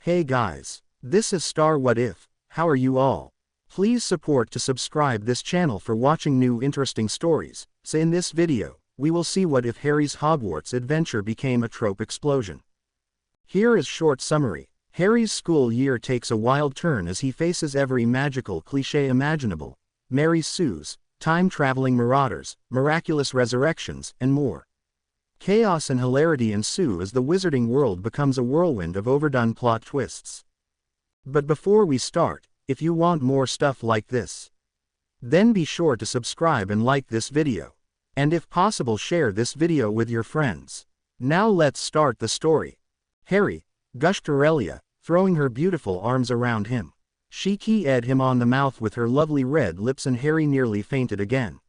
Hey guys, this is Star What If. How are you all? Please support to subscribe this channel for watching new interesting stories. So in this video, we will see what if Harry's Hogwarts adventure became a trope explosion. Here is short summary. Harry's school year takes a wild turn as he faces every magical cliché imaginable. Mary Sue's, time-traveling marauders, miraculous resurrections, and more. Chaos and hilarity ensue as the wizarding world becomes a whirlwind of overdone plot twists. But before we start, if you want more stuff like this, then be sure to subscribe and like this video. And if possible, share this video with your friends. Now let's start the story. Harry, gushed Aurelia, throwing her beautiful arms around him. She kissed him on the mouth with her lovely red lips, and Harry nearly fainted again.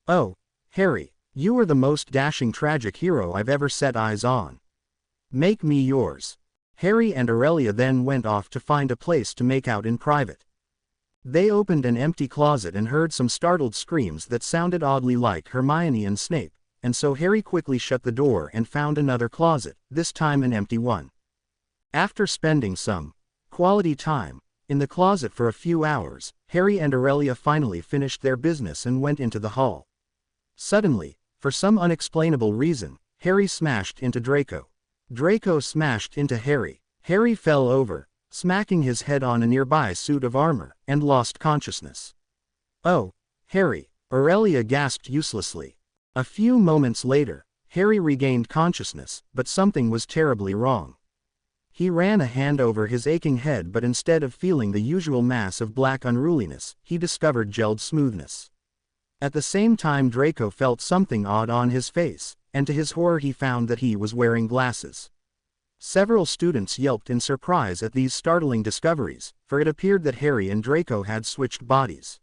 Oh, Harry, you are the most dashing tragic hero I've ever set eyes on. Make me yours. Harry and Aurelia then went off to find a place to make out in private. They opened an empty closet and heard some startled screams that sounded oddly like Hermione and Snape, and so Harry quickly shut the door and found another closet, this time an empty one. After spending some quality time in the closet for a few hours, Harry and Aurelia finally finished their business and went into the hall. Suddenly, for some unexplainable reason, Harry smashed into Draco. Draco smashed into Harry. Harry fell over, smacking his head on a nearby suit of armor, and lost consciousness. Oh, Harry, Aurelia gasped uselessly. A few moments later, Harry regained consciousness, but something was terribly wrong. He ran a hand over his aching head, but instead of feeling the usual mass of black unruliness, he discovered gelled smoothness. At the same time, Draco felt something odd on his face, and to his horror he found that he was wearing glasses. Several students yelped in surprise at these startling discoveries, for it appeared that Harry and Draco had switched bodies.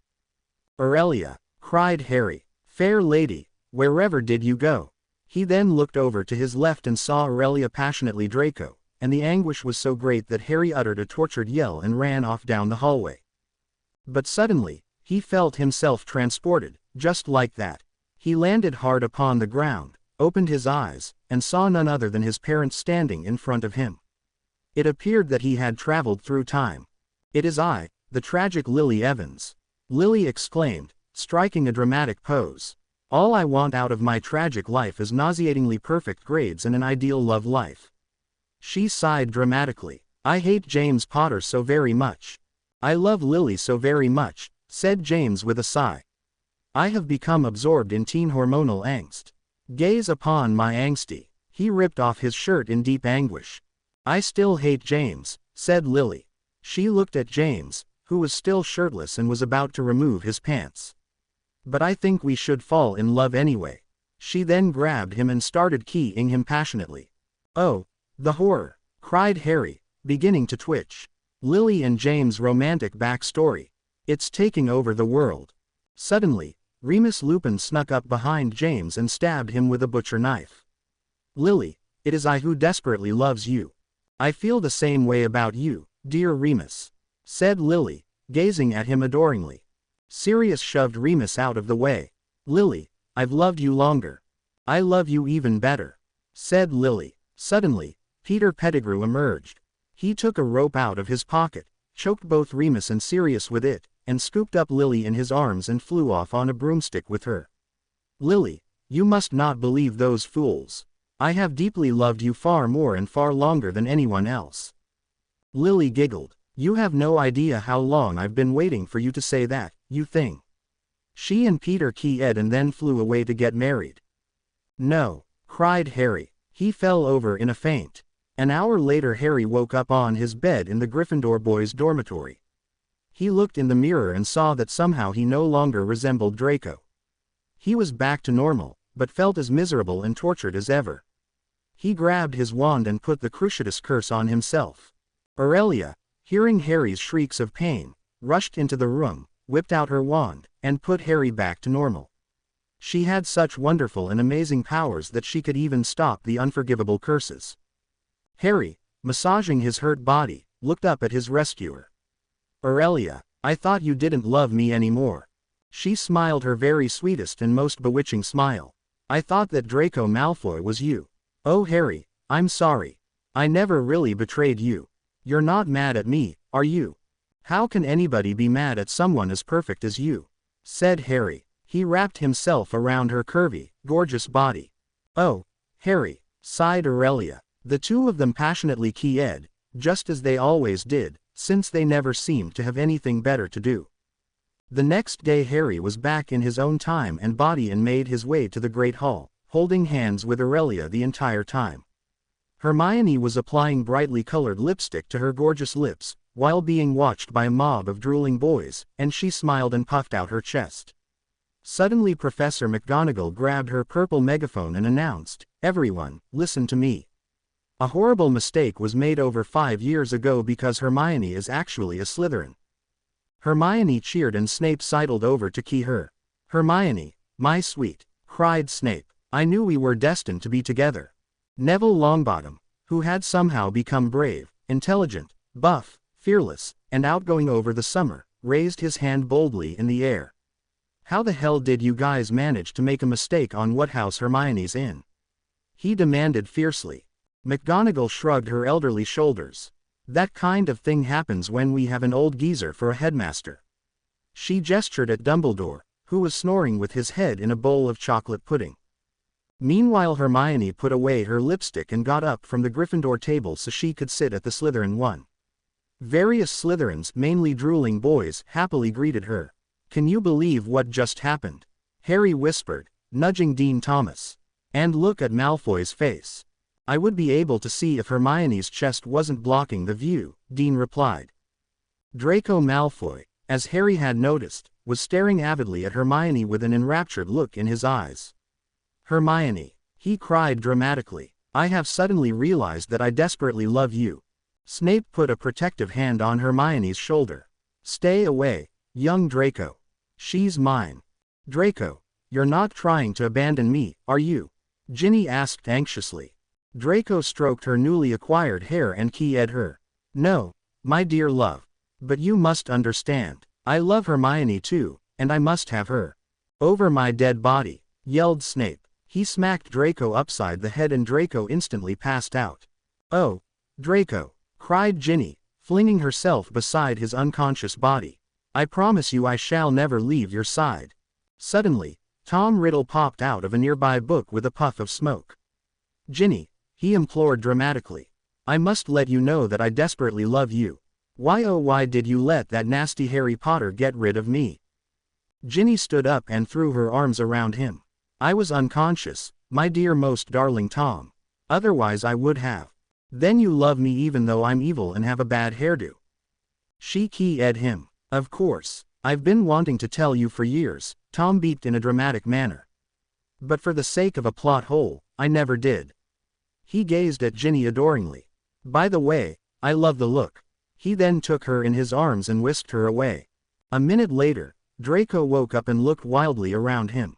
Aurelia, cried Harry, fair lady, wherever did you go? He then looked over to his left and saw Aurelia passionately Draco, and the anguish was so great that Harry uttered a tortured yell and ran off down the hallway. But suddenly, he felt himself transported, just like that. He landed hard upon the ground, opened his eyes, and saw none other than his parents standing in front of him. It appeared that he had traveled through time. It is I, the tragic Lily Evans. Lily exclaimed, striking a dramatic pose. All I want out of my tragic life is nauseatingly perfect grades and an ideal love life. She sighed dramatically. I hate James Potter so very much. I love Lily so very much, said James with a sigh. I have become absorbed in teen hormonal angst. Gaze upon my angsty. He ripped off his shirt in deep anguish. I still hate James, said Lily. She looked at James, who was still shirtless and was about to remove his pants. But I think we should fall in love anyway. She then grabbed him and started kissing him passionately. Oh, the horror, cried Harry, beginning to twitch. Lily and James' romantic backstory. It's taking over the world. Suddenly, Remus Lupin snuck up behind James and stabbed him with a butcher knife. Lily, it is I who desperately loves you. I feel the same way about you, dear Remus, said Lily, gazing at him adoringly. Sirius shoved Remus out of the way. Lily, I've loved you longer. I love you even better, said Lily. Suddenly, Peter Pettigrew emerged. He took a rope out of his pocket, choked both Remus and Sirius with it, and scooped up Lily in his arms and flew off on a broomstick with her. Lily, you must not believe those fools. I have deeply loved you far more and far longer than anyone else. Lily giggled. You have no idea how long I've been waiting for you to say that, you thing. She and Peter kissed and then flew away to get married. No, cried Harry. He fell over in a faint. An hour later, Harry woke up on his bed in the Gryffindor boys' dormitory. He looked in the mirror and saw that somehow he no longer resembled Draco. He was back to normal, but felt as miserable and tortured as ever. He grabbed his wand and put the Cruciatus curse on himself. Aurelia, hearing Harry's shrieks of pain, rushed into the room, whipped out her wand, and put Harry back to normal. She had such wonderful and amazing powers that she could even stop the unforgivable curses. Harry, massaging his hurt body, looked up at his rescuer. Aurelia, I thought you didn't love me anymore. She smiled her very sweetest and most bewitching smile. I thought that Draco Malfoy was you. Oh Harry, I'm sorry. I never really betrayed you. You're not mad at me, are you? How can anybody be mad at someone as perfect as you? Said Harry. He wrapped himself around her curvy, gorgeous body. Oh, Harry, sighed Aurelia. The two of them passionately kissed, just as they always did, since they never seemed to have anything better to do. The next day Harry was back in his own time and body and made his way to the Great Hall, holding hands with Aurelia the entire time. Hermione was applying brightly colored lipstick to her gorgeous lips, while being watched by a mob of drooling boys, and she smiled and puffed out her chest. Suddenly Professor McGonagall grabbed her purple megaphone and announced, "Everyone, listen to me. A horrible mistake was made over 5 years ago because Hermione is actually a Slytherin." Hermione cheered and Snape sidled over to key her. "Hermione, my sweet," cried Snape, "I knew we were destined to be together." Neville Longbottom, who had somehow become brave, intelligent, buff, fearless, and outgoing over the summer, raised his hand boldly in the air. "How the hell did you guys manage to make a mistake on what house Hermione's in?" he demanded fiercely. McGonagall shrugged her elderly shoulders. "That kind of thing happens when we have an old geezer for a headmaster." She gestured at Dumbledore, who was snoring with his head in a bowl of chocolate pudding. Meanwhile Hermione put away her lipstick and got up from the Gryffindor table so she could sit at the Slytherin one. Various Slytherins, mainly drooling boys, happily greeted her. "Can you believe what just happened?" Harry whispered, nudging Dean Thomas. "And look at Malfoy's face." "I would be able to see if Hermione's chest wasn't blocking the view," Dean replied. Draco Malfoy, as Harry had noticed, was staring avidly at Hermione with an enraptured look in his eyes. "Hermione," he cried dramatically, "I have suddenly realized that I desperately love you." Snape put a protective hand on Hermione's shoulder. "Stay away, young Draco. She's mine." "Draco, you're not trying to abandon me, are you?" Ginny asked anxiously. Draco stroked her newly acquired hair and kissed her. "No, my dear love. But you must understand, I love Hermione too, and I must have her. Over my dead body," yelled Snape. He smacked Draco upside the head and Draco instantly passed out. "Oh, Draco," cried Ginny, flinging herself beside his unconscious body. "I promise you I shall never leave your side." Suddenly, Tom Riddle popped out of a nearby book with a puff of smoke. "Ginny," he implored dramatically, "I must let you know that I desperately love you. Why oh why did you let that nasty Harry Potter get rid of me?" Ginny stood up and threw her arms around him. "I was unconscious, my dear most darling Tom. Otherwise I would have. Then you love me even though I'm evil and have a bad hairdo." She kissed him. "Of course, I've been wanting to tell you for years," Tom beeped in a dramatic manner. "But for the sake of a plot hole, I never did." He gazed at Ginny adoringly. "By the way, I love the look." He then took her in his arms and whisked her away. A minute later, Draco woke up and looked wildly around him.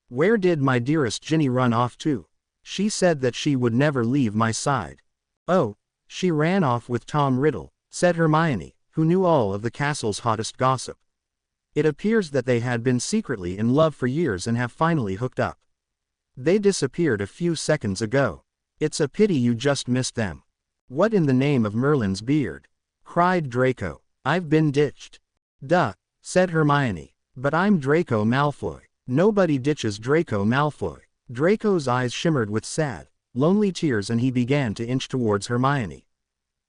"Where did my dearest Ginny run off to? She said that she would never leave my side." "Oh, she ran off with Tom Riddle," said Hermione, who knew all of the castle's hottest gossip. "It appears that they had been secretly in love for years and have finally hooked up. They disappeared a few seconds ago. It's a pity you just missed them." "What in the name of Merlin's beard?" cried Draco. "I've been ditched." "Duh," said Hermione. "But I'm Draco Malfoy. Nobody ditches Draco Malfoy." Draco's eyes shimmered with sad, lonely tears and he began to inch towards Hermione.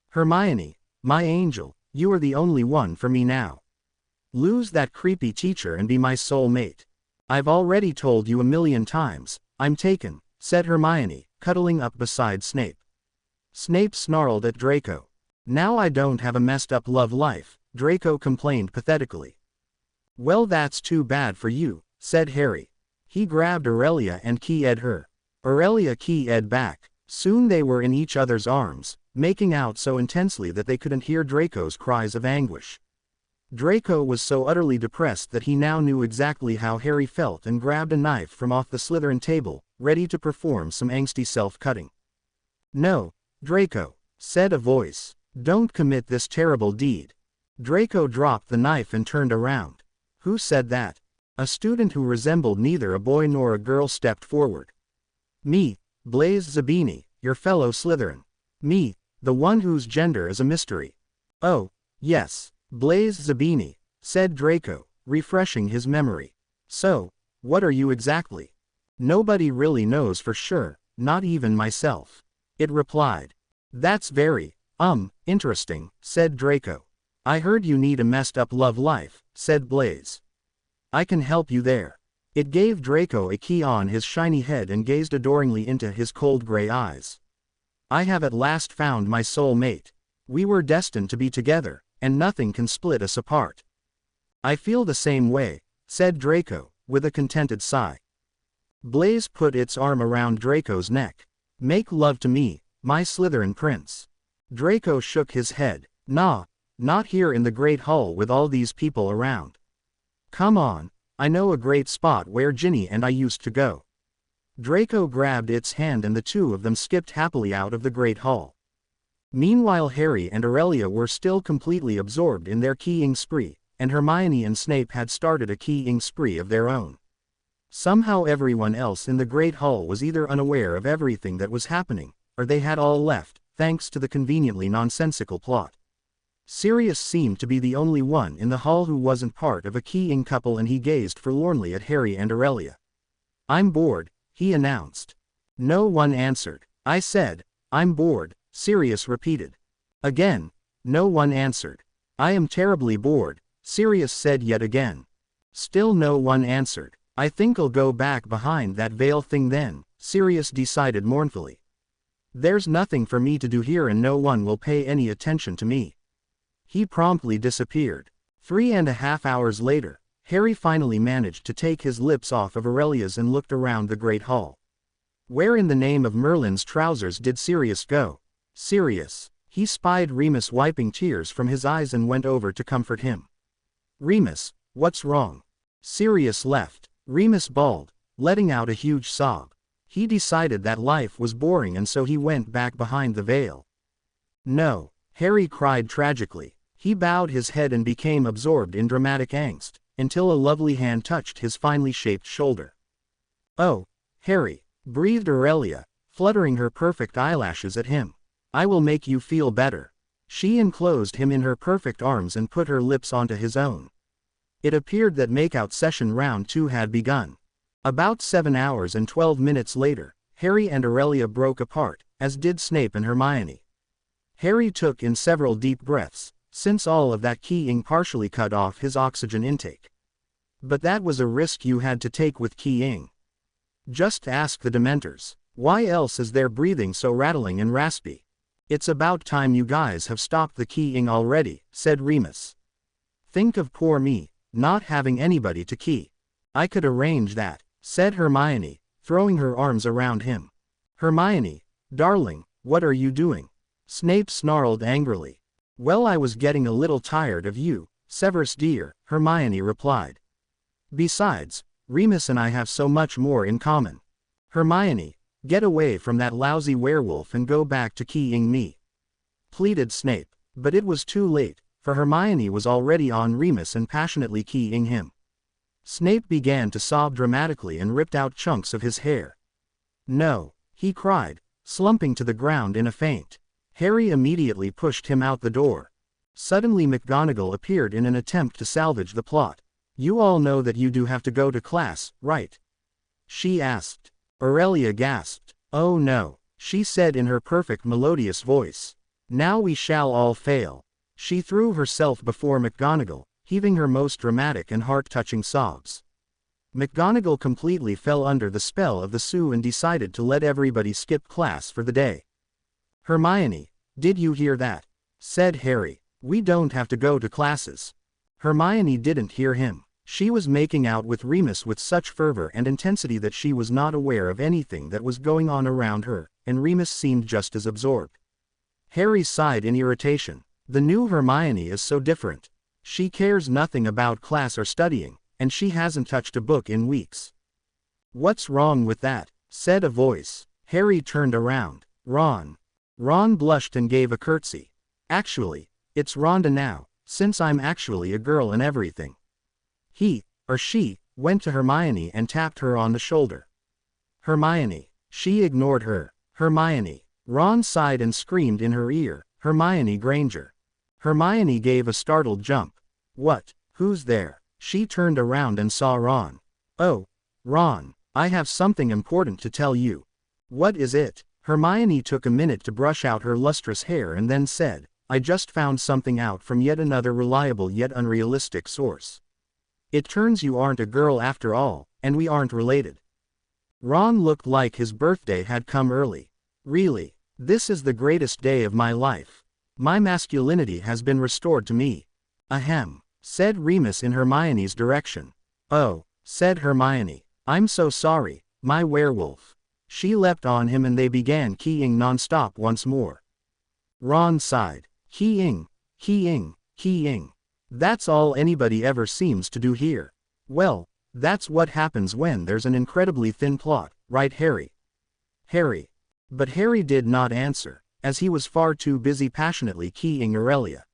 "Hermione, my angel, you are the only one for me now. Lose that creepy teacher and be my soul mate." "I've already told you a million times, I'm taken," said Hermione, cuddling up beside Snape. Snape snarled at Draco. "Now I don't have a messed up love life," Draco complained pathetically. "Well that's too bad for you," said Harry. He grabbed Aurelia and kissed her. Aurelia kissed back. Soon they were in each other's arms, making out so intensely that they couldn't hear Draco's cries of anguish. Draco was so utterly depressed that he now knew exactly how Harry felt and grabbed a knife from off the Slytherin table, ready to perform some angsty self-cutting. "No, Draco," said a voice. "Don't commit this terrible deed." Draco dropped the knife and turned around. "Who said that?" A student who resembled neither a boy nor a girl stepped forward. "Me, Blaise Zabini, your fellow Slytherin." "Me, The one whose gender is a mystery. Oh, yes, Blaise Zabini, said Draco, refreshing his memory. So, what are you exactly? Nobody really knows for sure, not even myself. It replied. That's very, interesting, said Draco. I heard you need a messed up love life, said Blaise. I can help you there. It gave Draco a key on his shiny head and gazed adoringly into his cold gray eyes. I have at last found my soul mate. We were destined to be together, and nothing can split us apart. I feel the same way, said Draco, with a contented sigh. Blaise put its arm around Draco's neck. Make love to me, my Slytherin prince. Draco shook his head. Nah, not here in the Great Hall with all these people around. Come on, I know a great spot where Ginny and I used to go. Draco grabbed its hand and the two of them skipped happily out of the Great Hall. Meanwhile Harry and Aurelia were still completely absorbed in their keying spree, and Hermione and Snape had started a keying spree of their own. Somehow everyone else in the Great Hall was either unaware of everything that was happening, or they had all left, thanks to the conveniently nonsensical plot. Sirius seemed to be the only one in the hall who wasn't part of a keying couple, and he gazed forlornly at Harry and Aurelia. I'm bored, he announced. No one answered. I said, I'm bored, Sirius repeated. Again, no one answered. I am terribly bored, Sirius said yet again. Still no one answered. I think I'll go back behind that veil thing then, Sirius decided mournfully. There's nothing for me to do here and no one will pay any attention to me. He promptly disappeared. 3.5 hours later, Harry finally managed to take his lips off of Aurelia's and looked around the Great Hall. Where in the name of Merlin's trousers did Sirius go? Sirius. He spied Remus wiping tears from his eyes and went over to comfort him. Remus, what's wrong? Sirius left. Remus bawled, letting out a huge sob. He decided that life was boring and so he went back behind the veil. No, Harry cried tragically. He bowed his head and became absorbed in dramatic angst, until a lovely hand touched his finely shaped shoulder. Oh, Harry, breathed Aurelia, fluttering her perfect eyelashes at him. I will make you feel better. She enclosed him in her perfect arms and put her lips onto his own. It appeared that makeout session round 2 had begun. About 7 hours and 12 minutes later, Harry and Aurelia broke apart, as did Snape and Hermione. Harry took in several deep breaths, since all of that keying partially cut off his oxygen intake. But that was a risk you had to take with keying. Just ask the Dementors. Why else is their breathing so rattling and raspy? It's about time you guys have stopped the keying already, said Remus. Think of poor me, not having anybody to key. I could arrange that, said Hermione, throwing her arms around him. Hermione, darling, what are you doing? Snape snarled angrily. Well, I was getting a little tired of you, Severus dear, Hermione replied. Besides, Remus and I have so much more in common. Hermione, get away from that lousy werewolf and go back to keying me, pleaded Snape, but it was too late, for Hermione was already on Remus and passionately keying him. Snape began to sob dramatically and ripped out chunks of his hair. No, he cried, slumping to the ground in a faint. Harry immediately pushed him out the door. Suddenly McGonagall appeared in an attempt to salvage the plot. You all know that you do have to go to class, right? She asked. Aurelia gasped. Oh no, she said in her perfect melodious voice. Now we shall all fail. She threw herself before McGonagall, heaving her most dramatic and heart-touching sobs. McGonagall completely fell under the spell of the Sioux and decided to let everybody skip class for the day. Hermione, did you hear that? Said Harry. We don't have to go to classes. Hermione didn't hear him. She was making out with Remus with such fervor and intensity that she was not aware of anything that was going on around her, and Remus seemed just as absorbed. Harry sighed in irritation. The new Hermione is so different. She cares nothing about class or studying, and she hasn't touched a book in weeks. What's wrong with that? Said a voice. Harry turned around. Ron. Ron blushed and gave a curtsy. Actually, it's Rhonda now, since I'm actually a girl and everything. He, or she, went to Hermione and tapped her on the shoulder. Hermione. She ignored her. Hermione. Ron sighed and screamed in her ear, "Hermione Granger." Hermione gave a startled jump. "What? Who's there?" She turned around and saw Ron. "Oh, Ron, I have something important to tell you." "What is it?" Hermione took a minute to brush out her lustrous hair and then said, "I just found something out from yet another reliable yet unrealistic source. It turns you aren't a girl after all, and we aren't related." Ron looked like his birthday had come early. "Really? This is the greatest day of my life. My masculinity has been restored to me." "Ahem," said Remus in Hermione's direction. "Oh," said Hermione, "I'm so sorry, my werewolf." She leapt on him and they began keying non-stop once more. Ron sighed. "Keying, keying, keying. That's all anybody ever seems to do here." "Well, that's what happens when there's an incredibly thin plot, right, Harry?" "Harry." But Harry did not answer, as he was far too busy passionately keying Aurelia.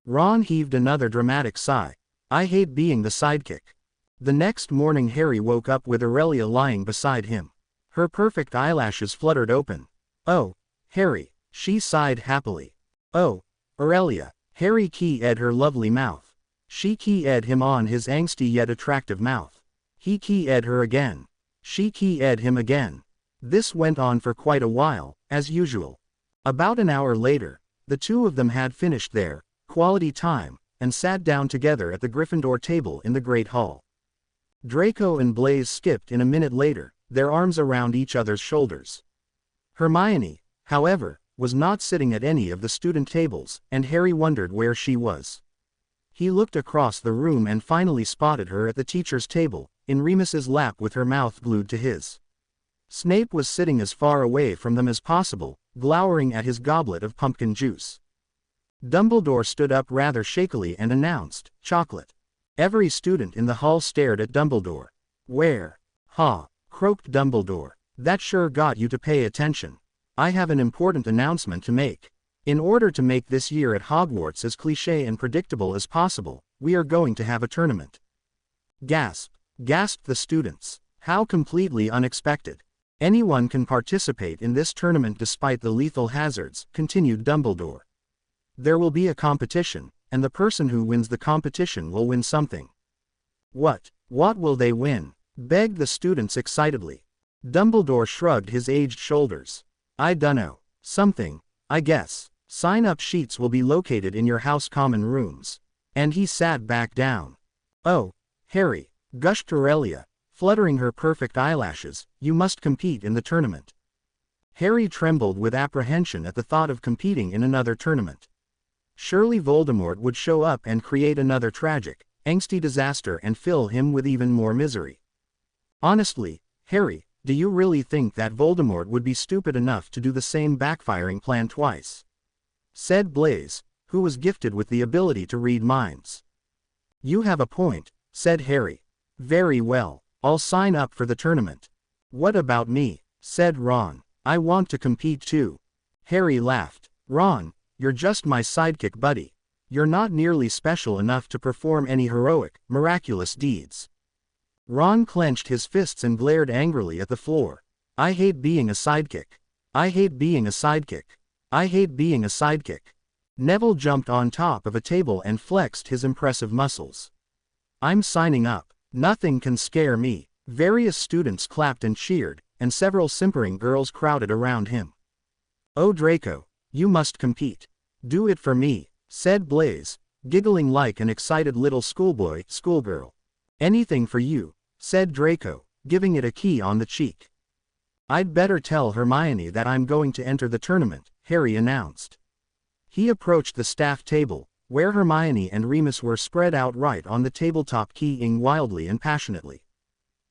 Ron heaved another dramatic sigh. "I hate being the sidekick." The next morning Harry woke up with Aurelia lying beside him. Her perfect eyelashes fluttered open. "Oh, Harry," she sighed happily. "Oh, Aurelia." Harry keyed her lovely mouth. She keyed him on his angsty yet attractive mouth. He keyed her again. She keyed him again. This went on for quite a while, as usual. About an hour later, the two of them had finished their quality time, and sat down together at the Gryffindor table in the Great Hall. Draco and Blaise skipped in a minute later, their arms around each other's shoulders. Hermione, however, was not sitting at any of the student tables, and Harry wondered where she was. He looked across the room and finally spotted her at the teacher's table, in Remus's lap with her mouth glued to his. Snape was sitting as far away from them as possible, glowering at his goblet of pumpkin juice. Dumbledore stood up rather shakily and announced, "Chocolate." Every student in the hall stared at Dumbledore. "Where?" "Ha," croaked Dumbledore. "That sure got you to pay attention. I have an important announcement to make. In order to make this year at Hogwarts as cliché and predictable as possible, we are going to have a tournament." Gasped the students. "How completely unexpected. Anyone can participate in this tournament despite the lethal hazards," continued Dumbledore. "There will be a competition, and the person who wins the competition will win something." What will they win?" begged the students excitedly. Dumbledore shrugged his aged shoulders. "I dunno. Something, I guess. Sign-up sheets will be located in your house common rooms." And he sat back down. "Oh, Harry," gushed Aurelia, fluttering her perfect eyelashes, "you must compete in the tournament." Harry trembled with apprehension at the thought of competing in another tournament. Surely Voldemort would show up and create another tragic, angsty disaster and fill him with even more misery. "Honestly, Harry, do you really think that Voldemort would be stupid enough to do the same backfiring plan twice?" said Blaise, who was gifted with the ability to read minds. "You have a point," said Harry. "Very well, I'll sign up for the tournament." "What about me?" said Ron. "I want to compete too." Harry laughed. "Ron, you're just my sidekick buddy. You're not nearly special enough to perform any heroic, miraculous deeds." Ron clenched his fists and glared angrily at the floor. "I hate being a sidekick. I hate being a sidekick. I hate being a sidekick." Neville jumped on top of a table and flexed his impressive muscles. "I'm signing up. Nothing can scare me." Various students clapped and cheered, and several simpering girls crowded around him. "Oh Draco, you must compete." "Do it for me," said Blaise, giggling like an excited little schoolgirl. "Anything for you," said Draco, giving it a key on the cheek. "I'd better tell Hermione that I'm going to enter the tournament," Harry announced. He approached the staff table, where Hermione and Remus were spread out right on the tabletop keying wildly and passionately.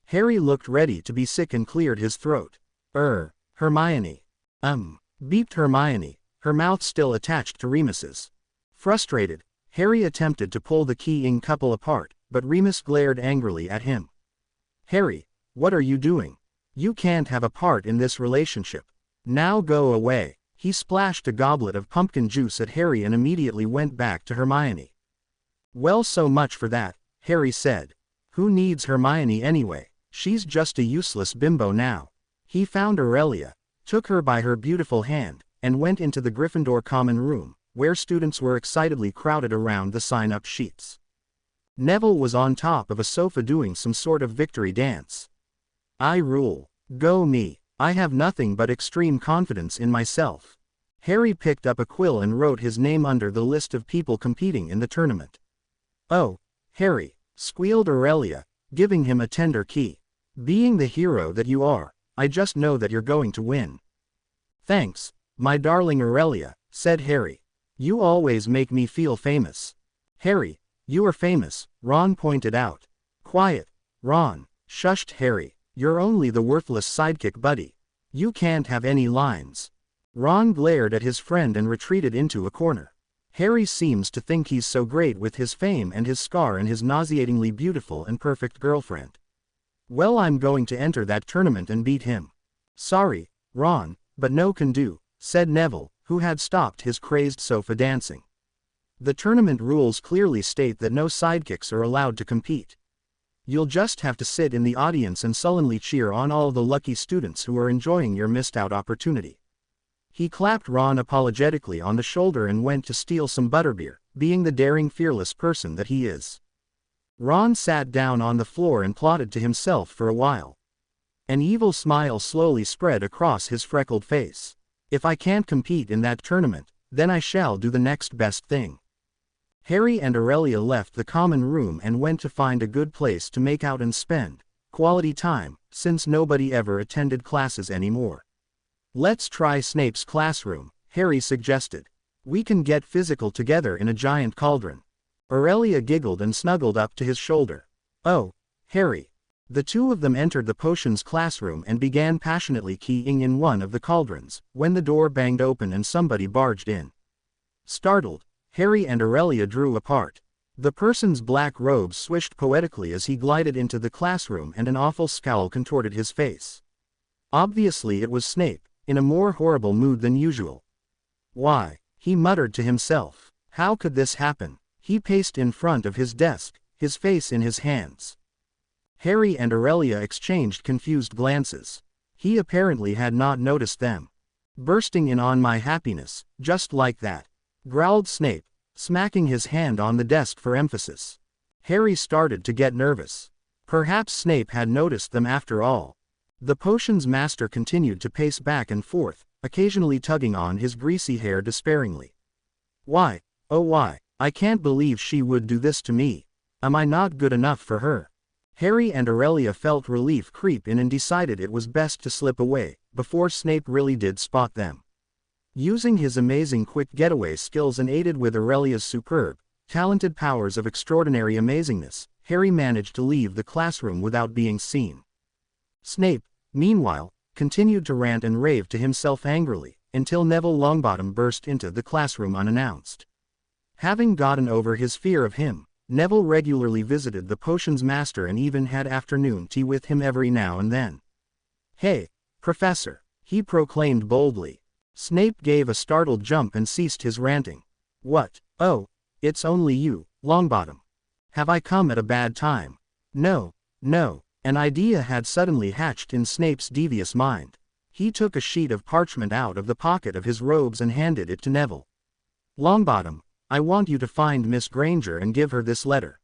Harry looked ready to be sick and cleared his throat. Hermione." Beeped Hermione, her mouth still attached to Remus's. Frustrated, Harry attempted to pull the keying couple apart, but Remus glared angrily at him. "Harry, what are you doing? You can't have a part in this relationship. Now go away." He splashed a goblet of pumpkin juice at Harry and immediately went back to Hermione. "Well, so much for that," Harry said. "Who needs Hermione anyway? She's just a useless bimbo now." He found Aurelia, took her by her beautiful hand, and went into the Gryffindor common room, where students were excitedly crowded around the sign-up sheets. Neville was on top of a sofa doing some sort of victory dance. I rule. Go me. I have nothing but extreme confidence in myself. Harry picked up a quill and wrote his name under the list of people competing in the tournament. Oh, Harry, squealed Aurelia, giving him a tender key. Being the hero that you are, I just know that you're going to win. Thanks, my darling Aurelia, said Harry. You always make me feel famous. Harry, you are famous, Ron pointed out. Quiet, Ron, shushed Harry. You're only the worthless sidekick buddy. You can't have any lines. Ron glared at his friend and retreated into a corner. Harry seems to think he's so great with his fame and his scar and his nauseatingly beautiful and perfect girlfriend. Well, I'm going to enter that tournament and beat him. Sorry, Ron, but no can do, said Neville, who had stopped his crazed sofa dancing. The tournament rules clearly state that no sidekicks are allowed to compete. You'll just have to sit in the audience and sullenly cheer on all the lucky students who are enjoying your missed-out opportunity. He clapped Ron apologetically on the shoulder and went to steal some butterbeer, being the daring, fearless person that he is. Ron sat down on the floor and plotted to himself for a while. An evil smile slowly spread across his freckled face. If I can't compete in that tournament, then I shall do the next best thing. Harry and Aurelia left the common room and went to find a good place to make out and spend quality time, since nobody ever attended classes anymore. Let's try Snape's classroom, Harry suggested. We can get physical together in a giant cauldron. Aurelia giggled and snuggled up to his shoulder. Oh, Harry. The two of them entered the potions classroom and began passionately keying in one of the cauldrons, when the door banged open and somebody barged in. Startled, Harry and Aurelia drew apart. The person's black robes swished poetically as he glided into the classroom and an awful scowl contorted his face. Obviously it was Snape, in a more horrible mood than usual. Why, he muttered to himself. How could this happen? He paced in front of his desk, his face in his hands. Harry and Aurelia exchanged confused glances. He apparently had not noticed them. Bursting in on my happiness, just like that, growled Snape, smacking his hand on the desk for emphasis. Harry started to get nervous. Perhaps Snape had noticed them after all. The potions master continued to pace back and forth, occasionally tugging on his greasy hair despairingly. Why, oh why, I can't believe she would do this to me. Am I not good enough for her? Harry and Aurelia felt relief creep in and decided it was best to slip away, before Snape really did spot them. Using his amazing quick getaway skills and aided with Aurelia's superb, talented powers of extraordinary amazingness, Harry managed to leave the classroom without being seen. Snape, meanwhile, continued to rant and rave to himself angrily, until Neville Longbottom burst into the classroom unannounced. Having gotten over his fear of him, Neville regularly visited the potions master and even had afternoon tea with him every now and then. Hey, Professor, he proclaimed boldly. Snape gave a startled jump and ceased his ranting. What? Oh, it's only you, Longbottom. Have I come at a bad time? No, no. An idea had suddenly hatched in Snape's devious mind. He took a sheet of parchment out of the pocket of his robes and handed it to Neville. Longbottom, I want you to find Miss Granger and give her this letter.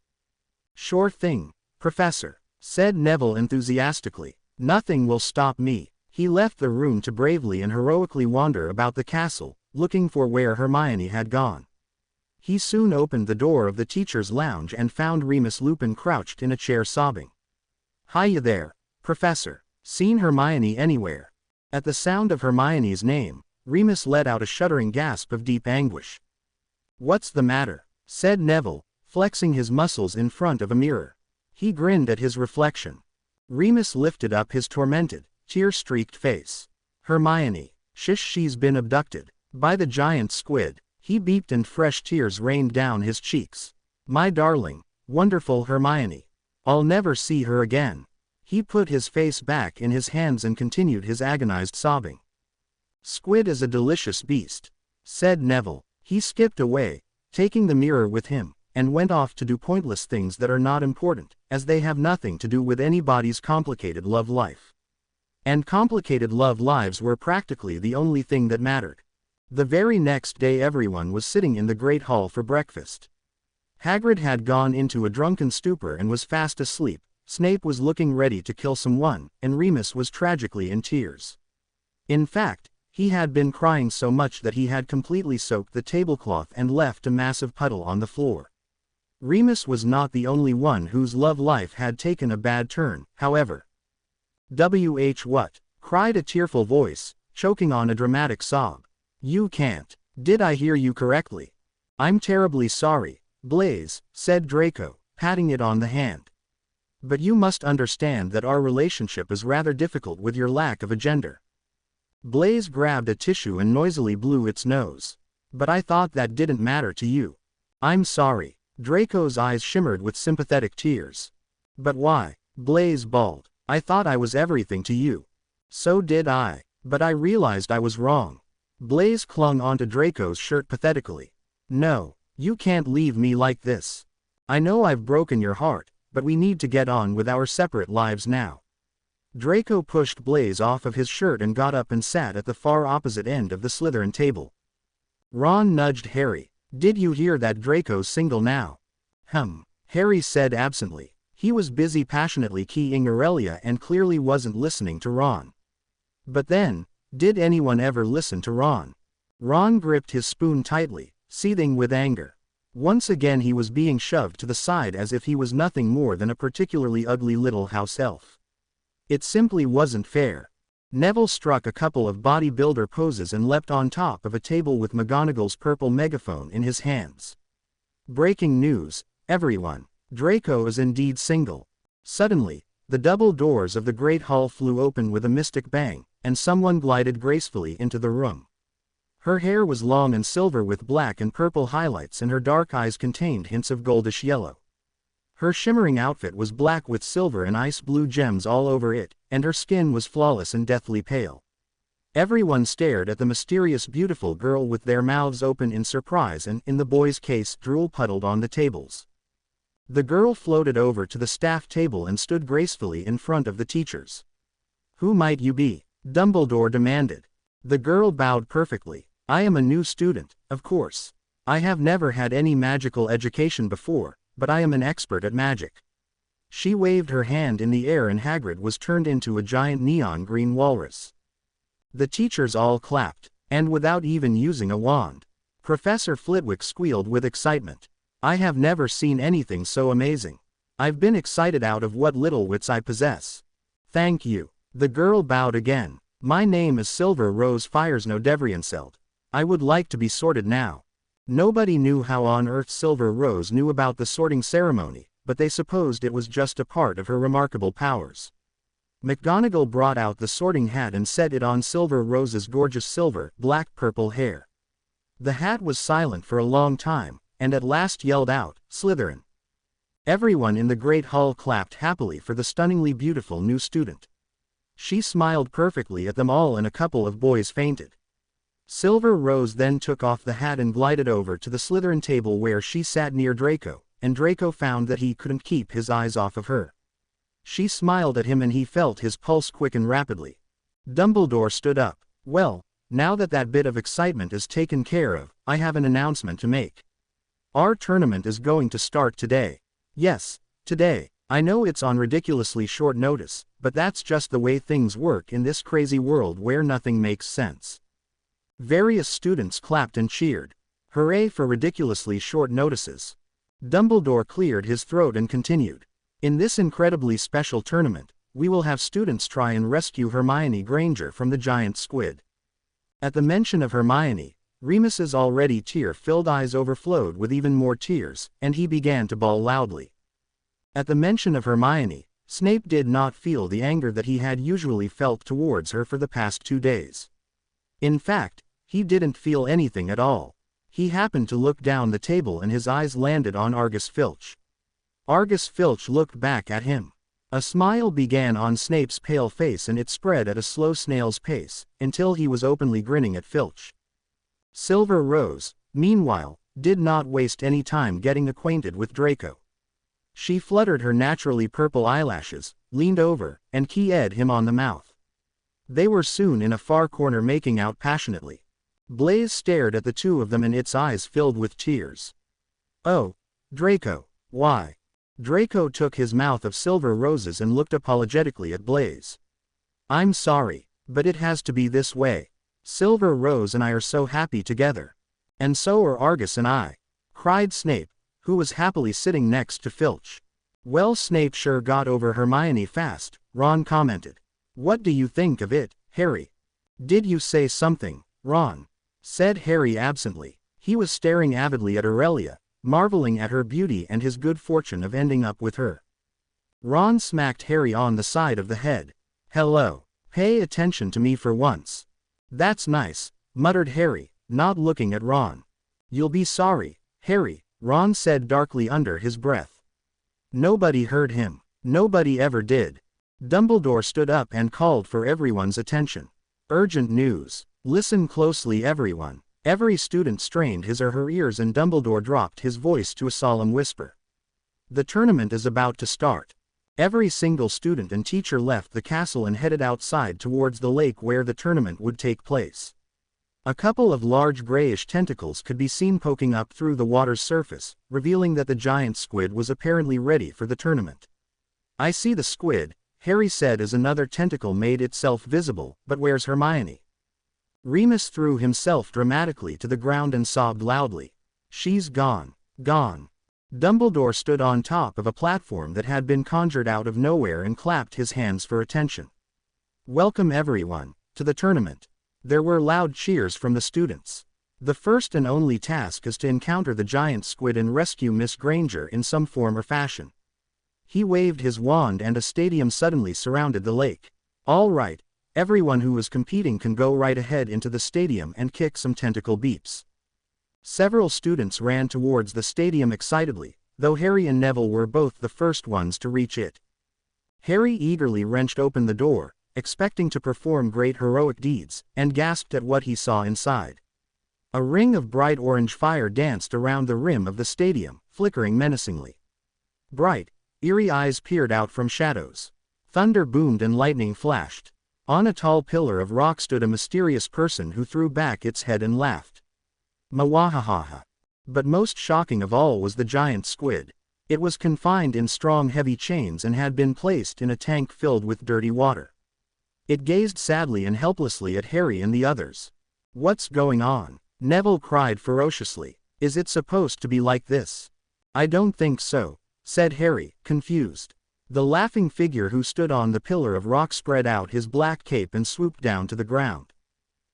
Sure thing, Professor, said Neville enthusiastically. Nothing will stop me. He left the room to bravely and heroically wander about the castle, looking for where Hermione had gone. He soon opened the door of the teacher's lounge and found Remus Lupin crouched in a chair sobbing. Hiya there, Professor. Seen Hermione anywhere? At the sound of Hermione's name, Remus let out a shuddering gasp of deep anguish. What's the matter? Said Neville, flexing his muscles in front of a mirror. He grinned at his reflection. Remus lifted up his tormented, tear-streaked face. Hermione, shish, she's been abducted by the giant squid. He beeped and fresh tears rained down his cheeks. My darling, wonderful Hermione. I'll never see her again. He put his face back in his hands and continued his agonized sobbing. Squid is a delicious beast, said Neville. He skipped away, taking the mirror with him, and went off to do pointless things that are not important, as they have nothing to do with anybody's complicated love life. And complicated love lives were practically the only thing that mattered. The very next day everyone was sitting in the Great Hall for breakfast. Hagrid had gone into a drunken stupor and was fast asleep, Snape was looking ready to kill someone, and Remus was tragically in tears. In fact, he had been crying so much that he had completely soaked the tablecloth and left a massive puddle on the floor. Remus was not the only one whose love life had taken a bad turn, however. What? Cried a tearful voice, choking on a dramatic sob. You can't. Did I hear you correctly? I'm terribly sorry, Blaise, said Draco, patting it on the hand. But you must understand that our relationship is rather difficult with your lack of a gender. Blaise grabbed a tissue and noisily blew its nose. But I thought that didn't matter to you. I'm sorry. Draco's eyes shimmered with sympathetic tears. But why? Blaise bawled. I thought I was everything to you. So did I. But I realized I was wrong. Blaise clung onto Draco's shirt pathetically. No, you can't leave me like this. I know I've broken your heart, but we need to get on with our separate lives now. Draco pushed Blaise off of his shirt and got up and sat at the far opposite end of the Slytherin table. Ron nudged Harry. Did you hear that Draco's single now? Harry said absently. He was busy passionately keying Aurelia and clearly wasn't listening to Ron. But then, did anyone ever listen to Ron? Ron gripped his spoon tightly, seething with anger. Once again he was being shoved to the side as if he was nothing more than a particularly ugly little house elf. It simply wasn't fair. Neville struck a couple of bodybuilder poses and leapt on top of a table with McGonagall's purple megaphone in his hands. Breaking news, everyone. Draco is indeed single. Suddenly, the double doors of the Great Hall flew open with a mystic bang, and someone glided gracefully into the room. Her hair was long and silver with black and purple highlights and her dark eyes contained hints of goldish yellow. Her shimmering outfit was black with silver and ice blue gems all over it, and her skin was flawless and deathly pale. Everyone stared at the mysterious beautiful girl with their mouths open in surprise and, in the boys' case, drool puddled on the tables. The girl floated over to the staff table and stood gracefully in front of the teachers. Who might you be? Dumbledore demanded. The girl bowed perfectly. I am a new student, of course. I have never had any magical education before, but I am an expert at magic. She waved her hand in the air and Hagrid was turned into a giant neon green walrus. The teachers all clapped, and without even using a wand. Professor Flitwick squealed with excitement. I have never seen anything so amazing. I've been excited out of what little wits I possess. Thank you. The girl bowed again. My name is Silver Rose Firesnow Devrienseld. I would like to be sorted now. Nobody knew how on earth Silver Rose knew about the sorting ceremony, but they supposed it was just a part of her remarkable powers. McGonagall brought out the sorting hat and set it on Silver Rose's gorgeous silver, black-purple hair. The hat was silent for a long time, and at last yelled out, Slytherin. Everyone in the Great Hall clapped happily for the stunningly beautiful new student. She smiled perfectly at them all and a couple of boys fainted. Silver Rose then took off the hat and glided over to the Slytherin table where she sat near Draco, and Draco found that he couldn't keep his eyes off of her. She smiled at him and he felt his pulse quicken rapidly. Dumbledore stood up. Well, now that that bit of excitement is taken care of, I have an announcement to make. Our tournament is going to start today. Yes, today. I know it's on ridiculously short notice, but that's just the way things work in this crazy world where nothing makes sense. Various students clapped and cheered. Hooray for ridiculously short notices. Dumbledore cleared his throat and continued. In this incredibly special tournament, we will have students try and rescue Hermione Granger from the giant squid. At the mention of Hermione, Remus's already tear-filled eyes overflowed with even more tears, and he began to bawl loudly. At the mention of Hermione, Snape did not feel the anger that he had usually felt towards her for the past 2 days. In fact, he didn't feel anything at all. He happened to look down the table and his eyes landed on Argus Filch. Argus Filch looked back at him. A smile began on Snape's pale face and it spread at a slow snail's pace, until he was openly grinning at Filch. Silver Rose, meanwhile, did not waste any time getting acquainted with Draco. She fluttered her naturally purple eyelashes, leaned over, and keyed him on the mouth. They were soon in a far corner making out passionately. Blaise stared at the two of them and its eyes filled with tears. "Oh, Draco, why?" Draco took his mouth of silver roses and looked apologetically at Blaise. "I'm sorry, but it has to be this way. Silver Rose and I are so happy together. And so are Argus and I," cried Snape, who was happily sitting next to Filch. "Well, Snape sure got over Hermione fast," Ron commented. "What do you think of it, Harry?" "Did you say something, Ron?" said Harry absently. He was staring avidly at Aurelia, marveling at her beauty and his good fortune of ending up with her. Ron smacked Harry on the side of the head. "Hello, pay attention to me for once." "That's nice," muttered Harry, not looking at Ron. "You'll be sorry, Harry," Ron said darkly under his breath. Nobody heard him. Nobody ever did. Dumbledore stood up and called for everyone's attention. "Urgent news. Listen closely, everyone." Every student strained his or her ears and Dumbledore dropped his voice to a solemn whisper. "The tournament is about to start." Every single student and teacher left the castle and headed outside towards the lake where the tournament would take place. A couple of large grayish tentacles could be seen poking up through the water's surface, revealing that the giant squid was apparently ready for the tournament. "I see the squid," Harry said as another tentacle made itself visible, "but where's Hermione?" Remus threw himself dramatically to the ground and sobbed loudly. "She's gone. Gone." Dumbledore stood on top of a platform that had been conjured out of nowhere and clapped his hands for attention. "Welcome everyone, to the tournament." There were loud cheers from the students. "The first and only task is to encounter the giant squid and rescue Miss Granger in some form or fashion." He waved his wand and a stadium suddenly surrounded the lake. "All right, everyone who is competing can go right ahead into the stadium and kick some tentacle beeps." Several students ran towards the stadium excitedly, though Harry and Neville were both the first ones to reach it. Harry eagerly wrenched open the door, expecting to perform great heroic deeds, and gasped at what he saw inside. A ring of bright orange fire danced around the rim of the stadium, flickering menacingly. Bright, eerie eyes peered out from shadows. Thunder boomed and lightning flashed. On a tall pillar of rock stood a mysterious person who threw back its head and laughed. Mawahaha. But most shocking of all was the giant squid. It was confined in strong heavy chains and had been placed in a tank filled with dirty water. It gazed sadly and helplessly at Harry and the others. "What's going on?" Neville cried ferociously. "Is it supposed to be like this?" "I don't think so," said Harry, confused. The laughing figure who stood on the pillar of rock spread out his black cape and swooped down to the ground.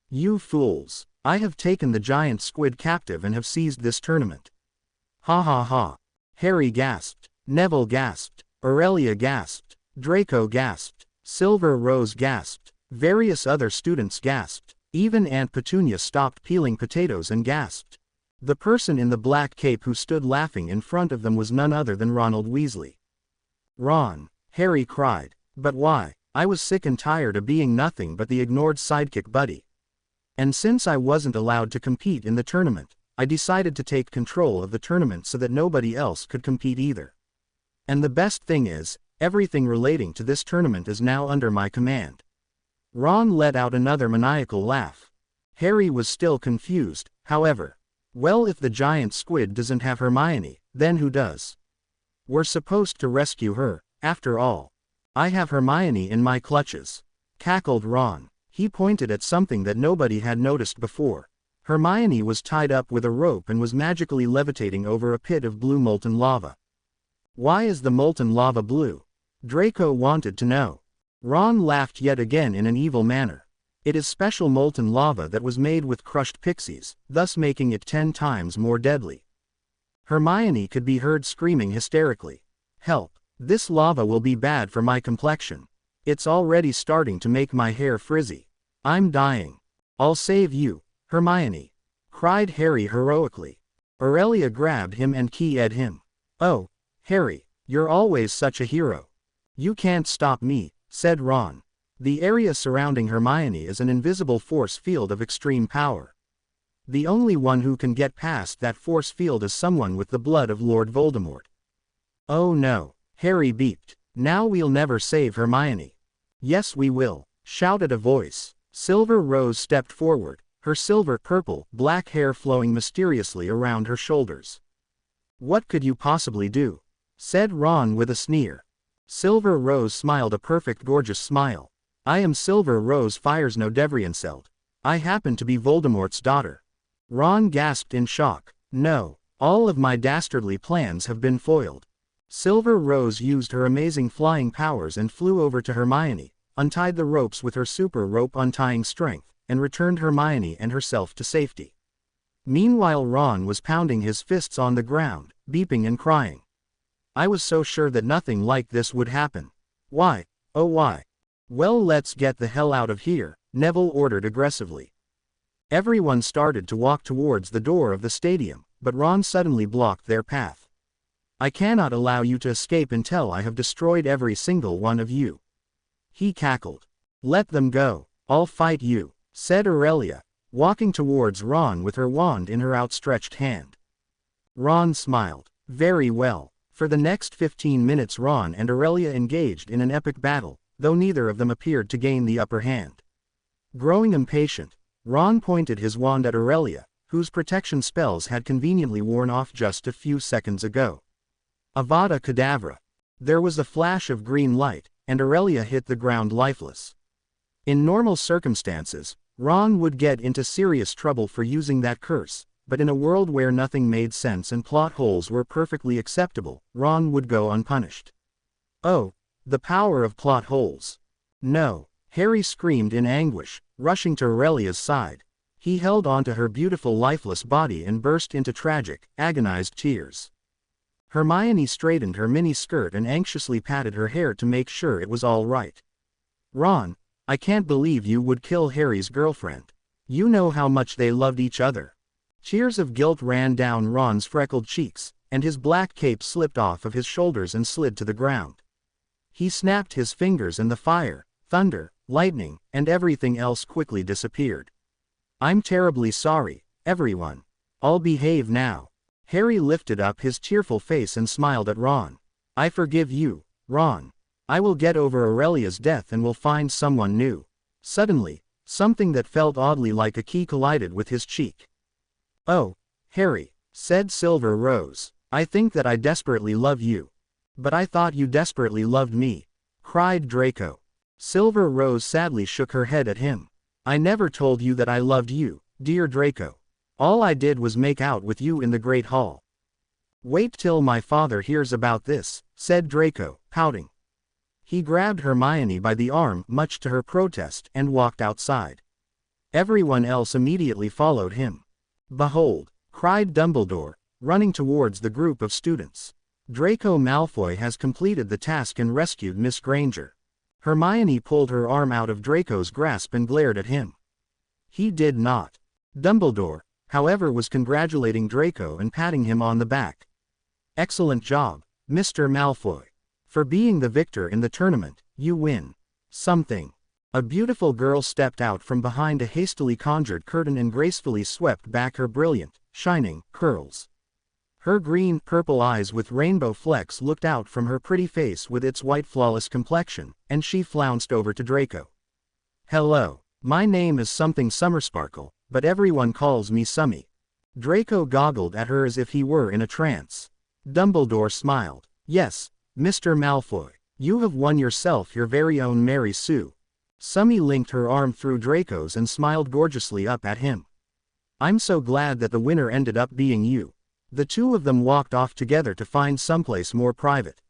"You fools! I have taken the giant squid captive and have seized this tournament." "Ha ha ha!" Harry gasped. Neville gasped. Aurelia gasped. Draco gasped. Silver Rose gasped. Various other students gasped. Even Aunt Petunia stopped peeling potatoes and gasped. The person in the black cape who stood laughing in front of them was none other than Ronald Weasley. "Ron!" Harry cried. "But why? I was sick and tired of being nothing but the ignored sidekick buddy. And since I wasn't allowed to compete in the tournament, I decided to take control of the tournament so that nobody else could compete either. And the best thing is, everything relating to this tournament is now under my command." Ron let out another maniacal laugh. Harry was still confused, however. "Well, if the giant squid doesn't have Hermione, then who does? We're supposed to rescue her, after all." "I have Hermione in my clutches," cackled Ron. He pointed at something that nobody had noticed before. Hermione was tied up with a rope and was magically levitating over a pit of blue molten lava. "Why is the molten lava blue?" Draco wanted to know. Ron laughed yet again in an evil manner. "It is special molten lava that was made with crushed pixies, thus making it 10 times more deadly." Hermione could be heard screaming hysterically. "Help! This lava will be bad for my complexion. It's already starting to make my hair frizzy. I'm dying. I'll save you, Hermione," cried Harry heroically. Aurelia grabbed him and keyed him. "Oh, Harry, you're always such a hero." "You can't stop me," said Ron. "The area surrounding Hermione is an invisible force field of extreme power. The only one who can get past that force field is someone with the blood of Lord Voldemort." "Oh no," Harry beeped. "Now we'll never save Hermione." "Yes we will. shouted a voice. Silver Rose stepped forward, her silver-purple, black hair flowing mysteriously around her shoulders. "What could you possibly do?" said Ron with a sneer. Silver Rose smiled a perfect gorgeous smile. "I am Silver Rose Fires no Devrienselt. I happen to be Voldemort's daughter." Ron gasped in shock. "No, all of my dastardly plans have been foiled." Silver Rose used her amazing flying powers and flew over to Hermione, untied the ropes with her super rope untying strength, and returned Hermione and herself to safety. Meanwhile Ron was pounding his fists on the ground, beeping and crying. "I was so sure that nothing like this would happen. Why, oh why?" "Well, let's get the hell out of here," Neville ordered aggressively. Everyone started to walk towards the door of the stadium, but Ron suddenly blocked their path. "I cannot allow you to escape until I have destroyed every single one of you," he cackled. "Let them go. I'll fight you," said Aurelia, walking towards Ron with her wand in her outstretched hand. Ron smiled. Very well. For the next 15 minutes Ron and Aurelia engaged in an epic battle, though neither of them appeared to gain the upper hand. Growing impatient, Ron pointed his wand at Aurelia, whose protection spells had conveniently worn off just a few seconds ago. Avada Kedavra. There was a flash of green light, and Aurelia hit the ground lifeless. In normal circumstances, Ron would get into serious trouble for using that curse, but in a world where nothing made sense and plot holes were perfectly acceptable, Ron would go unpunished. Oh, the power of plot holes. No, Harry screamed in anguish, rushing to Aurelia's side. He held onto her beautiful lifeless body and burst into tragic, agonized tears. Hermione straightened her mini skirt and anxiously patted her hair to make sure it was all right. "Ron, I can't believe you would kill Harry's girlfriend. You know how much they loved each other." Tears of guilt ran down Ron's freckled cheeks, and his black cape slipped off of his shoulders and slid to the ground. He snapped his fingers and the fire, thunder, lightning, and everything else quickly disappeared. "I'm terribly sorry, everyone. I'll behave now." Harry lifted up his tearful face and smiled at Ron. "I forgive you, Ron. I will get over Aurelia's death and will find someone new." Suddenly, something that felt oddly like a key collided with his cheek. "Oh, Harry," said Silver Rose, "I think that I desperately love you." "But I thought you desperately loved me," cried Draco. Silver Rose sadly shook her head at him. "I never told you that I loved you, dear Draco. All I did was make out with you in the Great Hall." "Wait till my father hears about this," said Draco, pouting. He grabbed Hermione by the arm, much to her protest, and walked outside. Everyone else immediately followed him. "Behold," cried Dumbledore, running towards the group of students. "Draco Malfoy has completed the task and rescued Miss Granger." Hermione pulled her arm out of Draco's grasp and glared at him. He did not. Dumbledore, however, was congratulating Draco and patting him on the back. "Excellent job, Mr. Malfoy. For being the victor in the tournament, you win something." A beautiful girl stepped out from behind a hastily conjured curtain and gracefully swept back her brilliant, shining, curls. Her green-purple eyes with rainbow flecks looked out from her pretty face with its white flawless complexion, and she flounced over to Draco. "Hello, my name is something Summersparkle, but everyone calls me Summy." Draco goggled at her as if he were in a trance. Dumbledore smiled. "Yes, Mr. Malfoy, you have won yourself your very own Mary Sue." Summy linked her arm through Draco's and smiled gorgeously up at him. "I'm so glad that the winner ended up being you." The two of them walked off together to find someplace more private.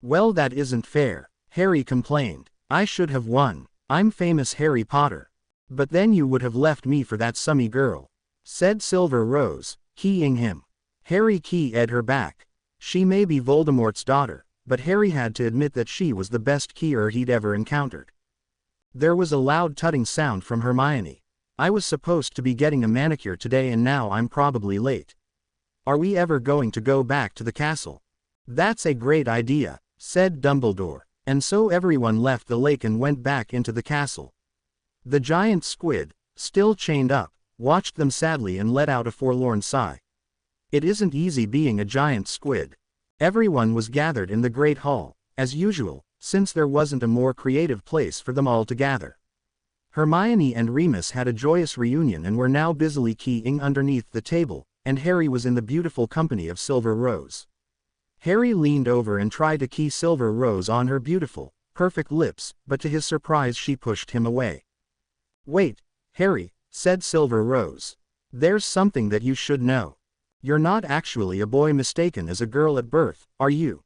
"Well, that isn't fair," Harry complained. "I should have won. I'm famous Harry Potter." "But then you would have left me for that Summy girl," said Silver Rose, keying him. Harry keyed her back. She may be Voldemort's daughter, but Harry had to admit that she was the best keyer he'd ever encountered. There was a loud tutting sound from Hermione. "I was supposed to be getting a manicure today and now I'm probably late. Are we ever going to go back to the castle?" "That's a great idea," said Dumbledore, and so everyone left the lake and went back into the castle. The giant squid, still chained up, watched them sadly and let out a forlorn sigh. It isn't easy being a giant squid. Everyone was gathered in the Great Hall, as usual, since there wasn't a more creative place for them all to gather. Hermione and Remus had a joyous reunion and were now busily keying underneath the table, and Harry was in the beautiful company of Silver Rose. Harry leaned over and tried to key Silver Rose on her beautiful, perfect lips, but to his surprise she pushed him away. "Wait, Harry," said Silver Rose. "There's something that you should know. You're not actually a boy mistaken as a girl at birth, are you?"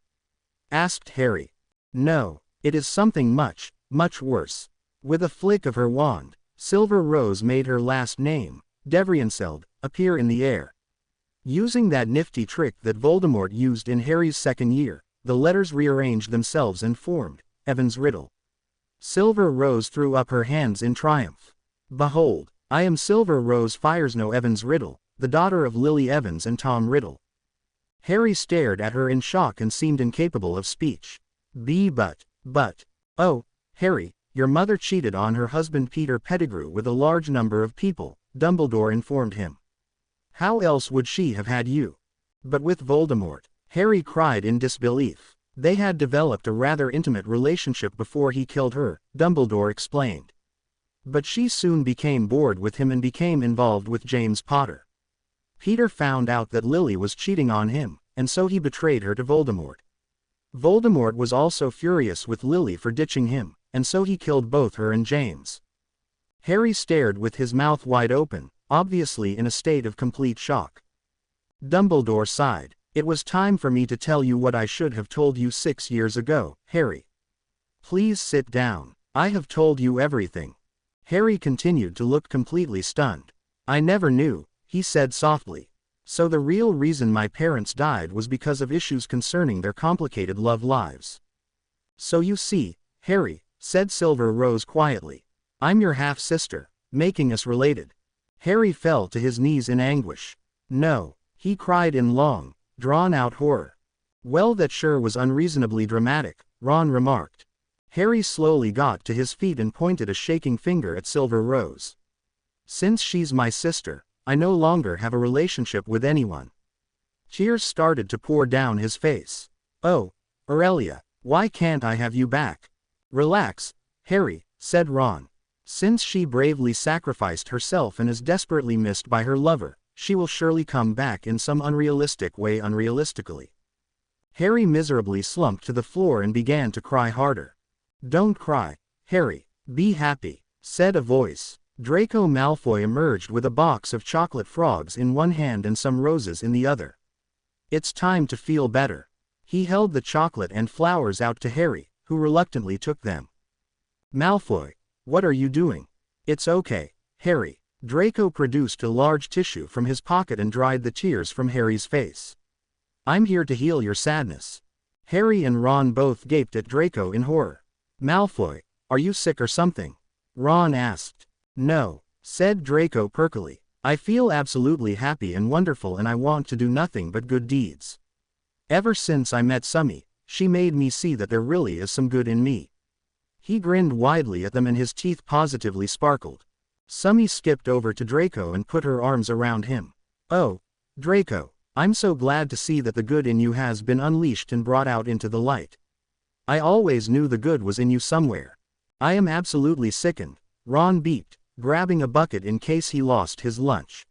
asked Harry. "No, it is something much, much worse." With a flick of her wand, Silver Rose made her last name, Devrienseld, appear in the air. Using that nifty trick that Voldemort used in Harry's second year, the letters rearranged themselves and formed Evan's Riddle. Silver Rose threw up her hands in triumph. "Behold, I am Silver Rose Firesnow Evans Riddle, the daughter of Lily Evans and Tom Riddle." Harry stared at her in shock and seemed incapable of speech. But, oh, Harry, your mother cheated on her husband Peter Pettigrew with a large number of people, Dumbledore informed him. "How else would she have had you?" "But with Voldemort," Harry cried in disbelief. "They had developed a rather intimate relationship before he killed her," Dumbledore explained. "But she soon became bored with him and became involved with James Potter. Peter found out that Lily was cheating on him, and so he betrayed her to Voldemort. Voldemort was also furious with Lily for ditching him, and so he killed both her and James." Harry stared with his mouth wide open, obviously in a state of complete shock. Dumbledore sighed. "It was time for me to tell you what I should have told you 6 years ago, Harry. Please sit down. I have told you everything." Harry continued to look completely stunned. "I never knew," he said softly. "So the real reason my parents died was because of issues concerning their complicated love lives." "So you see, Harry," said Silver Rose quietly, "I'm your half-sister, making us related." Harry fell to his knees in anguish. "No," he cried in long, drawn-out horror. "Well, that sure was unreasonably dramatic," Ron remarked. Harry slowly got to his feet and pointed a shaking finger at Silver Rose. "Since she's my sister, I no longer have a relationship with anyone." Tears started to pour down his face. "Oh, Aurelia, why can't I have you back?" "Relax, Harry," said Ron. "Since she bravely sacrificed herself and is desperately missed by her lover, she will surely come back in some unrealistic way unrealistically." Harry miserably slumped to the floor and began to cry harder. "Don't cry, Harry, be happy," said a voice. Draco Malfoy emerged with a box of chocolate frogs in one hand and some roses in the other. "It's time to feel better." He held the chocolate and flowers out to Harry, who reluctantly took them. "Malfoy, what are you doing?" "It's okay, Harry." Draco produced a large tissue from his pocket and dried the tears from Harry's face. "I'm here to heal your sadness." Harry and Ron both gaped at Draco in horror. "Malfoy, are you sick or something?" Ron asked. "No," said Draco perkily. "I feel absolutely happy and wonderful and I want to do nothing but good deeds. Ever since I met Summy, she made me see that there really is some good in me." He grinned widely at them and his teeth positively sparkled. Summy skipped over to Draco and put her arms around him. "Oh, Draco, I'm so glad to see that the good in you has been unleashed and brought out into the light. I always knew the good was in you somewhere. I am absolutely sickened," Ron beeped, grabbing a bucket in case he lost his lunch.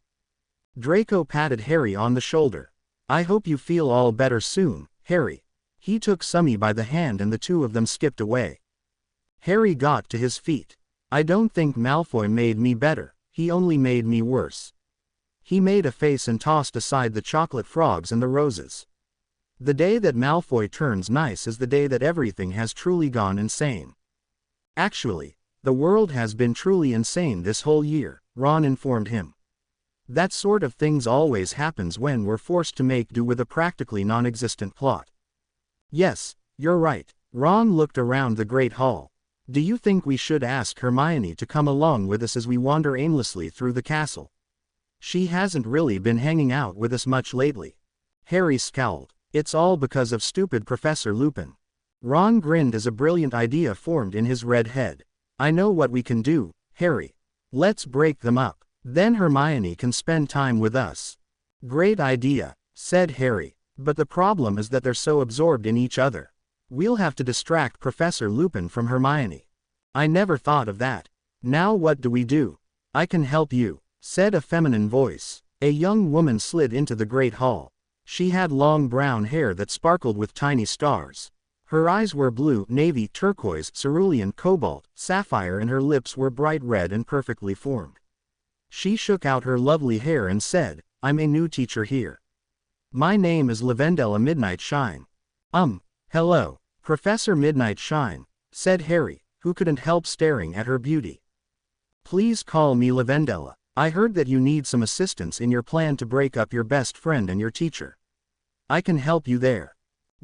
Draco patted Harry on the shoulder. "I hope you feel all better soon, Harry." He took Summy by the hand and the two of them skipped away. Harry got to his feet. "I don't think Malfoy made me better, he only made me worse." He made a face and tossed aside the chocolate frogs and the roses. "The day that Malfoy turns nice is the day that everything has truly gone insane." "Actually, the world has been truly insane this whole year," Ron informed him. "That sort of things always happens when we're forced to make do with a practically non-existent plot." "Yes, you're right." Ron looked around the Great Hall. "Do you think we should ask Hermione to come along with us as we wander aimlessly through the castle? She hasn't really been hanging out with us much lately." Harry scowled. "It's all because of stupid Professor Lupin." Ron grinned as a brilliant idea formed in his red head. "I know what we can do, Harry. Let's break them up. Then Hermione can spend time with us." "Great idea," said Harry. "But the problem is that they're so absorbed in each other. We'll have to distract Professor Lupin from Hermione." "I never thought of that." Now what do we do? I can help you, said a feminine voice. A young woman slid into the great hall. She had long brown hair that sparkled with tiny stars. Her eyes were blue, navy, turquoise, cerulean, cobalt, sapphire, and her lips were bright red and perfectly formed. She shook out her lovely hair and said, I'm a new teacher here. My name is Lavendella Midnight Shine. Hello, Professor Midnight Shine, said Harry, who couldn't help staring at her beauty. Please call me Lavendella. I heard that you need some assistance in your plan to break up your best friend and your teacher. I can help you there.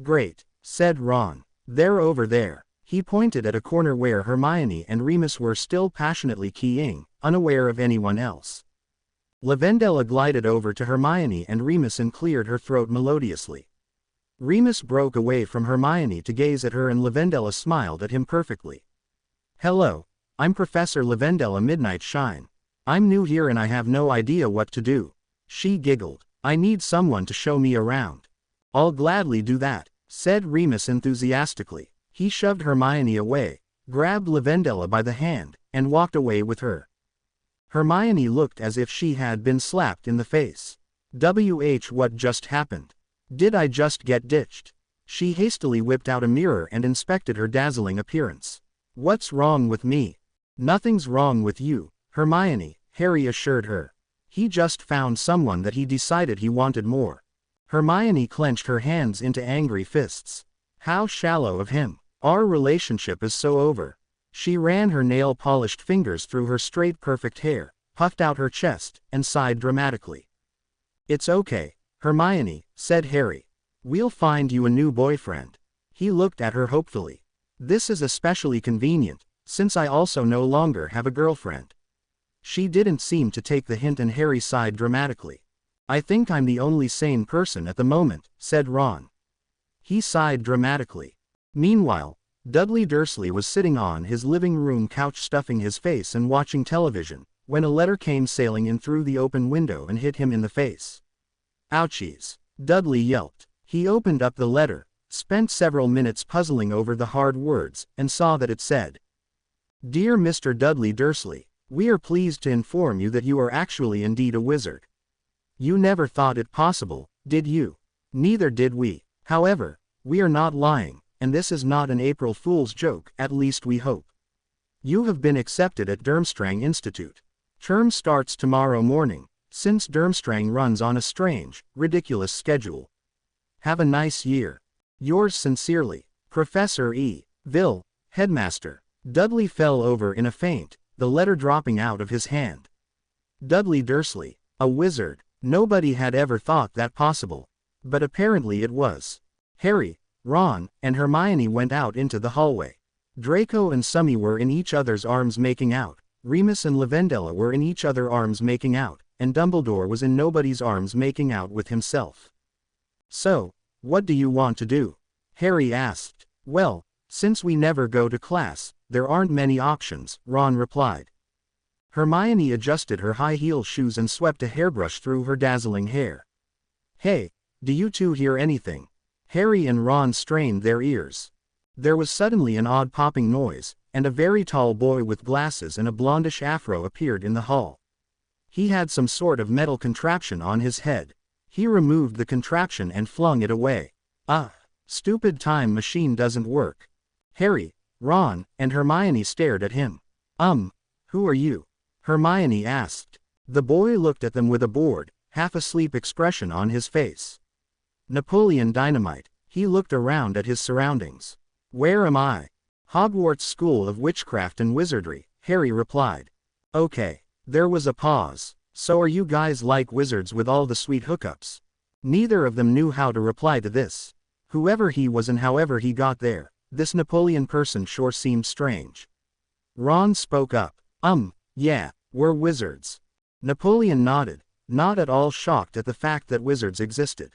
Great, said Ron. They're over there. He pointed at a corner where Hermione and Remus were still passionately keying, unaware of anyone else. Lavendella glided over to Hermione and Remus and cleared her throat melodiously. Remus broke away from Hermione to gaze at her, and Lavendella smiled at him perfectly. Hello, I'm Professor Lavendella Midnight Shine. I'm new here and I have no idea what to do. She giggled. I need someone to show me around. I'll gladly do that, said Remus enthusiastically. He shoved Hermione away, grabbed Lavendella by the hand, and walked away with her. Hermione looked as if she had been slapped in the face. What just happened? Did I just get ditched? She hastily whipped out a mirror and inspected her dazzling appearance. What's wrong with me? Nothing's wrong with you, Hermione, Harry assured her. He just found someone that he decided he wanted more. Hermione clenched her hands into angry fists. How shallow of him. Our relationship is so over. She ran her nail-polished fingers through her straight perfect hair, puffed out her chest, and sighed dramatically. It's okay, Hermione, said Harry. We'll find you a new boyfriend. He looked at her hopefully. This is especially convenient, since I also no longer have a girlfriend. She didn't seem to take the hint, and Harry sighed dramatically. I think I'm the only sane person at the moment, said Ron. He sighed dramatically. Meanwhile, Dudley Dursley was sitting on his living room couch stuffing his face and watching television, when a letter came sailing in through the open window and hit him in the face. Ouchies! Dudley yelped. He opened up the letter, spent several minutes puzzling over the hard words, and saw that it said, Dear Mr. Dudley Dursley, we are pleased to inform you that you are actually indeed a wizard. You never thought it possible, did you? Neither did we. However, we are not lying, and this is not an April Fool's joke, at least we hope. You have been accepted at Durmstrang Institute. Term starts tomorrow morning, since Durmstrang runs on a strange, ridiculous schedule. Have a nice year. Yours sincerely, Professor E. Ville, Headmaster. Dudley fell over in a faint, the letter dropping out of his hand. Dudley Dursley, a wizard. Nobody had ever thought that possible. But apparently it was. Harry, Ron, and Hermione went out into the hallway. Draco and Summy were in each other's arms making out, Remus and Lavendella were in each other's arms making out, and Dumbledore was in nobody's arms making out with himself. So, what do you want to do? Harry asked. Well, since we never go to class, there aren't many options, Ron replied. Hermione adjusted her high-heel shoes and swept a hairbrush through her dazzling hair. Hey, do you two hear anything? Harry and Ron strained their ears. There was suddenly an odd popping noise, and a very tall boy with glasses and a blondish afro appeared in the hall. He had some sort of metal contraption on his head. He removed the contraption and flung it away. Stupid time machine doesn't work. Harry, Ron, and Hermione stared at him. Who are you? Hermione asked. The boy looked at them with a bored, half-asleep expression on his face. Napoleon Dynamite. He looked around at his surroundings. Where am I? Hogwarts School of Witchcraft and Wizardry, Harry replied. Okay. There was a pause. So are you guys like wizards with all the sweet hookups? Neither of them knew how to reply to this. Whoever he was and however he got there, this Napoleon person sure seemed strange. Ron spoke up. Yeah, we're wizards. Napoleon nodded, not at all shocked at the fact that wizards existed.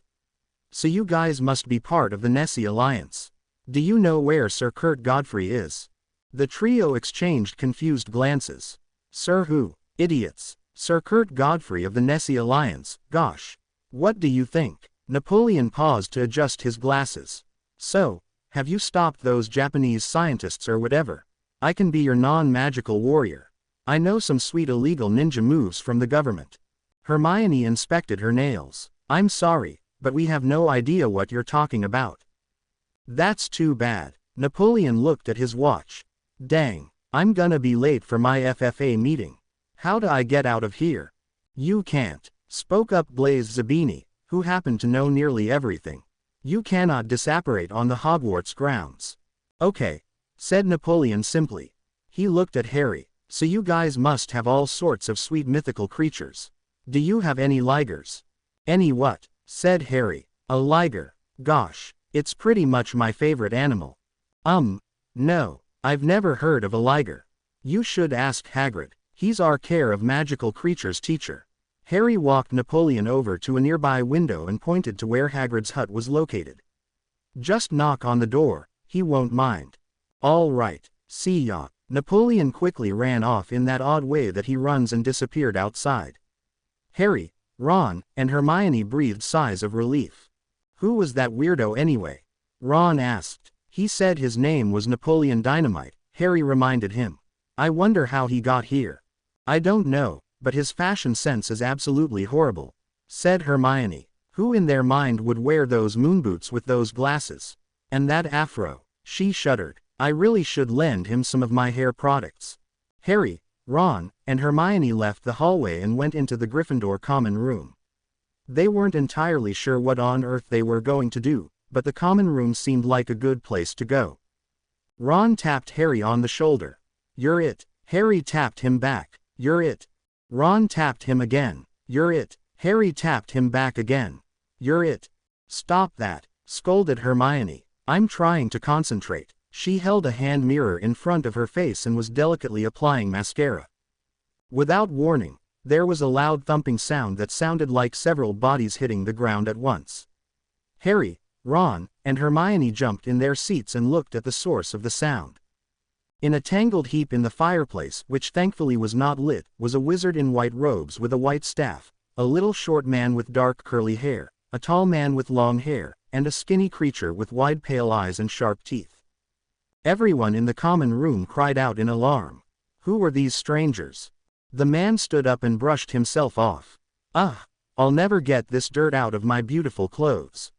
So you guys must be part of the Nessie Alliance. Do you know where Sir Kurt Godfrey is? The trio exchanged confused glances. Sir who? Idiots. Sir Kurt Godfrey of the Nessie Alliance, gosh. What do you think? Napoleon paused to adjust his glasses. So, have you stopped those Japanese scientists or whatever? I can be your non-magical warrior. I know some sweet illegal ninja moves from the government. Hermione inspected her nails. I'm sorry, but we have no idea what you're talking about. That's too bad. Napoleon looked at his watch. Dang, I'm gonna be late for my FFA meeting. How do I get out of here? You can't, spoke up Blaise Zabini, who happened to know nearly everything. You cannot disapparate on the Hogwarts grounds. Okay, said Napoleon simply. He looked at Harry. So you guys must have all sorts of sweet mythical creatures. Do you have any ligers? Any what? Said Harry. A liger. Gosh, it's pretty much my favorite animal. No, I've never heard of a liger. You should ask Hagrid. He's our care of magical creatures teacher. Harry walked Napoleon over to a nearby window and pointed to where Hagrid's hut was located. Just knock on the door, he won't mind. All right, see ya. Napoleon quickly ran off in that odd way that he runs and disappeared outside. Harry, Ron, and Hermione breathed sighs of relief. Who was that weirdo anyway? Ron asked. He said his name was Napoleon Dynamite, Harry reminded him. I wonder how he got here. I don't know, but his fashion sense is absolutely horrible, said Hermione. Who in their mind would wear those moonboots with those glasses? And that afro? She shuddered. I really should lend him some of my hair products. Harry, Ron, and Hermione left the hallway and went into the Gryffindor common room. They weren't entirely sure what on earth they were going to do, but the common room seemed like a good place to go. Ron tapped Harry on the shoulder. You're it. Harry tapped him back. You're it. Ron tapped him again. You're it. Harry tapped him back again. You're it. Stop that, scolded Hermione. I'm trying to concentrate. She held a hand mirror in front of her face and was delicately applying mascara. Without warning, there was a loud thumping sound that sounded like several bodies hitting the ground at once. Harry, Ron, and Hermione jumped in their seats and looked at the source of the sound. In a tangled heap in the fireplace, which thankfully was not lit, was a wizard in white robes with a white staff, a little short man with dark curly hair, a tall man with long hair, and a skinny creature with wide pale eyes and sharp teeth. Everyone in the common room cried out in alarm. Who were these strangers? The man stood up and brushed himself off. I'll never get this dirt out of my beautiful clothes.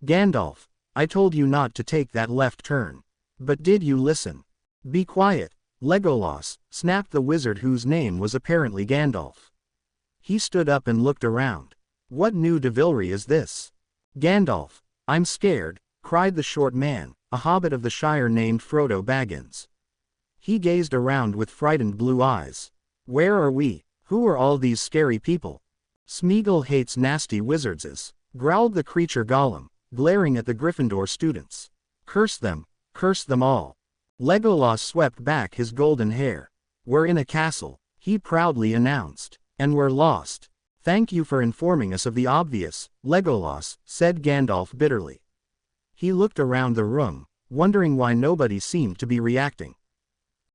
Gandalf, I told you not to take that left turn. But did you listen? Be quiet, Legolas, snapped the wizard whose name was apparently Gandalf. He stood up and looked around. What new devilry is this? Gandalf, I'm scared, cried the short man, a hobbit of the Shire named Frodo Baggins. He gazed around with frightened blue eyes. Where are we? Who are all these scary people? Smeagol hates nasty wizardses, growled the creature Gollum, glaring at the Gryffindor students. Curse them all. Legolas swept back his golden hair. We're in a castle, he proudly announced, and we're lost. Thank you for informing us of the obvious, Legolas, said Gandalf bitterly. He looked around the room, wondering why nobody seemed to be reacting.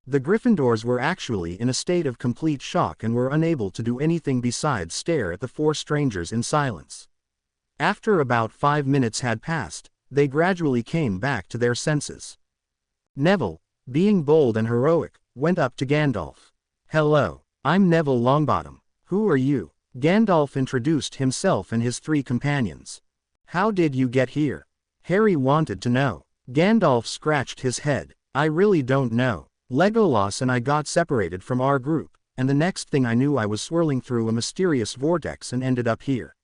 The Gryffindors were actually in a state of complete shock and were unable to do anything besides stare at the four strangers in silence. After about 5 minutes had passed, they gradually came back to their senses. Neville, being bold and heroic, went up to Gandalf. Hello, I'm Neville Longbottom. Who are you? Gandalf introduced himself and his 3 companions. How did you get here? Harry wanted to know. Gandalf scratched his head. I really don't know. Legolas and I got separated from our group, and the next thing I knew I was swirling through a mysterious vortex and ended up here.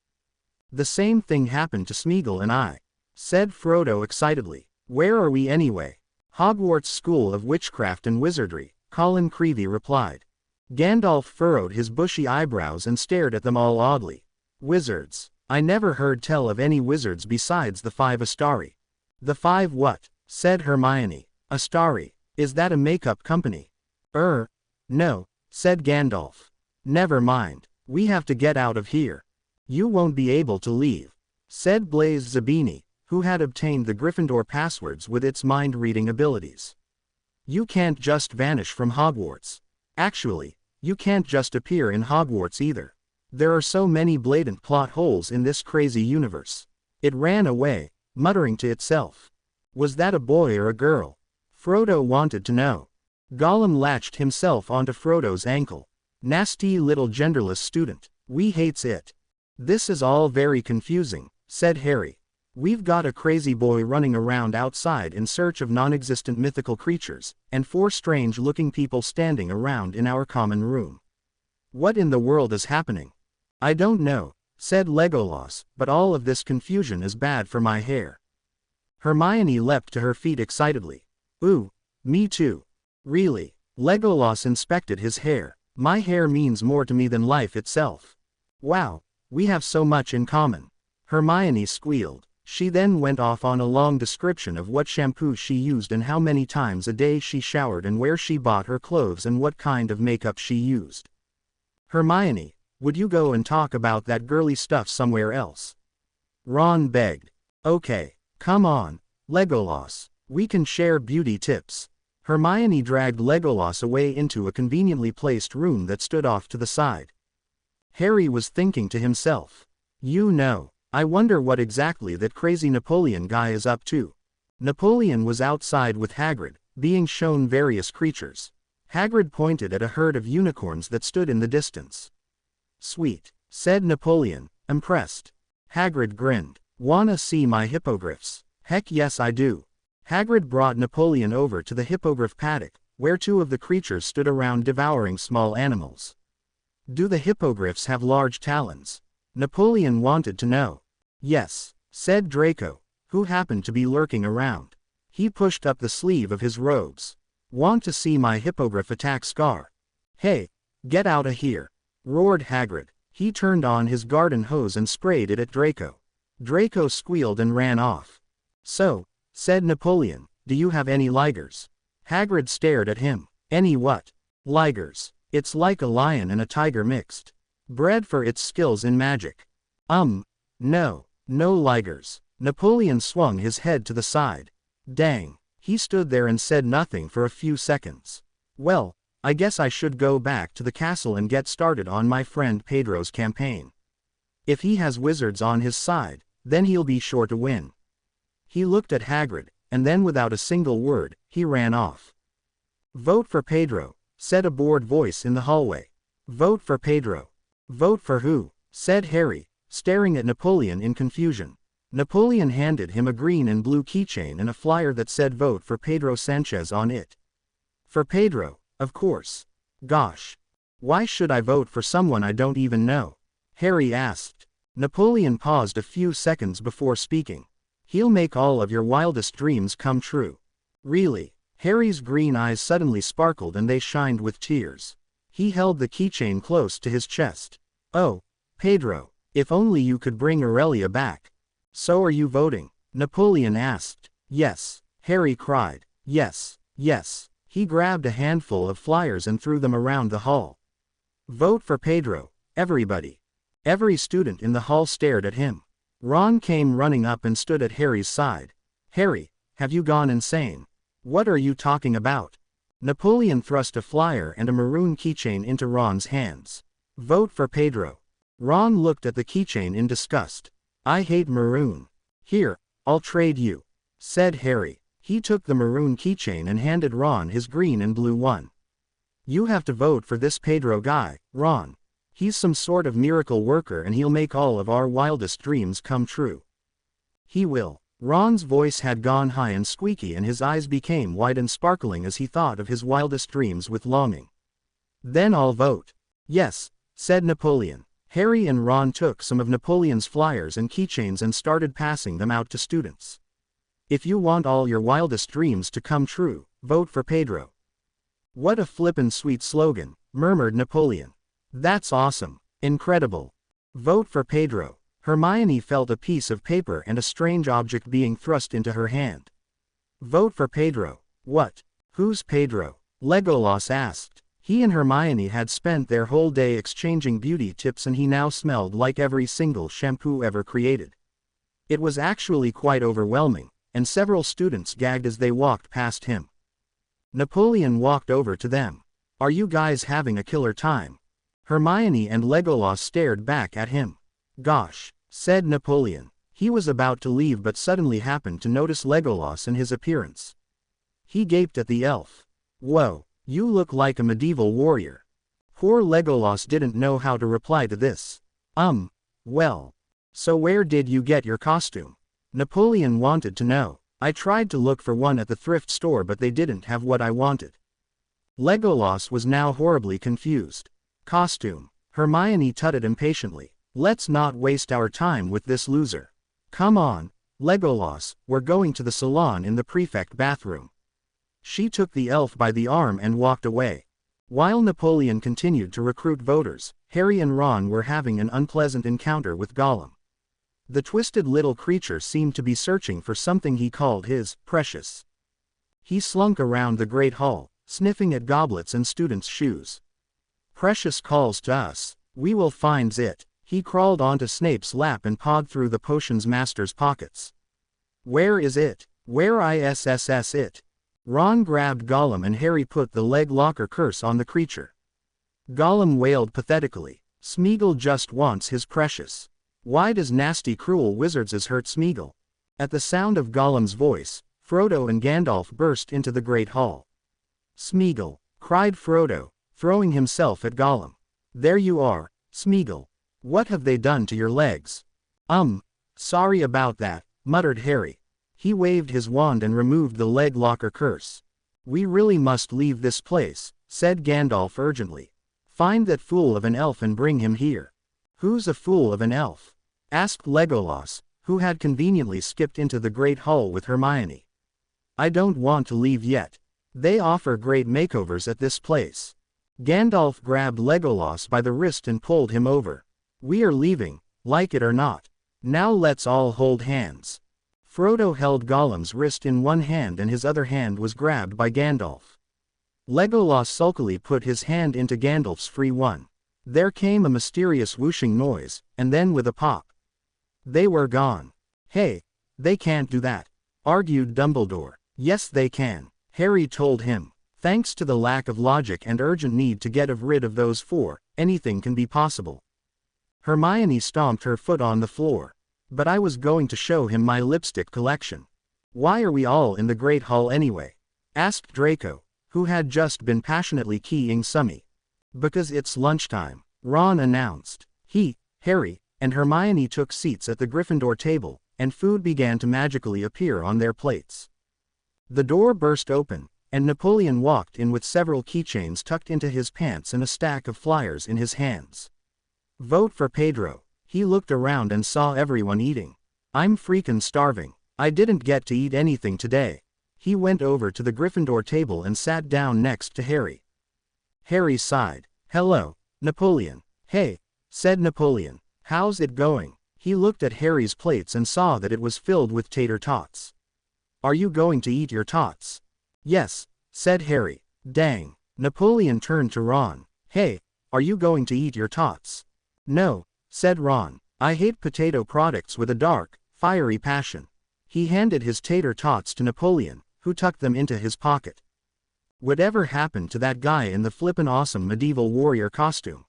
The same thing happened to Smeagol and I, said Frodo excitedly. Where are we anyway? Hogwarts School of Witchcraft and Wizardry, Colin Creevey replied. Gandalf furrowed his bushy eyebrows and stared at them all oddly. Wizards. I never heard tell of any wizards besides the 5 Astari. The 5 what? Said Hermione. Astari. Is that a makeup company? No, said Gandalf. Never mind. We have to get out of here. You won't be able to leave, said Blaise Zabini, who had obtained the Gryffindor passwords with its mind-reading abilities. You can't just vanish from Hogwarts. Actually, you can't just appear in Hogwarts either. There are so many blatant plot holes in this crazy universe. It ran away, muttering to itself. Was that a boy or a girl? Frodo wanted to know. Gollum latched himself onto Frodo's ankle. Nasty little genderless student. We hates it. This is all very confusing, said Harry. We've got a crazy boy running around outside in search of non-existent mythical creatures, and 4 strange-looking people standing around in our common room. What in the world is happening? I don't know, said Legolas, but all of this confusion is bad for my hair. Hermione leapt to her feet excitedly. Ooh, me too. Really? Legolas inspected his hair. My hair means more to me than life itself. Wow, we have so much in common. Hermione squealed. She then went off on a long description of what shampoo she used and how many times a day she showered and where she bought her clothes and what kind of makeup she used. Hermione, would you go and talk about that girly stuff somewhere else? Ron begged. Okay, come on, Legolas. We can share beauty tips. Hermione dragged Legolas away into a conveniently placed room that stood off to the side. Harry was thinking to himself. You know, I wonder what exactly that crazy Napoleon guy is up to. Napoleon was outside with Hagrid, being shown various creatures. Hagrid pointed at a herd of unicorns that stood in the distance. Sweet, said Napoleon, impressed. Hagrid grinned. Wanna see my hippogriffs? Heck yes I do. Hagrid brought Napoleon over to the hippogriff paddock, where 2 of the creatures stood around devouring small animals. Do the hippogriffs have large talons? Napoleon wanted to know. Yes, said Draco, who happened to be lurking around. He pushed up the sleeve of his robes. Want to see my hippogriff attack Scar? Hey, get out of here, roared Hagrid. He turned on his garden hose and sprayed it at Draco. Draco squealed and ran off. So, said Napoleon, do you have any ligers? Hagrid stared at him. Any what? Ligers. It's like a lion and a tiger mixed. Bred for its skills in magic. No ligers. Napoleon swung his head to the side. Dang. He stood there and said nothing for a few seconds. Well, I guess I should go back to the castle and get started on my friend Pedro's campaign. If he has wizards on his side, then he'll be sure to win. He looked at Hagrid, and then without a single word, he ran off. Vote for Pedro, said a bored voice in the hallway. Vote for Pedro. Vote for who? Said Harry, staring at Napoleon in confusion. Napoleon handed him a green and blue keychain and a flyer that said Vote for Pedro Sanchez on it. For Pedro, of course. Gosh. Why should I vote for someone I don't even know? Harry asked. Napoleon paused a few seconds before speaking. He'll make all of your wildest dreams come true. Really? Harry's green eyes suddenly sparkled and they shined with tears. He held the keychain close to his chest. Oh, Pedro, if only you could bring Aurelia back. So are you voting? Napoleon asked. Yes, Harry cried. Yes. He grabbed a handful of flyers and threw them around the hall. Vote for Pedro, everybody. Every student in the hall stared at him. Ron came running up and stood at Harry's side. Harry, have you gone insane? What are you talking about? Napoleon thrust a flyer and a maroon keychain into Ron's hands. Vote for Pedro. Ron looked at the keychain in disgust. I hate maroon. Here, I'll trade you, said Harry. He took the maroon keychain and handed Ron his green and blue one. You have to vote for this Pedro guy, Ron. He's some sort of miracle worker and he'll make all of our wildest dreams come true. He will. Ron's voice had gone high and squeaky and his eyes became wide and sparkling as he thought of his wildest dreams with longing. Then I'll vote. Yes, said Napoleon. Harry and Ron took some of Napoleon's flyers and keychains and started passing them out to students. If you want all your wildest dreams to come true, vote for Pedro. What a flippin' sweet slogan, murmured Napoleon. That's awesome. Incredible. Vote for Pedro. Hermione felt a piece of paper and a strange object being thrust into her hand. Vote for Pedro. What? Who's Pedro? Legolas asked. He and Hermione had spent their whole day exchanging beauty tips and he now smelled like every single shampoo ever created. It was actually quite overwhelming, and several students gagged as they walked past him. Napoleon walked over to them. Are you guys having a killer time? Hermione and Legolas stared back at him. Gosh, said Napoleon. He was about to leave but suddenly happened to notice Legolas and his appearance. He gaped at the elf. Whoa, You look like a medieval warrior. Poor Legolas didn't know how to reply to this. Well. So where did you get your costume? Napoleon wanted to know. I tried to look for one at the thrift store but they didn't have what I wanted. Legolas was now horribly confused. Costume. Hermione tutted impatiently. Let's not waste our time with this loser. Come on, Legolas, we're going to the salon in the prefect bathroom. She took the elf by the arm and walked away. While Napoleon continued to recruit voters, Harry and Ron were having an unpleasant encounter with Gollum. The twisted little creature seemed to be searching for something he called his precious. He slunk around the great hall, sniffing at goblets and students' shoes. Precious calls to us, we will find it. He crawled onto Snape's lap and pawed through the potions master's pockets. Where is it? Where is it? Ron grabbed Gollum and Harry put the leg locker curse on the creature. Gollum wailed pathetically. Smeagol just wants his precious. Why does nasty cruel wizards hurt Smeagol? At the sound of Gollum's voice, Frodo and Gandalf burst into the great hall. Smeagol, cried Frodo, throwing himself at Gollum. There you are, Smeagol. What have they done to your legs? Sorry about that, muttered Harry. He waved his wand and removed the leg locker curse. We really must leave this place, said Gandalf urgently. Find that fool of an elf and bring him here. Who's a fool of an elf? Asked Legolas, who had conveniently skipped into the great hall with Hermione. I don't want to leave yet. They offer great makeovers at this place. Gandalf grabbed Legolas by the wrist and pulled him over. We are leaving, like it or not. Now let's all hold hands. Frodo held Gollum's wrist in one hand and his other hand was grabbed by Gandalf. Legolas sulkily put his hand into Gandalf's free one. There came a mysterious whooshing noise, and then with a pop, they were gone. Hey, they can't do that, argued Dumbledore. Yes they can, Harry told him. Thanks to the lack of logic and urgent need to get rid of those four, anything can be possible. Hermione stomped her foot on the floor. But I was going to show him my lipstick collection. Why are we all in the Great Hall anyway? Asked Draco, who had just been passionately keying Summy. Because it's lunchtime, Ron announced. He, Harry, and Hermione took seats at the Gryffindor table, and food began to magically appear on their plates. The door burst open, and Napoleon walked in with several keychains tucked into his pants and a stack of flyers in his hands. Vote for Pedro. He looked around and saw everyone eating. I'm freaking starving. I didn't get to eat anything today. He went over to the Gryffindor table and sat down next to Harry. Harry sighed. Hello, Napoleon. Hey, said Napoleon. How's it going? He looked at Harry's plates and saw that it was filled with tater tots. Are you going to eat your tots? Yes, said Harry. Dang. Napoleon turned to Ron. Hey, are you going to eat your tots? No, said Ron. I hate potato products with a dark, fiery passion. He handed his tater tots to Napoleon, who tucked them into his pocket. Whatever happened to that guy in the flippin' awesome medieval warrior costume?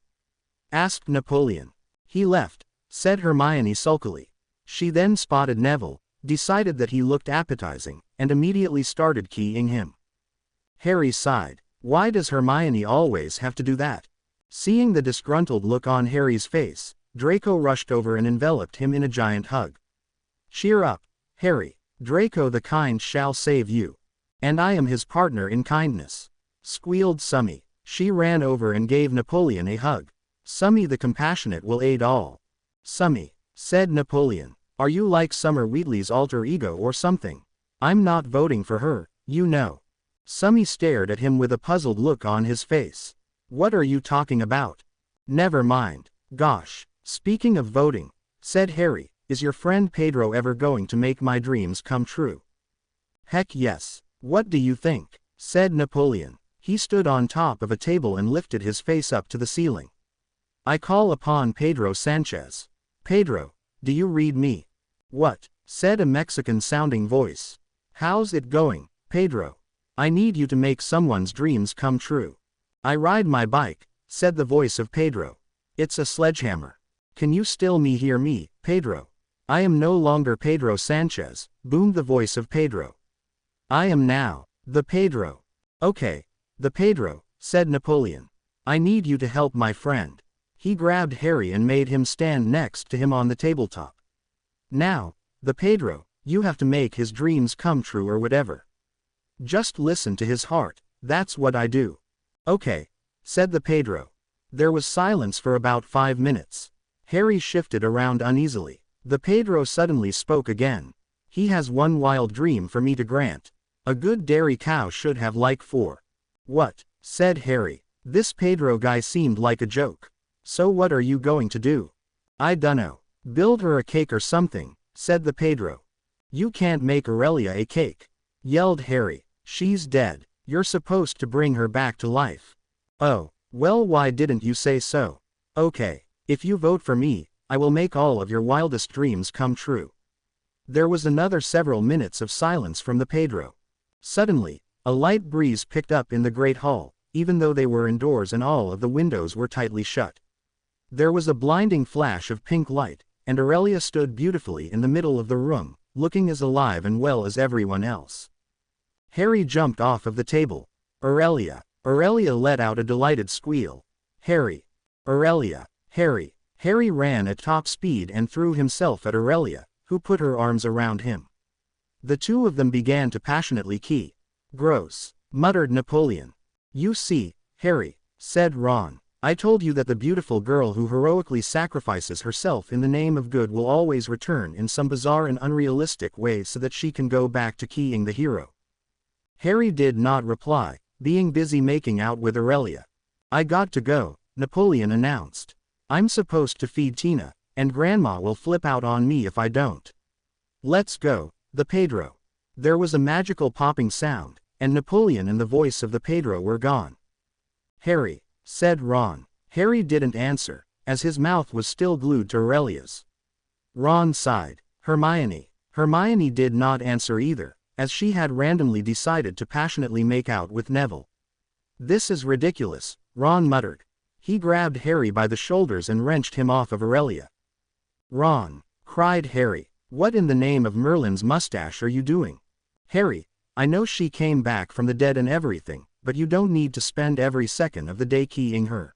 Asked Napoleon. He left, said Hermione sulkily. She then spotted Neville, decided that he looked appetizing, and immediately started keying him. Harry sighed. Why does Hermione always have to do that? Seeing the disgruntled look on Harry's face, Draco rushed over and enveloped him in a giant hug. Cheer up, Harry. Draco the kind shall save you. And I am his partner in kindness. Squealed Summy. She ran over and gave Napoleon a hug. Summy the compassionate will aid all. Summy, said Napoleon. Are you like Summer Wheatley's alter ego or something? I'm not voting for her, you know. Summy stared at him with a puzzled look on his face. What are you talking about? Never mind. Gosh. Speaking of voting, said Harry, is your friend Pedro ever going to make my dreams come true? Heck yes. What do you think? Said Napoleon. He stood on top of a table and lifted his face up to the ceiling. I call upon Pedro Sanchez. Pedro, do you read me? What? Said a Mexican-sounding voice. How's it going, Pedro? I need you to make someone's dreams come true. I ride my bike, said the voice of Pedro. It's a sledgehammer. Can you still hear me, Pedro? I am no longer Pedro Sanchez, boomed the voice of Pedro. I am now the Pedro. Okay, "The Pedro," said Napoleon. "I need you to help my friend." He grabbed Harry and made him stand next to him on the tabletop. "Now, the Pedro, you have to make his dreams come true or whatever. Just listen to his heart, that's what I do." "Okay," said the Pedro. There was silence for about 5 minutes. Harry shifted around uneasily. The Pedro suddenly spoke again. "He has one wild dream for me to grant. A good dairy cow should have like 4. "What?" said Harry. This Pedro guy seemed like a joke. "So what are you going to do?" "I dunno. Build her a cake or something," said the Pedro. "You can't make Aurelia a cake," yelled Harry. "She's dead. You're supposed to bring her back to life." "Oh, well, why didn't you say so?" "Okay, if you vote for me, I will make all of your wildest dreams come true." There was another several minutes of silence from the Pedro. Suddenly, a light breeze picked up in the great hall, even though they were indoors and all of the windows were tightly shut. There was a blinding flash of pink light, and Aurelia stood beautifully in the middle of the room, looking as alive and well as everyone else. Harry jumped off of the table. "Aurelia!" Aurelia let out a delighted squeal. "Harry! Aurelia! Harry!" Harry ran at top speed and threw himself at Aurelia, who put her arms around him. The two of them began to passionately kiss. "Gross," muttered Napoleon. "You see, Harry," said Ron, "I told you that the beautiful girl who heroically sacrifices herself in the name of good will always return in some bizarre and unrealistic way so that she can go back to kissing the hero." Harry did not reply, being busy making out with Aurelia. "I got to go," Napoleon announced. "I'm supposed to feed Tina, and Grandma will flip out on me if I don't." "Let's go, the Pedro." There was a magical popping sound, and Napoleon and the voice of the Pedro were gone. "Harry," said Ron. Harry didn't answer, as his mouth was still glued to Aurelia's. Ron sighed. "Hermione." Hermione did not answer either, as she had randomly decided to passionately make out with Neville. "This is ridiculous," Ron muttered. He grabbed Harry by the shoulders and wrenched him off of Aurelia. "Ron!" cried Harry. "What in the name of Merlin's mustache are you doing?" "Harry, I know she came back from the dead and everything, but you don't need to spend every second of the day keying her."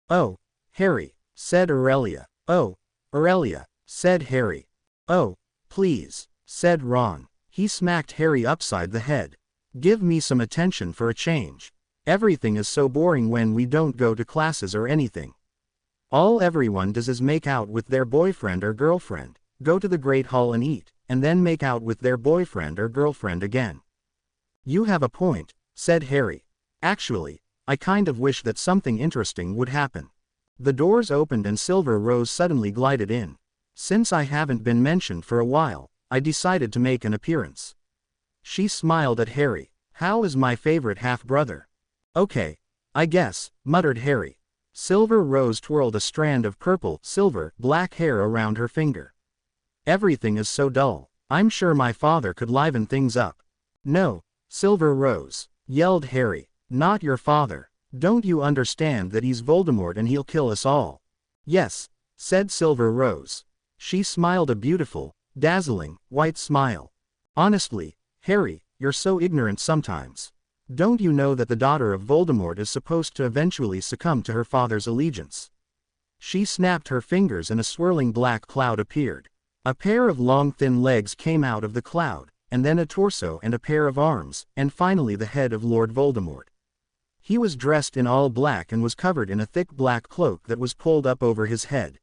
"Oh, Harry," said Aurelia. "Oh, Aurelia," said Harry. "Oh, please," said Ron. He smacked Harry upside the head. "Give me some attention for a change. Everything is so boring when we don't go to classes or anything. All everyone does is make out with their boyfriend or girlfriend, go to the Great Hall and eat, and then make out with their boyfriend or girlfriend again." "You have a point," said Harry. "Actually, I kind of wish that something interesting would happen." The doors opened and Silver Rose suddenly glided in. "Since I haven't been mentioned for a while, I decided to make an appearance." She smiled at Harry. "How is my favorite half-brother?" "Okay, I guess," muttered Harry. Silver Rose twirled a strand of black hair around her finger. "Everything is so dull. I'm sure my father could liven things up." "No, Silver Rose," yelled Harry. "Not your father. Don't you understand that he's Voldemort and he'll kill us all?" "Yes," said Silver Rose. She smiled a beautiful, dazzling, white smile. "Honestly, Harry, you're so ignorant sometimes. Don't you know that the daughter of Voldemort is supposed to eventually succumb to her father's allegiance?" She snapped her fingers and a swirling black cloud appeared. A pair of long thin legs came out of the cloud, and then a torso and a pair of arms, and finally the head of Lord Voldemort. He was dressed in all black and was covered in a thick black cloak that was pulled up over his head.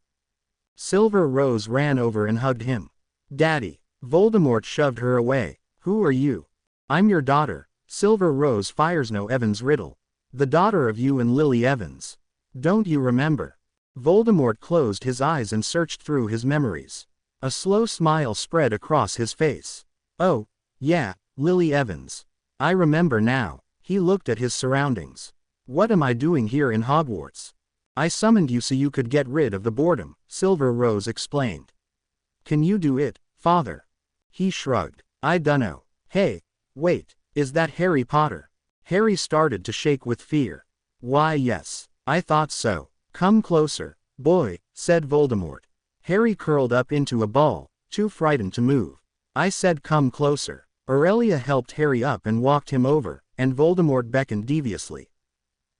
Silver Rose ran over and hugged him. "Daddy!" Voldemort shoved her away. "Who are you?" "I'm your daughter." Silver Rose fires no Evans riddle. "The daughter of you and Lily Evans. Don't you remember?" Voldemort closed his eyes and searched through his memories. A slow smile spread across his face. "Oh, yeah, Lily Evans. I remember now." He looked at his surroundings. "What am I doing here in Hogwarts?" "I summoned you so you could get rid of the boredom," Silver Rose explained. "Can you do it, Father?" He shrugged. "I dunno." "Hey, wait, is that Harry Potter?" Harry started to shake with fear. "Why yes, I thought so. Come closer, boy," said Voldemort. Harry curled up into a ball, too frightened to move. "I said come closer." Aurelia helped Harry up and walked him over, and Voldemort beckoned deviously.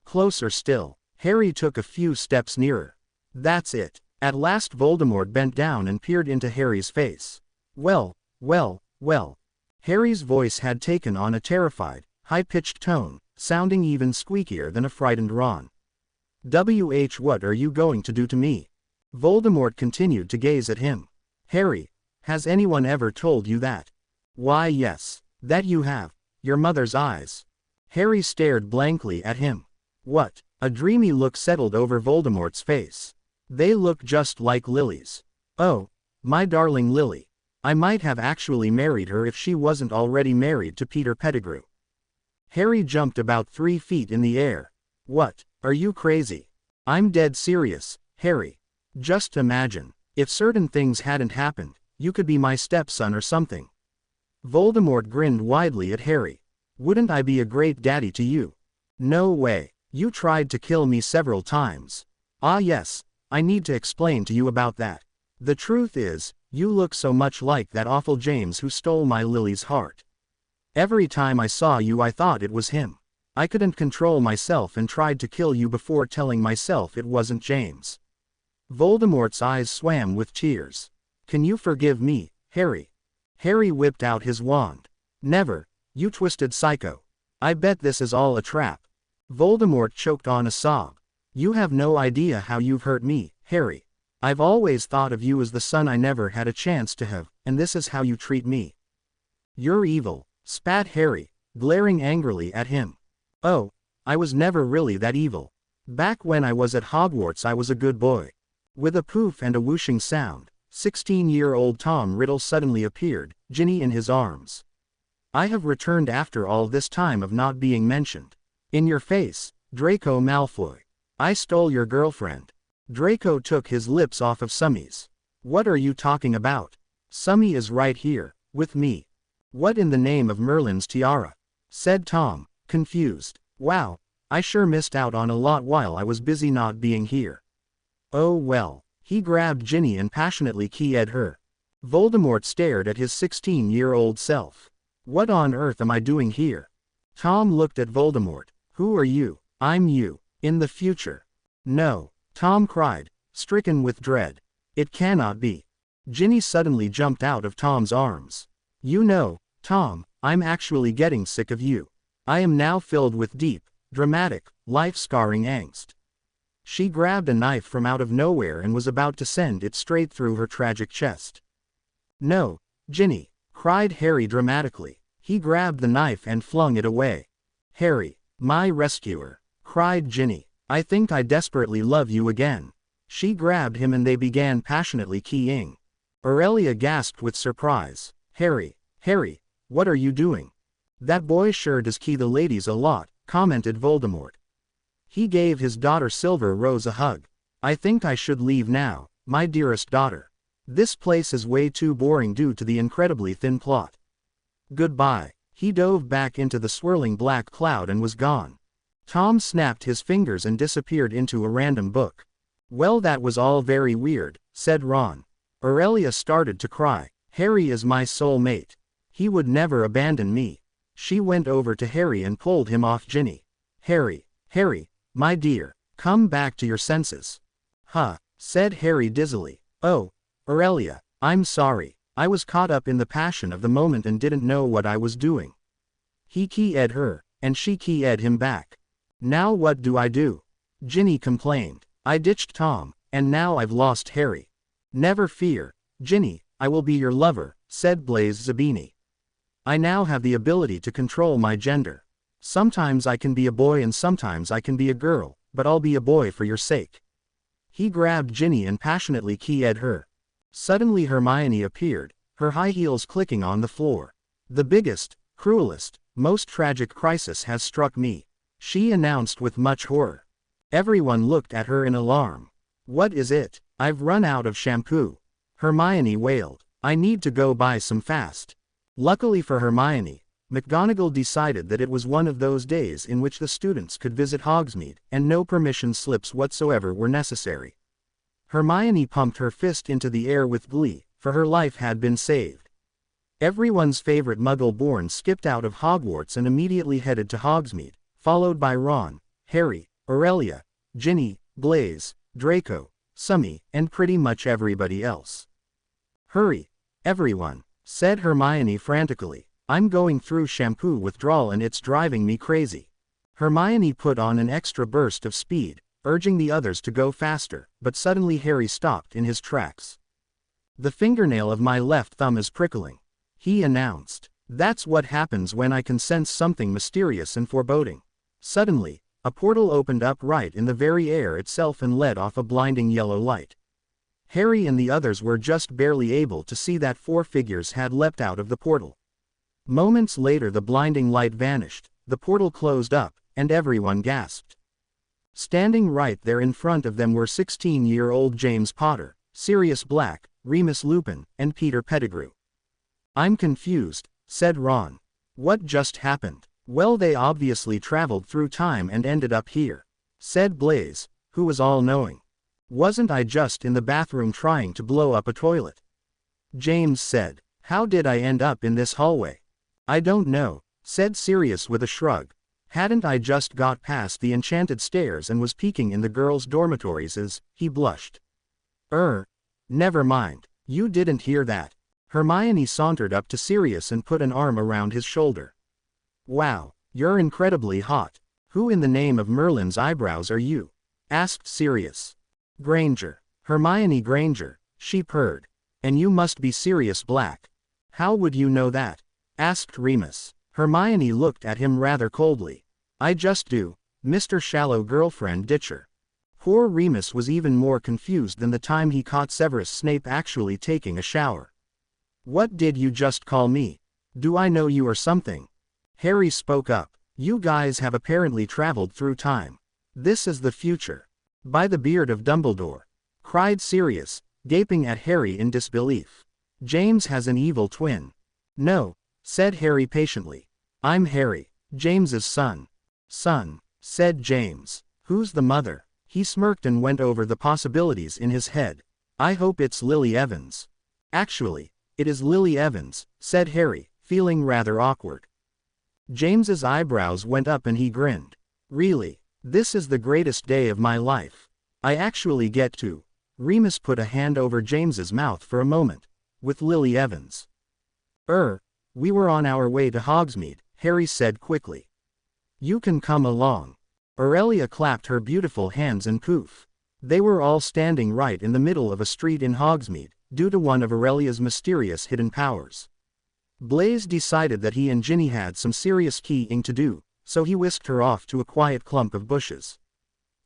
Closer still. Harry took a few steps nearer. That's it. At last Voldemort bent down and peered into Harry's face. Well, well, well. Harry's voice had taken on a terrified, high-pitched tone, sounding even squeakier than a frightened Ron. What are you going to do to me? Voldemort continued to gaze at him. Harry, has anyone ever told you that? Why yes, that you have. Your mother's eyes. Harry stared blankly at him. What? A dreamy look settled over Voldemort's face. They look just like Lily's. Oh, my darling Lily. I might have actually married her if she wasn't already married to Peter Pettigrew. Harry jumped about 3 feet in the air. What, are you crazy? I'm dead serious, Harry. Just imagine, if certain things hadn't happened, you could be my stepson or something. Voldemort grinned widely at Harry. Wouldn't I be a great daddy to you? No way, you tried to kill me several times. Ah yes, I need to explain to you about that. The truth is, you look so much like that awful James who stole my Lily's heart. Every time I saw you I thought it was him. I couldn't control myself and tried to kill you before telling myself it wasn't James. Voldemort's eyes swam with tears. Can you forgive me, Harry? Harry whipped out his wand. Never, you twisted psycho. I bet this is all a trap. Voldemort choked on a sob. You have no idea how you've hurt me, Harry. I've always thought of you as the son I never had a chance to have, and this is how you treat me. You're evil, spat Harry, glaring angrily at him. Oh, I was never really that evil. Back when I was at Hogwarts I was a good boy. With a poof and a whooshing sound, 16-year-old Tom Riddle suddenly appeared, Ginny in his arms. I have returned after all this time of not being mentioned. In your face, Draco Malfoy. I stole your girlfriend. Draco took his lips off of Summy's. What are you talking about? Summy is right here, with me. What in the name of Merlin's tiara? Said Tom, confused. Wow, I sure missed out on a lot while I was busy not being here. Oh well. He grabbed Ginny and passionately keyed her. Voldemort stared at his 16-year-old self. What on earth am I doing here? Tom looked at Voldemort. Who are you? I'm you. In the future. No. Tom cried, stricken with dread. It cannot be. Ginny suddenly jumped out of Tom's arms. You know, Tom, I'm actually getting sick of you. I am now filled with deep, dramatic, life-scarring angst. She grabbed a knife from out of nowhere and was about to send it straight through her tragic chest. No, Ginny, cried Harry dramatically. He grabbed the knife and flung it away. Harry, my rescuer, cried Ginny. I think I desperately love you again. She grabbed him and they began passionately keying. Aurelia gasped with surprise. Harry, what are you doing? That boy sure does key the ladies a lot, commented Voldemort. He gave his daughter Silver Rose a hug. I think I should leave now, my dearest daughter. This place is way too boring due to the incredibly thin plot. Goodbye. He dove back into the swirling black cloud and was gone. Tom snapped his fingers and disappeared into a random book. Well, that was all very weird, said Ron. Aurelia started to cry. Harry is my soulmate. He would never abandon me. She went over to Harry and pulled him off Ginny. Harry, my dear, come back to your senses. Huh, said Harry dizzily. Oh, Aurelia, I'm sorry. I was caught up in the passion of the moment and didn't know what I was doing. He keyed her, and she keyed him back. Now what do I do? Ginny complained. I ditched Tom, and now I've lost Harry. Never fear, Ginny, I will be your lover, said Blaise Zabini. I now have the ability to control my gender. Sometimes I can be a boy and sometimes I can be a girl, but I'll be a boy for your sake. He grabbed Ginny and passionately keyed her. Suddenly Hermione appeared, her high heels clicking on the floor. The biggest, cruelest, most tragic crisis has struck me, she announced with much horror. Everyone looked at her in alarm. What is it? I've run out of shampoo. Hermione wailed. I need to go buy some fast. Luckily for Hermione, McGonagall decided that it was one of those days in which the students could visit Hogsmeade, and no permission slips whatsoever were necessary. Hermione pumped her fist into the air with glee, for her life had been saved. Everyone's favorite Muggle-born skipped out of Hogwarts and immediately headed to Hogsmeade, followed by Ron, Harry, Aurelia, Ginny, Blaise, Draco, Summy, and pretty much everybody else. "Hurry, everyone," said Hermione frantically. "I'm going through shampoo withdrawal and it's driving me crazy." Hermione put on an extra burst of speed, urging the others to go faster, but suddenly Harry stopped in his tracks. "The fingernail of my left thumb is prickling," he announced. "That's what happens when I can sense something mysterious and foreboding." Suddenly, a portal opened up right in the very air itself and led off a blinding yellow light. Harry and the others were just barely able to see that 4 figures had leapt out of the portal. Moments later the blinding light vanished, the portal closed up, and everyone gasped. Standing right there in front of them were 16-year-old James Potter, Sirius Black, Remus Lupin, and Peter Pettigrew. "I'm confused," said Ron. "What just happened?" "Well, they obviously traveled through time and ended up here," said Blaise, who was all-knowing. "Wasn't I just in the bathroom trying to blow up a toilet?" James said. "How did I end up in this hallway?" "I don't know," said Sirius with a shrug. "Hadn't I just got past the enchanted stairs and was peeking in the girls' dormitories as," he blushed. Never mind, you didn't hear that." Hermione sauntered up to Sirius and put an arm around his shoulder. "Wow, you're incredibly hot. Who in the name of Merlin's eyebrows are you?" asked Sirius. "Granger. Hermione Granger," she purred. "And you must be Sirius Black." "How would you know that?" asked Remus. Hermione looked at him rather coldly. "I just do, Mr. Shallow Girlfriend Ditcher." Poor Remus was even more confused than the time he caught Severus Snape actually taking a shower. "What did you just call me? Do I know you or something?" Harry spoke up. "You guys have apparently traveled through time. This is the future." "By the beard of Dumbledore!" cried Sirius, gaping at Harry in disbelief. "James has an evil twin." "No," said Harry patiently. "I'm Harry, James's son." "Son," said James. "Who's the mother?" He smirked and went over the possibilities in his head. "I hope it's Lily Evans." "Actually, it is Lily Evans," said Harry, feeling rather awkward. James's eyebrows went up and he grinned. "Really? This is the greatest day of my life. I actually get to." Remus put a hand over James's mouth for a moment. "With Lily Evans." We were on our way to Hogsmeade," Harry said quickly. "You can come along." Aurelia clapped her beautiful hands and poof. They were all standing right in the middle of a street in Hogsmeade, due to one of Aurelia's mysterious hidden powers. Blaise decided that he and Ginny had some serious keying to do, so he whisked her off to a quiet clump of bushes.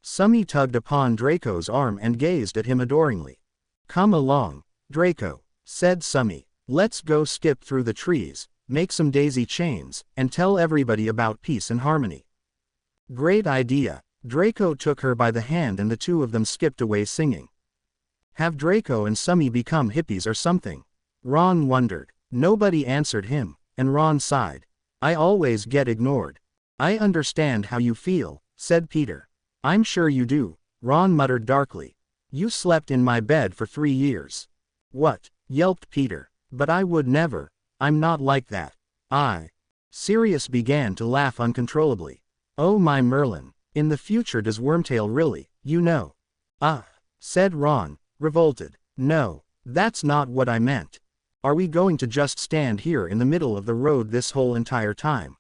Summy tugged upon Draco's arm and gazed at him adoringly. "Come along, Draco," said Summy. "Let's go skip through the trees, make some daisy chains, and tell everybody about peace and harmony." "Great idea." Draco took her by the hand and the two of them skipped away singing. Have Draco and Summy become hippies or something? Ron wondered. Nobody answered him, and Ron sighed. "I always get ignored." "I understand how you feel," said Peter. "I'm sure you do," Ron muttered darkly. "You slept in my bed for 3 years." "What?" yelped Peter. "But I would never. I'm not like that." Sirius began to laugh uncontrollably. "Oh my Merlin, in the future does Wormtail really, you know?" Said Ron, revolted. "No, that's not what I meant. Are we going to just stand here in the middle of the road this whole entire time?"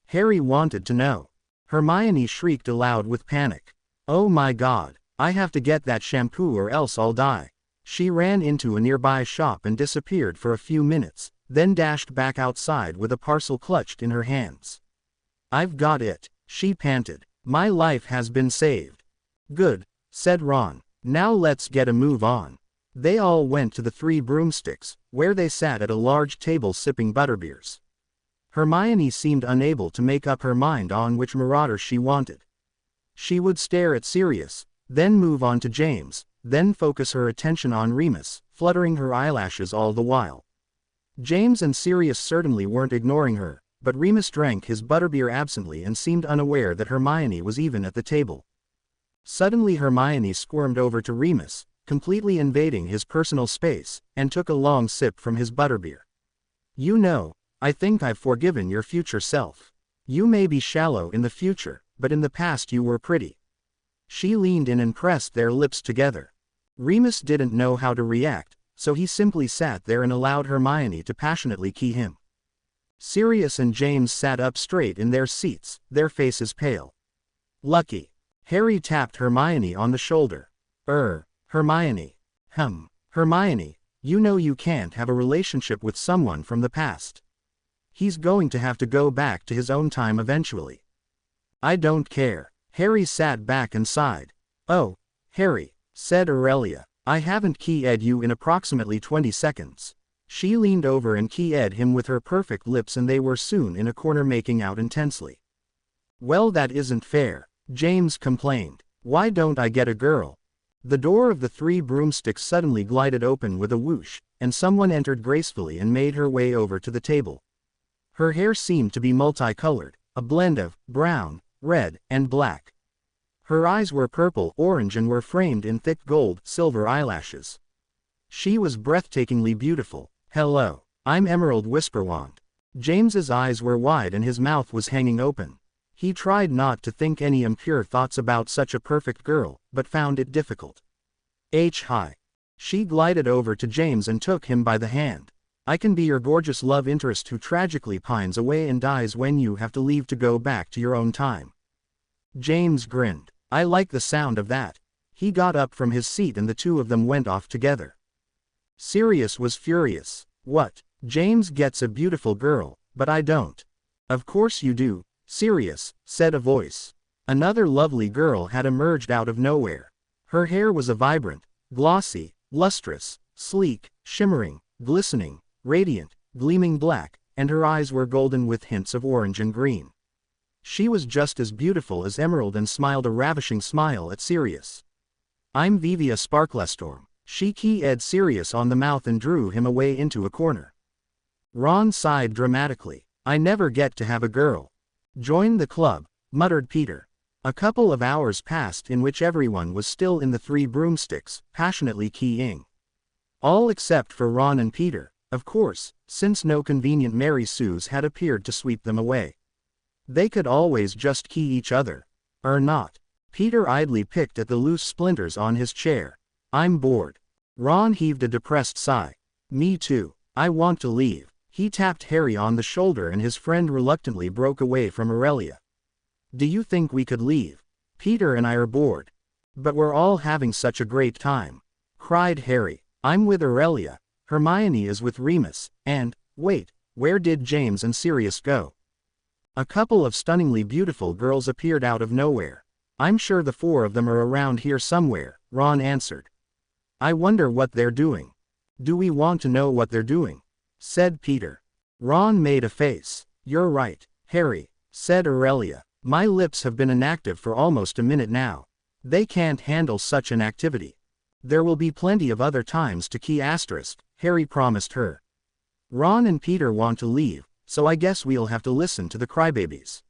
Harry wanted to know. Hermione shrieked aloud with panic. "Oh my God, I have to get that shampoo or else I'll die." She ran into a nearby shop and disappeared for a few minutes, then dashed back outside with a parcel clutched in her hands. "I've got it," she panted. "My life has been saved." "Good," said Ron. "Now let's get a move on." They all went to the 3 broomsticks, where they sat at a large table sipping butterbeers. Hermione seemed unable to make up her mind on which marauder she wanted. She would stare at Sirius, then move on to James, then focus her attention on Remus, fluttering her eyelashes all the while. James and Sirius certainly weren't ignoring her, but Remus drank his butterbeer absently and seemed unaware that Hermione was even at the table. Suddenly Hermione squirmed over to Remus, completely invading his personal space, and took a long sip from his butterbeer. You know, I think I've forgiven your future self. You may be shallow in the future, but in the past you were pretty. She leaned in and pressed their lips together. Remus didn't know how to react, so he simply sat there and allowed Hermione to passionately key him. Sirius and James sat up straight in their seats, their faces pale. Lucky. Harry tapped Hermione on the shoulder. Hermione. Hermione, you know you can't have a relationship with someone from the past. He's going to have to go back to his own time eventually. I don't care. Harry sat back and sighed. Oh, Harry, said Aurelia, I haven't key-ed you in approximately 20 seconds. She leaned over and key-ed him with her perfect lips and they were soon in a corner making out intensely. Well, that isn't fair, James complained. Why don't I get a girl? The door of the Three Broomsticks suddenly glided open with a whoosh, and someone entered gracefully and made her way over to the table. Her hair seemed to be multicolored, a blend of brown, red, and black. Her eyes were purple-orange and were framed in thick gold-silver eyelashes. She was breathtakingly beautiful. Hello, I'm Emerald Whisperwand. James's eyes were wide and his mouth was hanging open. He tried not to think any impure thoughts about such a perfect girl, but found it difficult. Hi. She glided over to James and took him by the hand. I can be your gorgeous love interest who tragically pines away and dies when you have to leave to go back to your own time. James grinned. I like the sound of that. He got up from his seat and the two of them went off together. Sirius was furious. What? James gets a beautiful girl, but I don't. Of course you do, Sirius, said a voice. Another lovely girl had emerged out of nowhere. Her hair was a vibrant, glossy, lustrous, sleek, shimmering, glistening, radiant, gleaming black, and her eyes were golden with hints of orange and green. She was just as beautiful as Emerald and smiled a ravishing smile at Sirius. I'm Vivia Sparklestorm. She key-ed Sirius on the mouth and drew him away into a corner. Ron sighed dramatically. I never get to have a girl. Join the club, muttered Peter. A couple of hours passed in which everyone was still in the Three Broomsticks, passionately keying. All except for Ron and Peter, of course, since no convenient Mary Sues had appeared to sweep them away. They could always just key each other. Or not. Peter idly picked at the loose splinters on his chair. I'm bored. Ron heaved a depressed sigh. Me too. I want to leave. He tapped Harry on the shoulder and his friend reluctantly broke away from Aurelia. Do you think we could leave? Peter and I are bored. But we're all having such a great time, cried Harry. I'm with Aurelia. Hermione is with Remus, and, wait, where did James and Sirius go? A couple of stunningly beautiful girls appeared out of nowhere. I'm sure the four of them are around here somewhere, Ron answered. I wonder what they're doing. Do we want to know what they're doing? Said Peter. Ron made a face. You're right, Harry, said Aurelia. My lips have been inactive for almost a minute now. They can't handle such an activity. There will be plenty of other times to key asterisk, Harry promised her. Ron and Peter want to leave, so I guess we'll have to listen to the crybabies.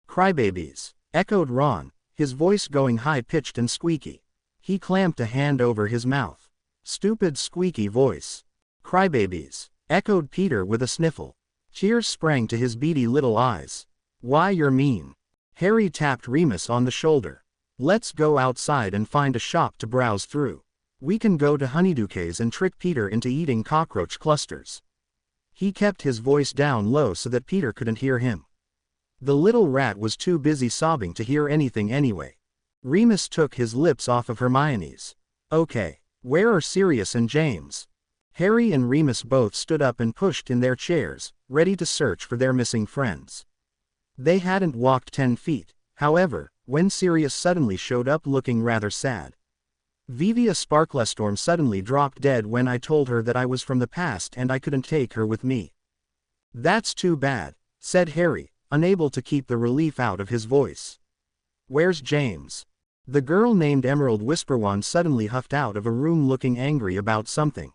Crybabies, echoed Ron, his voice going high-pitched and squeaky. He clamped a hand over his mouth. Stupid squeaky voice. Crybabies, echoed Peter with a sniffle. Tears sprang to his beady little eyes. Why, you're mean. Harry tapped Remus on the shoulder. Let's go outside and find a shop to browse through. We can go to Honeydukes and trick Peter into eating cockroach clusters. He kept his voice down low so that Peter couldn't hear him. The little rat was too busy sobbing to hear anything anyway. Remus took his lips off of Hermione's. Okay, where are Sirius and James? Harry and Remus both stood up and pushed in their chairs, ready to search for their missing friends. They hadn't walked 10 feet, however, when Sirius suddenly showed up looking rather sad. Vivia Sparklestorm suddenly dropped dead when I told her that I was from the past and I couldn't take her with me. That's too bad, said Harry, unable to keep the relief out of his voice. Where's James? The girl named Emerald Whisperwand suddenly huffed out of a room looking angry about something.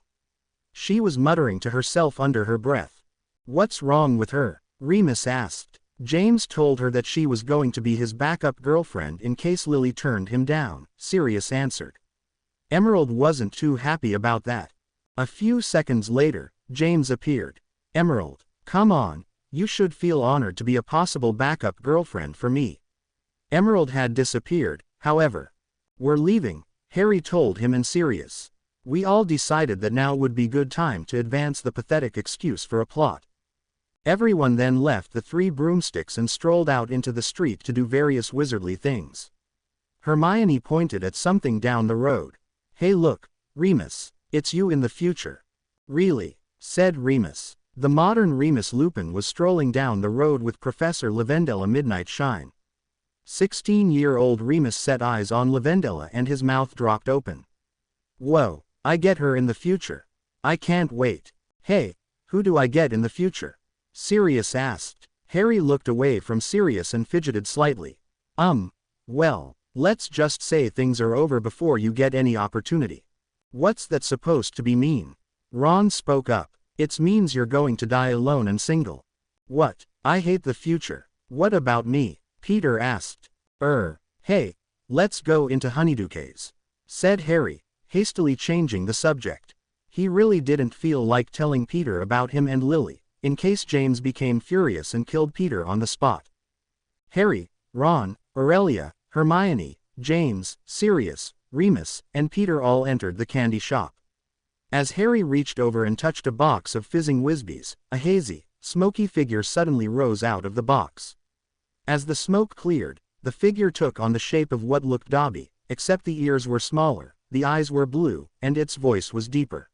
She was muttering to herself under her breath. What's wrong with her? Remus asked. James told her that she was going to be his backup girlfriend in case Lily turned him down, Sirius answered. Emerald wasn't too happy about that. A few seconds later, James appeared. Emerald, come on, you should feel honored to be a possible backup girlfriend for me. Emerald had disappeared, however. We're leaving, Harry told him and Sirius. We all decided that now would be good time to advance the pathetic excuse for a plot. Everyone then left the 3 broomsticks and strolled out into the street to do various wizardly things. Hermione pointed at something down the road. Hey look, Remus, it's you in the future. Really, said Remus. The modern Remus Lupin was strolling down the road with Professor Lavendella Midnight Shine. 16-year-old Remus set eyes on Lavendella and his mouth dropped open. Whoa, I get her in the future. I can't wait. Hey, who do I get in the future? Sirius asked. Harry looked away from Sirius and fidgeted slightly. Well, let's just say things are over before you get any opportunity. What's that supposed to be mean? Ron spoke up. It means you're going to die alone and single. What? I hate the future. What about me? Peter asked. Hey, let's go into Honeydew Caves, said Harry, hastily changing the subject. He really didn't feel like telling Peter about him and Lily, in case James became furious and killed Peter on the spot. Harry, Ron, Aurelia, Hermione, James, Sirius, Remus, and Peter all entered the candy shop. As Harry reached over and touched a box of fizzing Whizbees, a hazy, smoky figure suddenly rose out of the box. As the smoke cleared, the figure took on the shape of what looked Dobby, except the ears were smaller, the eyes were blue, and its voice was deeper.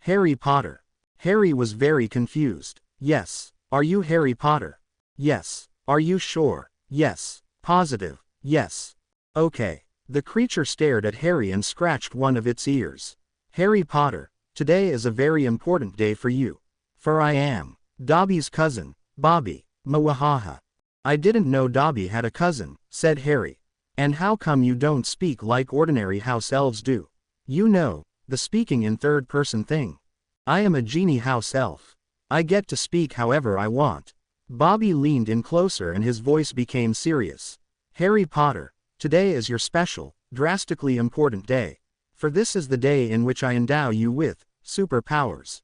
Harry Potter. Harry was very confused. Yes. Are you Harry Potter? Yes. Are you sure? Yes. Positive? Yes. Okay. The creature stared at Harry and scratched one of its ears. Harry Potter, today is a very important day for you. For I am Dobby's cousin, Bobby, Mwahaha. I didn't know Dobby had a cousin, said Harry. And how come you don't speak like ordinary house elves do? You know, the speaking in third-person thing. I am a genie house elf. I get to speak however I want. Bobby leaned in closer and his voice became serious. Harry Potter, today is your special, drastically important day. For this is the day in which I endow you with superpowers.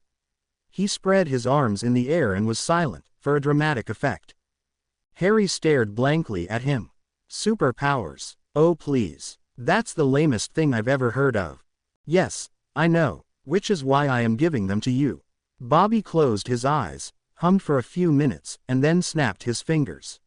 He spread his arms in the air and was silent, for a dramatic effect. Harry stared blankly at him. Superpowers? Oh please. That's the lamest thing I've ever heard of. Yes, I know, which is why I am giving them to you. Bobby closed his eyes, hummed for a few minutes, and then snapped his fingers.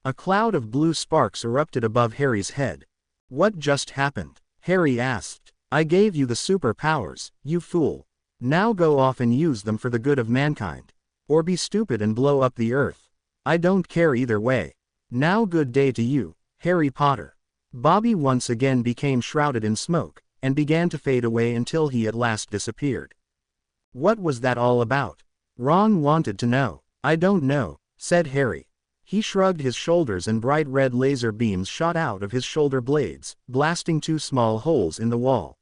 A cloud of blue sparks erupted above Harry's head. What just happened? Harry asked. I gave you the superpowers, you fool. Now go off and use them for the good of mankind. Or be stupid and blow up the earth. I don't care either way. Now good day to you, Harry Potter. Bobby once again became shrouded in smoke, and began to fade away until he at last disappeared. What was that all about? Ron wanted to know. I don't know, said Harry. He shrugged his shoulders and bright red laser beams shot out of his shoulder blades, blasting 2 small holes in the wall.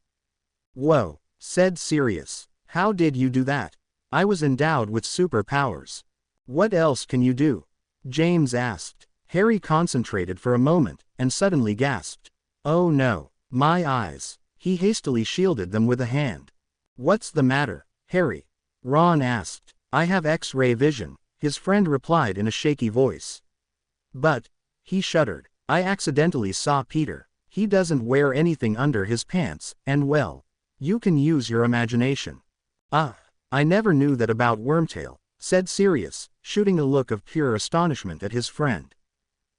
Whoa, said Sirius. How did you do that? I was endowed with superpowers. What else can you do? James asked. Harry concentrated for a moment, and suddenly gasped. Oh no, my eyes. He hastily shielded them with a hand. What's the matter, Harry? Ron asked. I have X-ray vision, his friend replied in a shaky voice. But, he shuddered, I accidentally saw Peter. He doesn't wear anything under his pants, and well, you can use your imagination. I never knew that about Wormtail, said Sirius, shooting a look of pure astonishment at his friend.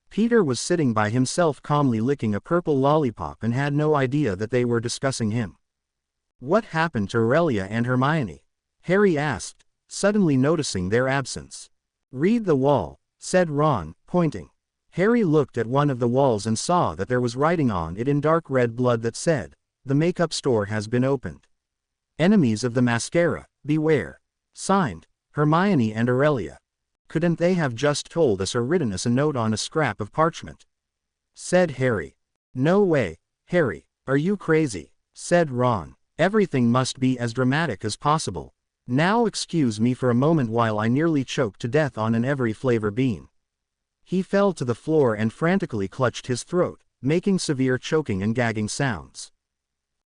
Peter was sitting by himself calmly licking a purple lollipop and had no idea that they were discussing him. What happened to Aurelia and Hermione? Harry asked, suddenly noticing their absence. Read the wall, said Ron, pointing. Harry looked at one of the walls and saw that there was writing on it in dark red blood that said, "The makeup store has been opened. Enemies of the mascara, beware. Signed, Hermione and Aurelia." Couldn't they have just told us or written us a note on a scrap of parchment? Said Harry. No way, Harry, are you crazy? Said Ron. Everything must be as dramatic as possible. Now excuse me for a moment while I nearly choked to death on an every flavor bean. He fell to the floor and frantically clutched his throat, making severe choking and gagging sounds.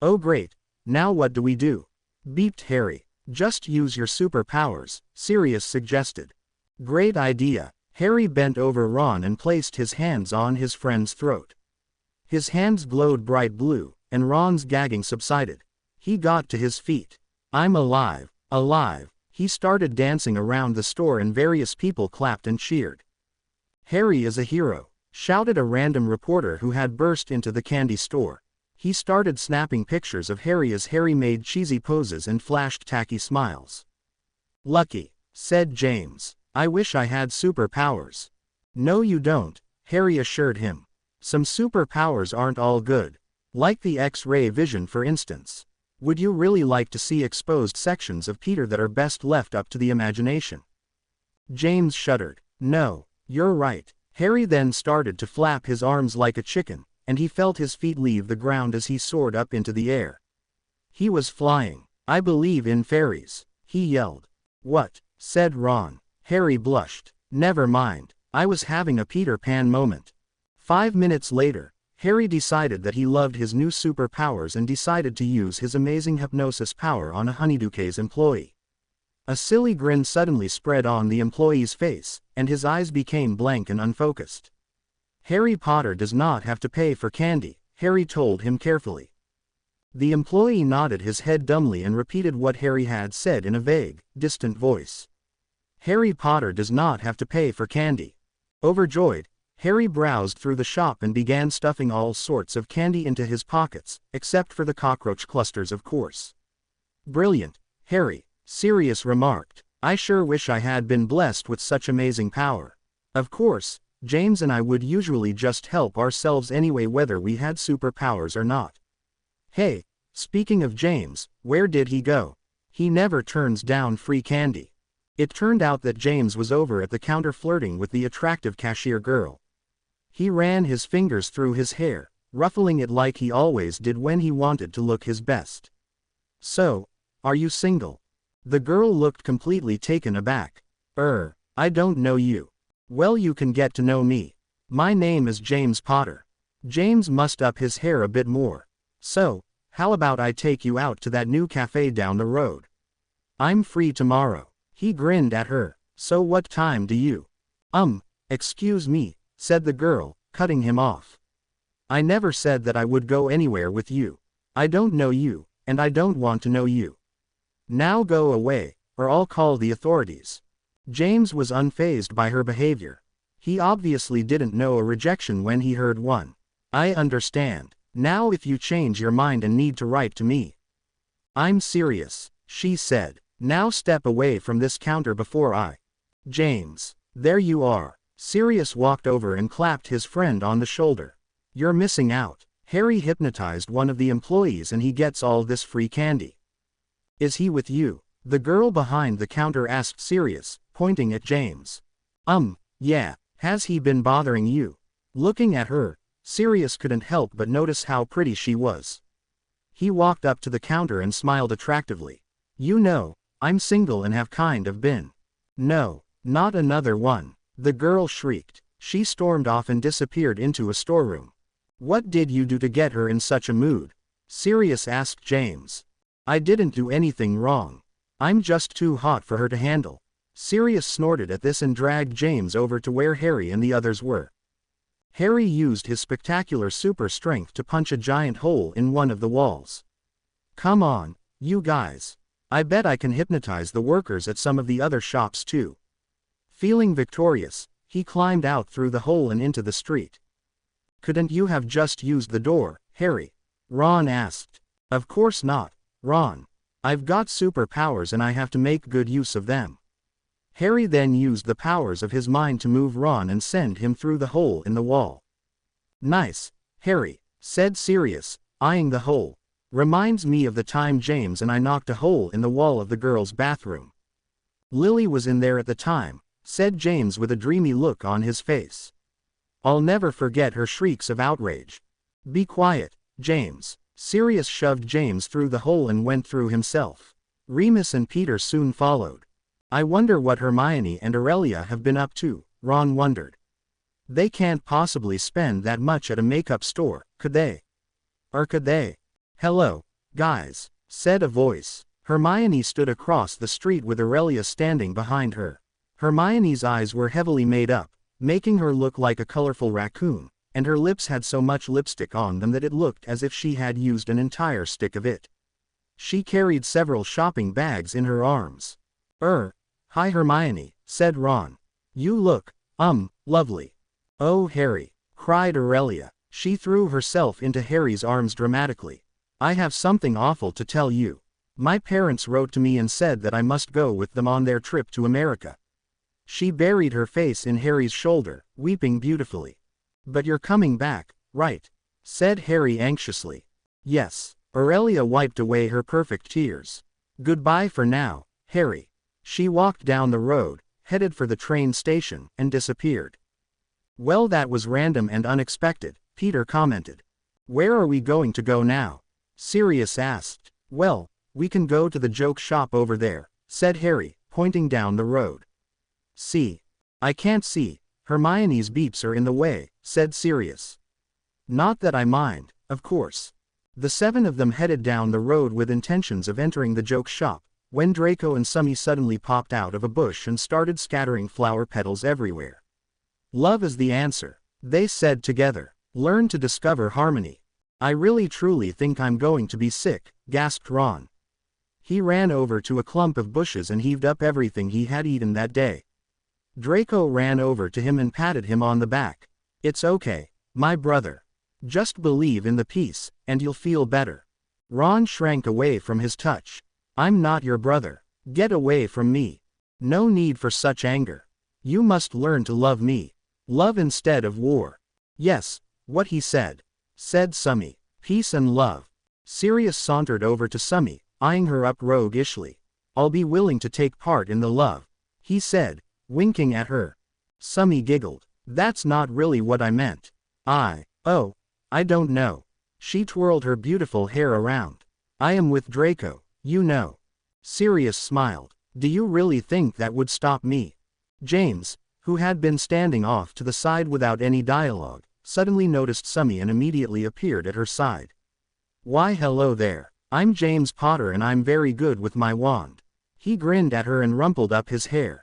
Oh great, now what do we do? Beeped Harry. Just use your superpowers, Sirius suggested. Great idea. Harry bent over Ron and placed his hands on his friend's throat. His hands glowed bright blue, and Ron's gagging subsided. He got to his feet. I'm alive, alive. He started dancing around the store and various people clapped and cheered. Harry is a hero, shouted a random reporter who had burst into the candy store. He started snapping pictures of Harry as Harry made cheesy poses and flashed tacky smiles. Lucky, said James. I wish I had superpowers. No you don't, Harry assured him. Some superpowers aren't all good. Like the X-ray vision for instance. Would you really like to see exposed sections of Peter that are best left up to the imagination? James shuddered. No, you're right. Harry then started to flap his arms like a chicken, and he felt his feet leave the ground as he soared up into the air. He was flying. I believe in fairies, he yelled. What? Said Ron. Harry blushed. Never mind, I was having a Peter Pan moment. 5 minutes later, Harry decided that he loved his new superpowers and decided to use his amazing hypnosis power on a Honeydukes employee. A silly grin suddenly spread on the employee's face, and his eyes became blank and unfocused. Harry Potter does not have to pay for candy, Harry told him carefully. The employee nodded his head dumbly and repeated what Harry had said in a vague, distant voice. Harry Potter does not have to pay for candy. Overjoyed, Harry browsed through the shop and began stuffing all sorts of candy into his pockets, except for the cockroach clusters of course. Brilliant, Harry, Sirius remarked. I sure wish I had been blessed with such amazing power. Of course, James and I would usually just help ourselves anyway whether we had superpowers or not. Hey, speaking of James, where did he go? He never turns down free candy. It turned out that James was over at the counter flirting with the attractive cashier girl. He ran his fingers through his hair, ruffling it like he always did when he wanted to look his best. So, are you single? The girl looked completely taken aback. I don't know you. Well, you can get to know me. My name is James Potter. James mussed up his hair a bit more. So, how about I take you out to that new cafe down the road? I'm free tomorrow. He grinned at her. So what time do you? Excuse me, said the girl, cutting him off. I never said that I would go anywhere with you. I don't know you, and I don't want to know you. Now go away, or I'll call the authorities. James was unfazed by her behavior. He obviously didn't know a rejection when he heard one. I understand. Now if you change your mind and need to write to me. I'm serious, she said. Now step away from this counter before I. James, there you are. Sirius walked over and clapped his friend on the shoulder. You're missing out. Harry hypnotized one of the employees and he gets all this free candy. Is he with you? The girl behind the counter asked Sirius, pointing at James. Yeah, has he been bothering you? Looking at her, Sirius couldn't help but notice how pretty she was. He walked up to the counter and smiled attractively. You know, I'm single and have kind of been. No, not another one. The girl shrieked. She stormed off and disappeared into a storeroom. What did you do to get her in such a mood? Sirius asked James. I didn't do anything wrong. I'm just too hot for her to handle. Sirius snorted at this and dragged James over to where Harry and the others were. Harry used his spectacular super strength to punch a giant hole in one of the walls. Come on, you guys. I bet I can hypnotize the workers at some of the other shops too. Feeling victorious, he climbed out through the hole and into the street. Couldn't you have just used the door, Harry? Ron asked. Of course not, Ron. I've got superpowers and I have to make good use of them. Harry then used the powers of his mind to move Ron and send him through the hole in the wall. Nice, Harry, said Sirius, eyeing the hole. Reminds me of the time James and I knocked a hole in the wall of the girls' bathroom. Lily was in there at the time, said James with a dreamy look on his face. I'll never forget her shrieks of outrage. Be quiet, James. Sirius shoved James through the hole and went through himself. Remus and Peter soon followed. I wonder what Hermione and Aurelia have been up to, Ron wondered. They can't possibly spend that much at a makeup store, could they? Or could they? Hello, guys, said a voice. Hermione stood across the street with Aurelia standing behind her. Hermione's eyes were heavily made up, making her look like a colorful raccoon, and her lips had so much lipstick on them that it looked as if she had used an entire stick of it. She carried several shopping bags in her arms. Hi Hermione, said Ron. You look, lovely. Oh Harry, cried Aurelia. She threw herself into Harry's arms dramatically. I have something awful to tell you. My parents wrote to me and said that I must go with them on their trip to America. She buried her face in Harry's shoulder, weeping beautifully. But you're coming back, right? Said Harry anxiously. Yes. Aurelia wiped away her perfect tears. Goodbye for now, Harry. She walked down the road, headed for the train station, and disappeared. Well, that was random and unexpected, Peter commented. Where are we going to go now? Sirius asked. Well, we can go to the joke shop over there, said Harry, pointing down the road. See? I can't see. Hermione's beeps are in the way, said Sirius. Not that I mind, of course. The seven of them headed down the road with intentions of entering the joke shop, when Draco and Summy suddenly popped out of a bush and started scattering flower petals everywhere. Love is the answer, they said together. Learn to discover harmony. I really truly think I'm going to be sick, gasped Ron. He ran over to a clump of bushes and heaved up everything he had eaten that day. Draco ran over to him and patted him on the back. It's okay, my brother. Just believe in the peace, and you'll feel better. Ron shrank away from his touch. I'm not your brother. Get away from me. No need for such anger. You must learn to love me. Love instead of war. Yes, what he said. Said Summy. Peace and love. Sirius sauntered over to Summy, eyeing her up roguishly. I'll be willing to take part in the love, he said, winking at her. Summy giggled. That's not really what I meant. I don't know. She twirled her beautiful hair around. I am with Draco, you know. Sirius smiled. Do you really think that would stop me? James, who had been standing off to the side without any dialogue, suddenly noticed Summy and immediately appeared at her side. Why hello there. I'm James Potter and I'm very good with my wand. He grinned at her and rumpled up his hair.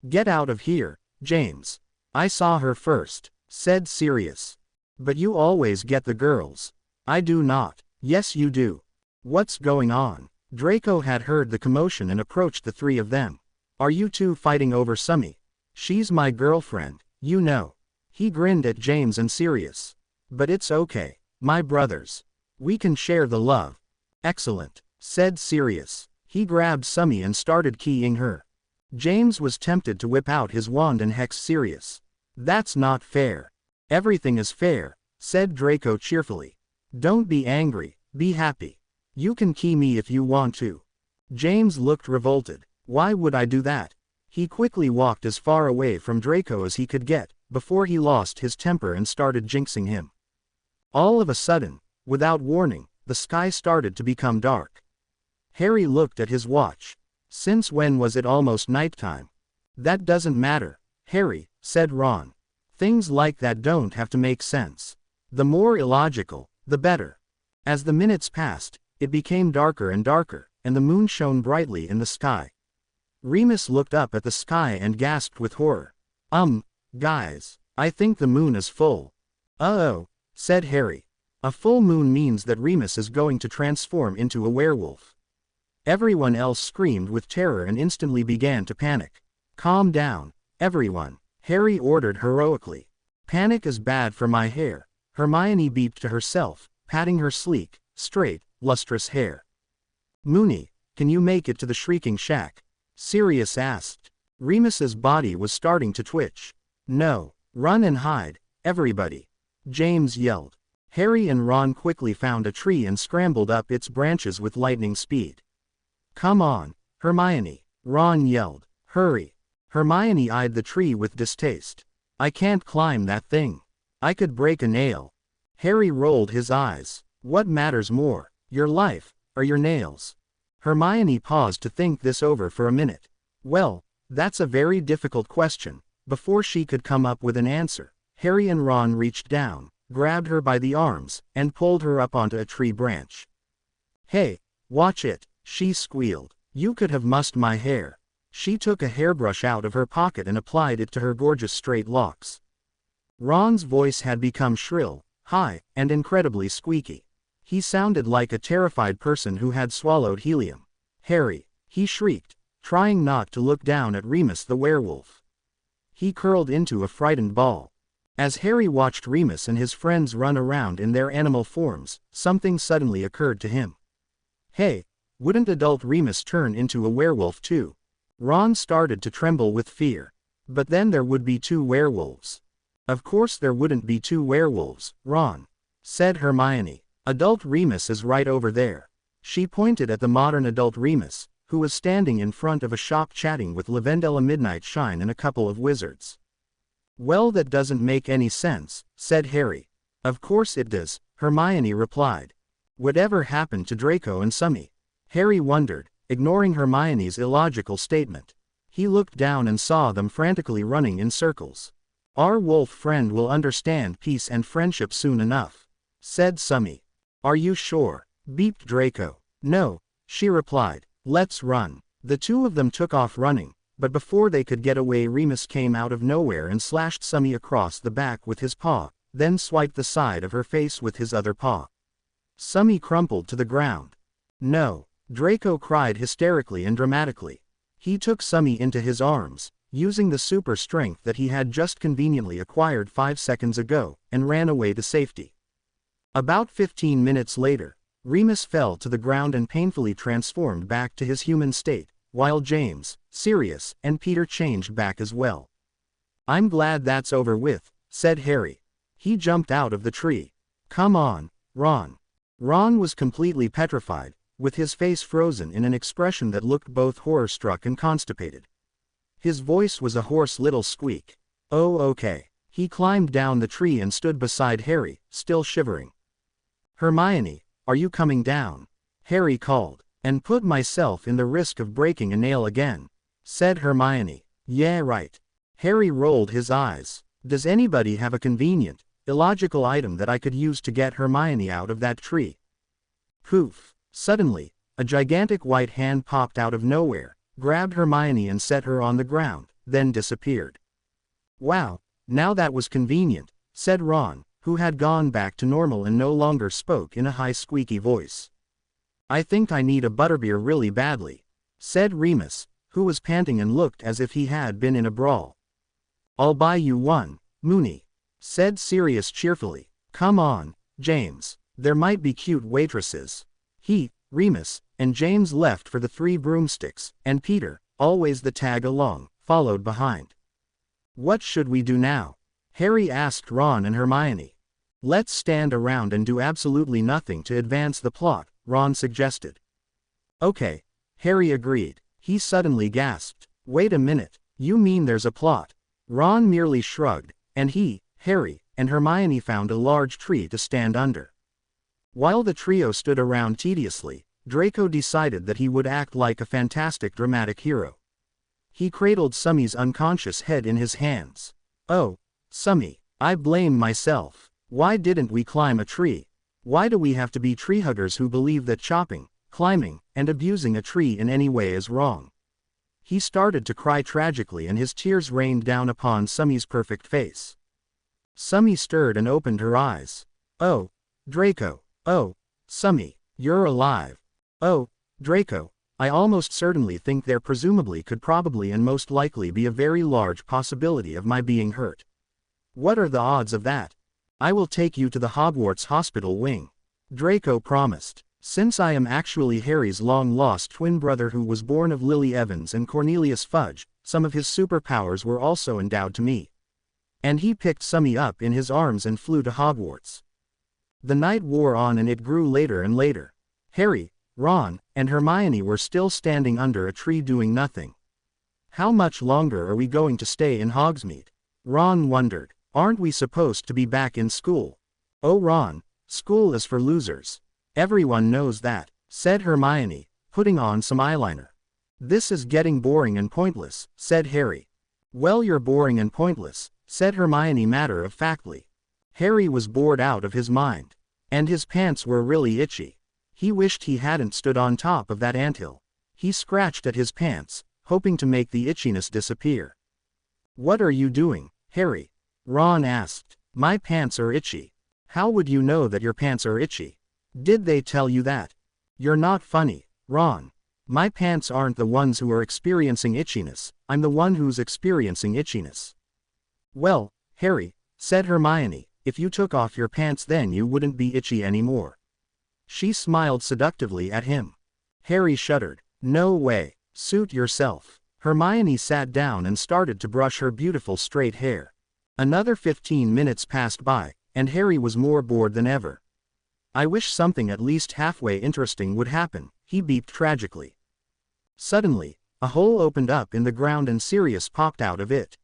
Get out of here, James. I saw her first, said Sirius. But you always get the girls. I do not. Yes you do. What's going on? Draco had heard the commotion and approached the three of them. Are you two fighting over Summy? She's my girlfriend, you know. He grinned at James and Sirius. But it's okay, my brothers. We can share the love. Excellent, said Sirius. He grabbed Summy and started keying her. James was tempted to whip out his wand and hex Sirius. That's not fair. Everything is fair, said Draco cheerfully. Don't be angry, be happy. You can key me if you want to. James looked revolted. Why would I do that? He quickly walked as far away from Draco as he could get, before he lost his temper and started jinxing him. All of a sudden, without warning, the sky started to become dark. Harry looked at his watch. Since when was it almost nighttime? That doesn't matter, Harry, said Ron. Things like that don't have to make sense. The more illogical, the better. As the minutes passed, it became darker and darker, and the moon shone brightly in the sky. Remus looked up at the sky and gasped with horror. Guys, I think the moon is full. Uh-oh, said Harry. A full moon means that Remus is going to transform into a werewolf. Everyone else screamed with terror and instantly began to panic. Calm down, everyone, Harry ordered heroically. Panic is bad for my hair, Hermione beeped to herself, patting her sleek, straight, lustrous hair. Moony, can you make it to the Shrieking Shack? Sirius asked. Remus's body was starting to twitch. No, run and hide, everybody, James yelled. Harry and Ron quickly found a tree and scrambled up its branches with lightning speed. Come on, Hermione, Ron yelled. Hurry. Hermione eyed the tree with distaste. I can't climb that thing. I could break a nail. Harry rolled his eyes. What matters more, your life, or your nails? Hermione paused to think this over for a minute. Well, that's a very difficult question. Before she could come up with an answer, Harry and Ron reached down, grabbed her by the arms, and pulled her up onto a tree branch. Hey, watch it, she squealed. You could have mussed my hair. She took a hairbrush out of her pocket and applied it to her gorgeous straight locks. Ron's voice had become shrill, high, and incredibly squeaky. He sounded like a terrified person who had swallowed helium. Harry, he shrieked, trying not to look down at Remus the werewolf. He curled into a frightened ball. As Harry watched Remus and his friends run around in their animal forms, something suddenly occurred to him. Hey, wouldn't adult Remus turn into a werewolf too? Ron started to tremble with fear. But then there would be 2 werewolves. Of course there wouldn't be 2 werewolves, Ron, said Hermione. Adult Remus is right over there. She pointed at the modern adult Remus, who was standing in front of a shop chatting with Lavendella Midnight Shine and a couple of wizards. Well, that doesn't make any sense, said Harry. Of course it does, Hermione replied. Whatever happened to Draco and Summy? Harry wondered, ignoring Hermione's illogical statement. He looked down and saw them frantically running in circles. Our wolf friend will understand peace and friendship soon enough, said Summy. Are you sure? Beeped Draco. No, she replied. Let's run. The 2 of them took off running, but before they could get away Remus came out of nowhere and slashed Summy across the back with his paw, then swiped the side of her face with his other paw. Summy crumpled to the ground. No, Draco cried hysterically and dramatically. He took Summy into his arms, using the super strength that he had just conveniently acquired 5 seconds ago, and ran away to safety. About 15 minutes later, Remus fell to the ground and painfully transformed back to his human state, while James, Sirius, and Peter changed back as well. I'm glad that's over with, said Harry. He jumped out of the tree. Come on, Ron. Ron was completely petrified, with his face frozen in an expression that looked both horror-struck and constipated. His voice was a hoarse little squeak. Oh, okay. He climbed down the tree and stood beside Harry, still shivering. Hermione, are you coming down? Harry called. And put myself in the risk of breaking a nail again, said Hermione. Yeah, right. Harry rolled his eyes. Does anybody have a convenient, illogical item that I could use to get Hermione out of that tree? Poof. Suddenly, a gigantic white hand popped out of nowhere, grabbed Hermione and set her on the ground, then disappeared. Wow, now that was convenient, said Ron, who had gone back to normal and no longer spoke in a high squeaky voice. I think I need a butterbeer really badly, said Remus, who was panting and looked as if he had been in a brawl. I'll buy you one, Moony, said Sirius cheerfully. Come on, James, there might be cute waitresses. He, Remus, and James left for the 3 broomsticks, and Peter, always the tag-along, followed behind. What should we do now? Harry asked Ron and Hermione. Let's stand around and do absolutely nothing to advance the plot, Ron suggested. Okay, Harry agreed. He suddenly gasped. Wait a minute, you mean there's a plot? Ron merely shrugged, and he, Harry, and Hermione found a large tree to stand under. While the trio stood around tediously, Draco decided that he would act like a fantastic dramatic hero. He cradled Summy's unconscious head in his hands. Oh, Summy, I blame myself. Why didn't we climb a tree? Why do we have to be tree huggers who believe that chopping, climbing, and abusing a tree in any way is wrong? He started to cry tragically and his tears rained down upon Summy's perfect face. Summy stirred and opened her eyes. Oh, Draco. Oh, Summy, you're alive. Oh, Draco, I almost certainly think there presumably could probably and most likely be a very large possibility of my being hurt. What are the odds of that? I will take you to the Hogwarts hospital wing, Draco promised. Since I am actually Harry's long-lost twin brother who was born of Lily Evans and Cornelius Fudge, some of his superpowers were also endowed to me. And he picked Summy up in his arms and flew to Hogwarts. The night wore on and it grew later and later. Harry, Ron, and Hermione were still standing under a tree doing nothing. How much longer are we going to stay in Hogsmeade? Ron wondered. Aren't we supposed to be back in school? Oh Ron, school is for losers. Everyone knows that, said Hermione, putting on some eyeliner. This is getting boring and pointless, said Harry. Well, you're boring and pointless, said Hermione matter-of-factly. Harry was bored out of his mind. And his pants were really itchy. He wished he hadn't stood on top of that anthill. He scratched at his pants, hoping to make the itchiness disappear. "What are you doing, Harry?" Ron asked. "My pants are itchy." "How would you know that your pants are itchy? Did they tell you that?" "You're not funny, Ron. My pants aren't the ones who are experiencing itchiness, I'm the one who's experiencing itchiness." "Well, Harry," said Hermione, "if you took off your pants then you wouldn't be itchy anymore." She smiled seductively at him. Harry shuddered. "No way. Suit yourself." Hermione sat down and started to brush her beautiful straight hair. Another 15 minutes passed by, and Harry was more bored than ever. "I wish something at least halfway interesting would happen," he beeped tragically. Suddenly, a hole opened up in the ground and Sirius popped out of it.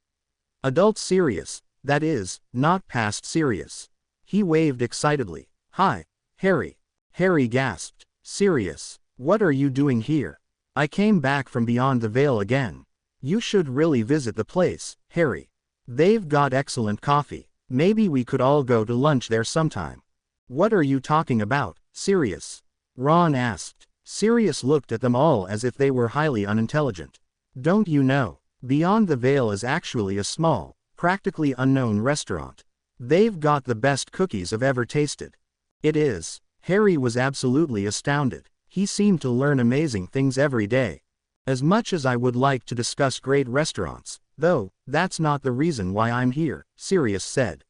Adult Sirius, that is, not past Sirius. He waved excitedly. "Hi, Harry." Harry gasped. "Sirius, what are you doing here?" "I came back from beyond the veil again. You should really visit the place, Harry. They've got excellent coffee. Maybe we could all go to lunch there sometime." "What are you talking about, Sirius?" Ron asked. Sirius looked at them all as if they were highly unintelligent. "Don't you know? Beyond the Veil is actually a small, practically unknown restaurant. They've got the best cookies I've ever tasted." "It is." Harry was absolutely astounded. He seemed to learn amazing things every day. "As much as I would like to discuss great restaurants, though, that's not the reason why I'm here," Sirius said.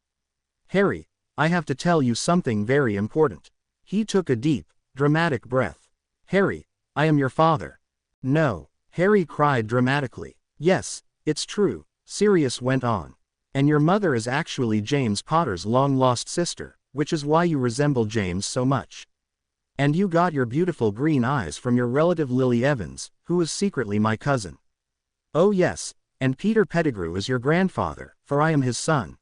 "Harry, I have to tell you something very important." He took a deep, dramatic breath. "Harry, I am your father." "No," Harry cried dramatically. "Yes, it's true," Sirius went on. "And your mother is actually James Potter's long-lost sister, which is why you resemble James so much. And you got your beautiful green eyes from your relative Lily Evans, who is secretly my cousin. Oh yes, and Peter Pettigrew is your grandfather, for I am his son."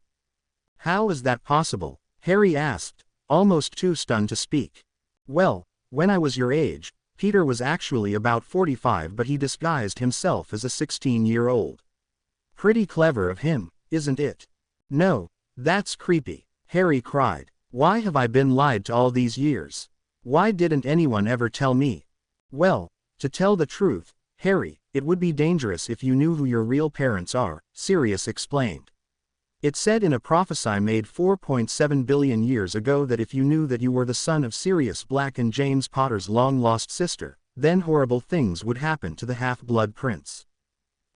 "How is that possible?" Harry asked, almost too stunned to speak. "Well, when I was your age, Peter was actually about 45 but he disguised himself as a 16-year-old. Pretty clever of him, isn't it?" "No, that's creepy," Harry cried. "Why have I been lied to all these years? Why didn't anyone ever tell me?" "Well, to tell the truth, Harry, it would be dangerous if you knew who your real parents are," Sirius explained. "It said in a prophecy made 4.7 billion years ago that if you knew that you were the son of Sirius Black and James Potter's long-lost sister, then horrible things would happen to the Half-Blood Prince."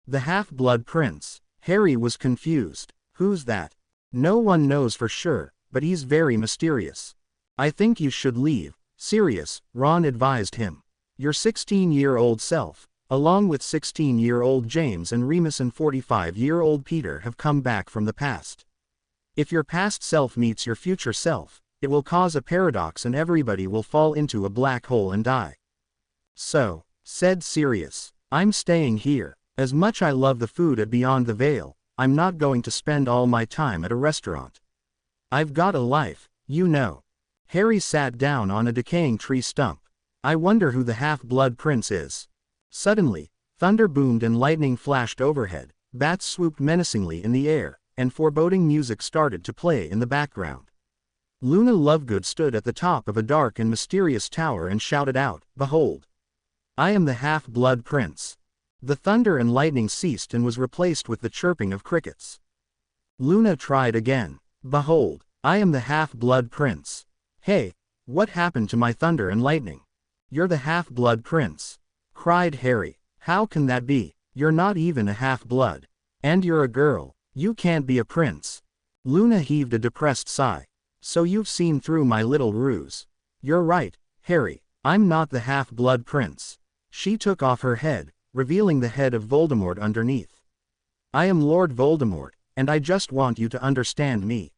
"The Half-Blood Prince?" Harry was confused. "Who's that?" "No one knows for sure, but he's very mysterious." "I think you should leave, Sirius," Ron advised him. "Your 16-year-old self, along with 16-year-old James and Remus and 45-year-old Peter have come back from the past. If your past self meets your future self, it will cause a paradox and everybody will fall into a black hole and die." "So," said Sirius, "I'm staying here. As much I love the food at Beyond the Veil, I'm not going to spend all my time at a restaurant. I've got a life, you know." Harry sat down on a decaying tree stump. "I wonder who the Half-Blood Prince is." Suddenly, thunder boomed and lightning flashed overhead, bats swooped menacingly in the air, and foreboding music started to play in the background. Luna Lovegood stood at the top of a dark and mysterious tower and shouted out, "Behold! I am the Half-Blood Prince." The thunder and lightning ceased and was replaced with the chirping of crickets. Luna tried again. "Behold, I am the Half-Blood Prince." "Hey, what happened to my thunder and lightning?" "You're the Half-Blood Prince," cried Harry. "How can that be? You're not even a half-blood. And you're a girl. You can't be a prince." Luna heaved a depressed sigh. "So you've seen through my little ruse." "You're right, Harry, I'm not the Half-Blood Prince." She took off her head, revealing the head of Voldemort underneath. "I am Lord Voldemort, and I just want you to understand me."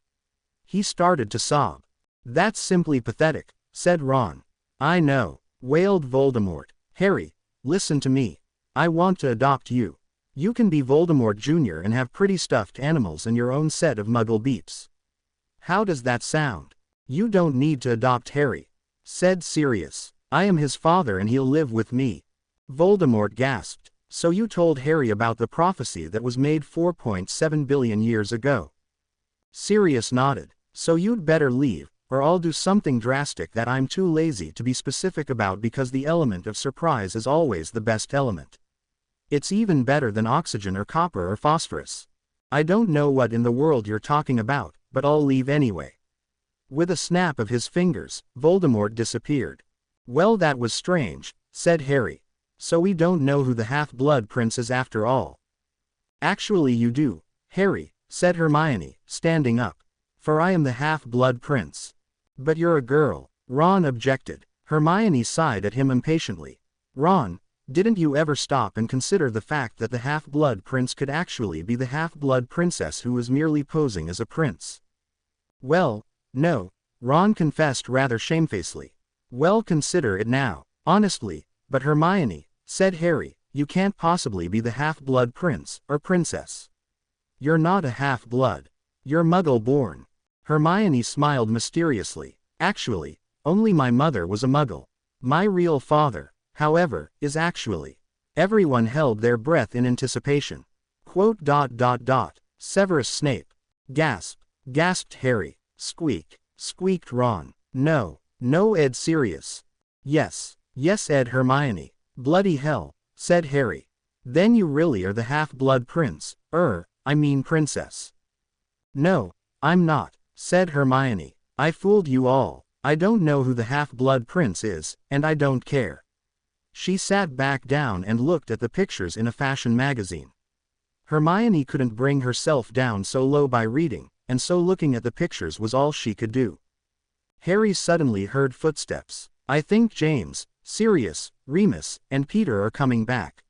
He started to sob. "That's simply pathetic," said Ron. "I know," wailed Voldemort. "Harry, listen to me. I want to adopt you. You can be Voldemort Jr. and have pretty stuffed animals and your own set of Muggle beeps." "How does that sound?" "You don't need to adopt Harry," said Sirius. "I am his father and he'll live with me." Voldemort gasped. "So you told Harry about the prophecy that was made 4.7 billion years ago?" Sirius nodded. "So you'd better leave, or I'll do something drastic that I'm too lazy to be specific about because the element of surprise is always the best element. It's even better than oxygen or copper or phosphorus. I don't know what in the world you're talking about, but I'll leave anyway." With a snap of his fingers, Voldemort disappeared. "Well, that was strange," said Harry. "So we don't know who the Half-Blood Prince is after all." "Actually you do, Harry," said Hermione, standing up. "For I am the Half-Blood Prince." "But you're a girl," Ron objected. Hermione sighed at him impatiently. "Ron, didn't you ever stop and consider the fact that the Half-Blood Prince could actually be the Half-Blood Princess who was merely posing as a prince?" "Well, no," Ron confessed rather shamefacedly. "Well, consider it now, honestly." "But Hermione," said Harry, "you can't possibly be the Half-Blood Prince, or Princess. You're not a half-blood. You're Muggle-born." Hermione smiled mysteriously. "Actually, only my mother was a Muggle. My real father, however, is actually." Everyone held their breath in anticipation. "Severus Snape." Gasped Harry. Squeaked Ron. "No, Ed, serious." Yes, Ed, Hermione." "Bloody hell," said Harry. "Then you really are the Half-Blood Prince, I mean princess." "No, I'm not," said Hermione. "I fooled you all. I don't know who the Half-Blood Prince is, and I don't care." She sat back down and looked at the pictures in a fashion magazine. Hermione couldn't bring herself down so low by reading, and so looking at the pictures was all she could do. Harry suddenly heard footsteps. "I think James, Sirius, Remus, and Peter are coming back."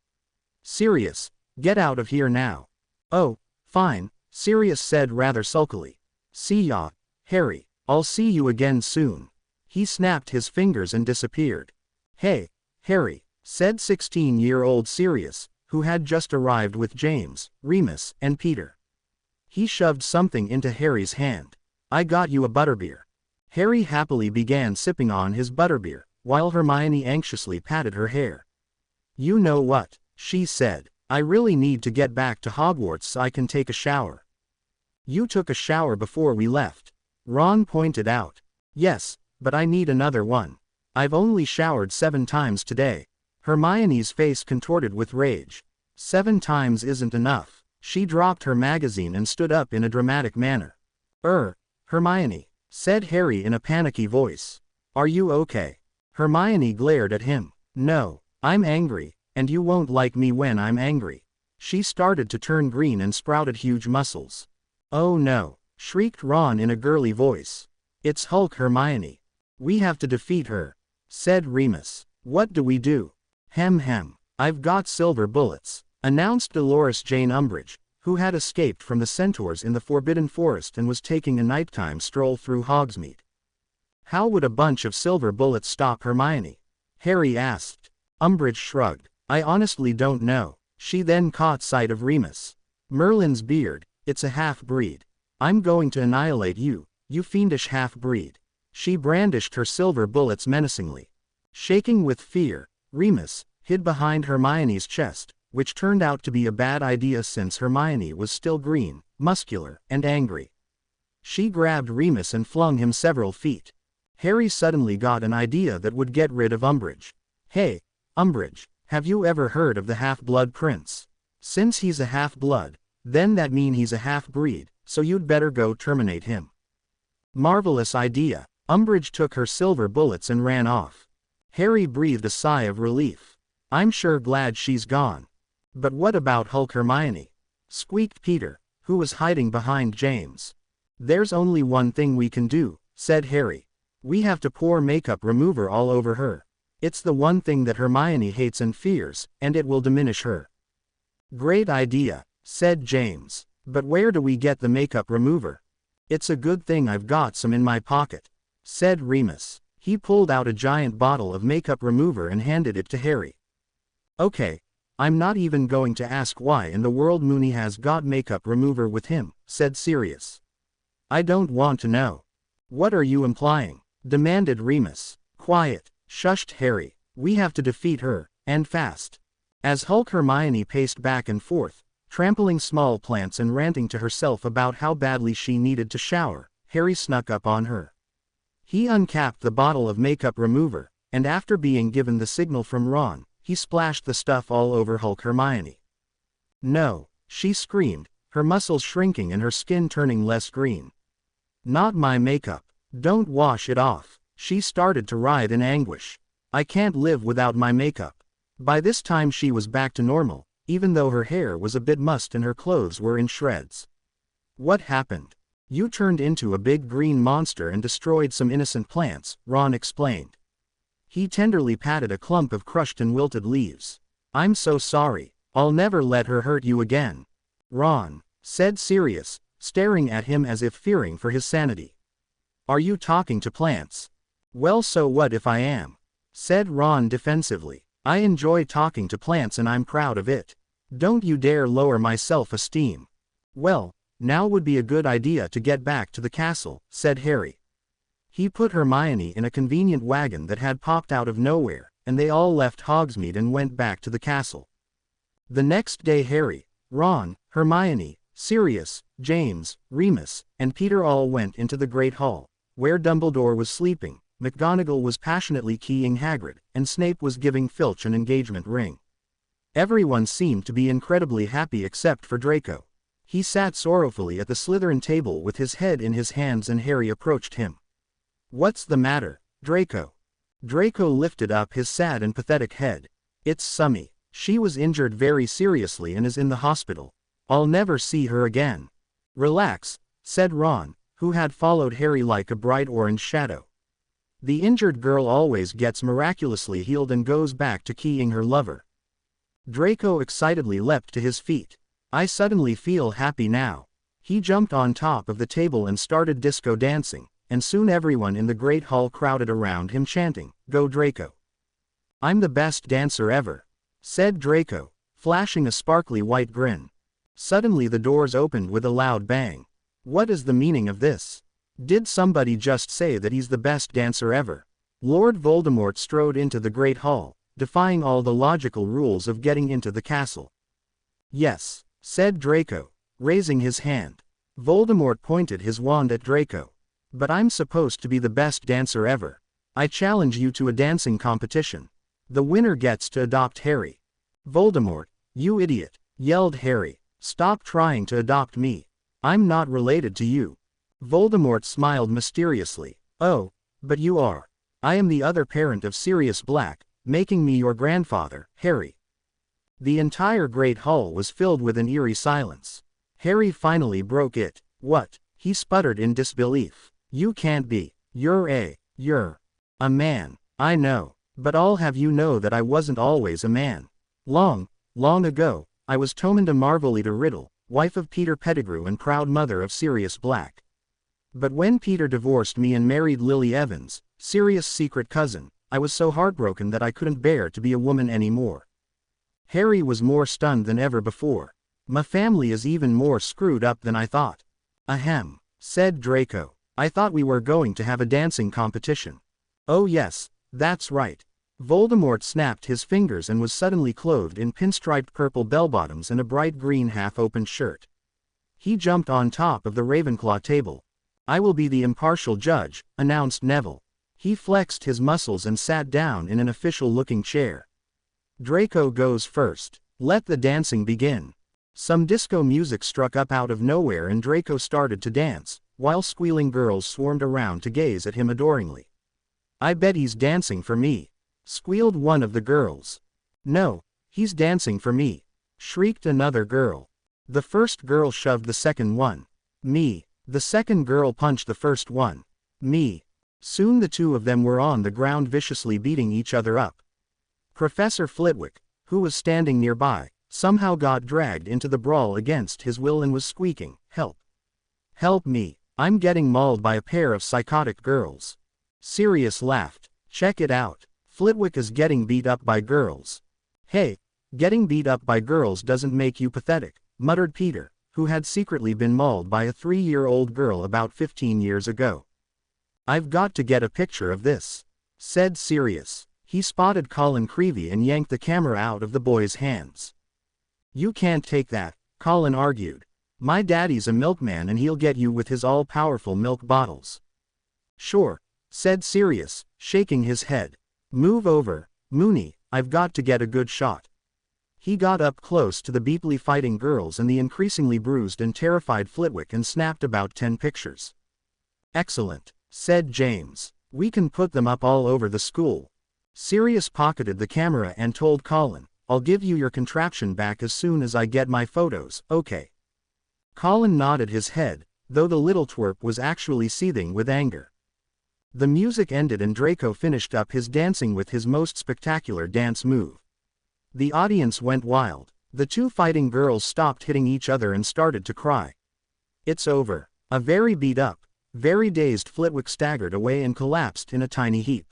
"Sirius, get out of here now." "Oh, fine," Sirius said rather sulkily. "See ya, Harry, I'll see you again soon." He snapped his fingers and disappeared. "Hey, Harry," said 16-year-old Sirius, who had just arrived with James, Remus, and Peter. He shoved something into Harry's hand. "I got you a butterbeer." Harry happily began sipping on his butterbeer, while Hermione anxiously patted her hair. "You know what," she said, "I really need to get back to Hogwarts so I can take a shower." "You took a shower before we left," Ron pointed out. "Yes, but I need another one. I've only showered 7 times today." Hermione's face contorted with rage. 7 times isn't enough. She dropped her magazine and stood up in a dramatic manner. Hermione," said Harry in a panicky voice. "Are you okay?" Hermione glared at him. "No, I'm angry, and you won't like me when I'm angry." She started to turn green and sprouted huge muscles. "Oh no," shrieked Ron in a girly voice. "It's Hulk, Hermione. We have to defeat her," said Remus. "What do we do?" I've got silver bullets," announced Dolores Jane Umbridge, who had escaped from the centaurs in the Forbidden Forest and was taking a nighttime stroll through Hogsmeade. "How would a bunch of silver bullets stop Hermione?" Harry asked. Umbridge shrugged. "I honestly don't know." She then caught sight of Remus. "Merlin's beard, it's a half-breed. I'm going to annihilate you, you fiendish half-breed." She brandished her silver bullets menacingly. Shaking with fear, Remus hid behind Hermione's chest, which turned out to be a bad idea since Hermione was still green, muscular, and angry. She grabbed Remus and flung him several feet. Harry suddenly got an idea that would get rid of Umbridge. "Hey, Umbridge, have you ever heard of the Half-Blood Prince? Since he's a half-blood, then that means he's a half-breed, so you'd better go terminate him." "Marvelous idea." Umbridge took her silver bullets and ran off. Harry breathed a sigh of relief. "I'm sure glad she's gone." "But what about Hulk, Hermione?" squeaked Peter, who was hiding behind James. "There's only one thing we can do," said Harry. "We have to pour makeup remover all over her. It's the one thing that Hermione hates and fears, and it will diminish her." "Great idea," said James. "But where do we get the makeup remover?" "It's a good thing I've got some in my pocket," said Remus. He pulled out a giant bottle of makeup remover and handed it to Harry. "Okay, I'm not even going to ask why in the world Moony has got makeup remover with him," said Sirius. "I don't want to know." "What are you implying?" demanded Remus. "Quiet," shushed Harry. "We have to defeat her, and fast." As Hulk Hermione paced back and forth, trampling small plants and ranting to herself about how badly she needed to shower, Harry snuck up on her. He uncapped the bottle of makeup remover, and after being given the signal from Ron, he splashed the stuff all over Hulk Hermione. No, she screamed, her muscles shrinking and her skin turning less green. Not my makeup. Don't wash it off. She started to writhe in anguish. I can't live without my makeup. By this time she was back to normal, even though her hair was a bit mussed and her clothes were in shreds. What happened? You turned into a big green monster and destroyed some innocent plants, Ron explained. He tenderly patted a clump of crushed and wilted leaves. I'm so sorry. I'll never let her hurt you again. Ron said, Sirius, staring at him as if fearing for his sanity. Are you talking to plants? Well, so what if I am? Said Ron defensively. I enjoy talking to plants and I'm proud of it. Don't you dare lower my self-esteem. Well, now would be a good idea to get back to the castle, said Harry. He put Hermione in a convenient wagon that had popped out of nowhere, and they all left Hogsmeade and went back to the castle. The next day Harry, Ron, Hermione, Sirius, James, Remus, and Peter all went into the Great Hall, where Dumbledore was sleeping, McGonagall was passionately keying Hagrid, and Snape was giving Filch an engagement ring. Everyone seemed to be incredibly happy except for Draco. He sat sorrowfully at the Slytherin table with his head in his hands and Harry approached him. What's the matter, Draco? Draco lifted up his sad and pathetic head. It's Summy. She was injured very seriously and is in the hospital. I'll never see her again. Relax, said Ron, who had followed Harry like a bright orange shadow. The injured girl always gets miraculously healed and goes back to keying her lover. Draco excitedly leapt to his feet. I suddenly feel happy now. He jumped on top of the table and started disco dancing, and soon everyone in the Great Hall crowded around him chanting, Go Draco! I'm the best dancer ever, said Draco, flashing a sparkly white grin. Suddenly the doors opened with a loud bang. What is the meaning of this? Did somebody just say that he's the best dancer ever? Lord Voldemort strode into the Great Hall, defying all the logical rules of getting into the castle. Yes, said Draco, raising his hand. Voldemort pointed his wand at Draco. But I'm supposed to be the best dancer ever. I challenge you to a dancing competition. The winner gets to adopt Harry. Voldemort, you idiot, yelled Harry. Stop trying to adopt me. I'm not related to you. Voldemort smiled mysteriously. Oh, but you are. I am the other parent of Sirius Black, making me your grandfather, Harry. The entire Great Hall was filled with an eerie silence. Harry finally broke it. What? He sputtered in disbelief. You can't be. You're a man. I know. But I'll have you know that I wasn't always a man. Long ago, I was Tominda Marvelita Riddle, wife of Peter Pettigrew and proud mother of Sirius Black. But when Peter divorced me and married Lily Evans, Sirius' secret cousin, I was so heartbroken that I couldn't bear to be a woman anymore. Harry was more stunned than ever before. My family is even more screwed up than I thought. Ahem, said Draco. I thought we were going to have a dancing competition. Oh yes, that's right. Voldemort snapped his fingers and was suddenly clothed in pinstriped purple bell-bottoms and a bright green half-opened shirt. He jumped on top of the Ravenclaw table. I will be the impartial judge, announced Neville. He flexed his muscles and sat down in an official-looking chair. Draco goes first. Let the dancing begin. Some disco music struck up out of nowhere and Draco started to dance, while squealing girls swarmed around to gaze at him adoringly. I bet he's dancing for me, squealed one of the girls. No, he's dancing for me, shrieked another girl. The first girl shoved the second one. Me. The second girl punched the first one. Me. Soon the two of them were on the ground viciously beating each other up. Professor Flitwick, who was standing nearby, somehow got dragged into the brawl against his will and was squeaking, Help! Help me, I'm getting mauled by a pair of psychotic girls. Sirius laughed. Check it out. Flitwick is getting beat up by girls. Hey, getting beat up by girls doesn't make you pathetic, muttered Peter, who had secretly been mauled by a 3-year-old girl about 15 years ago. I've got to get a picture of this, said Sirius. He spotted Colin Creevey and yanked the camera out of the boy's hands. You can't take that, Colin argued. My daddy's a milkman and he'll get you with his all-powerful milk bottles. Sure, said Sirius, shaking his head. Move over, Moony, I've got to get a good shot. He got up close to the beeply fighting girls and the increasingly bruised and terrified Flitwick and snapped about 10 pictures. Excellent, said James. We can put them up all over the school. Sirius pocketed the camera and told Colin, I'll give you your contraption back as soon as I get my photos, okay? Colin nodded his head, though the little twerp was actually seething with anger. The music ended and Draco finished up his dancing with his most spectacular dance move. The audience went wild. The two fighting girls stopped hitting each other and started to cry. It's over. A very beat up, very dazed Flitwick staggered away and collapsed in a tiny heap.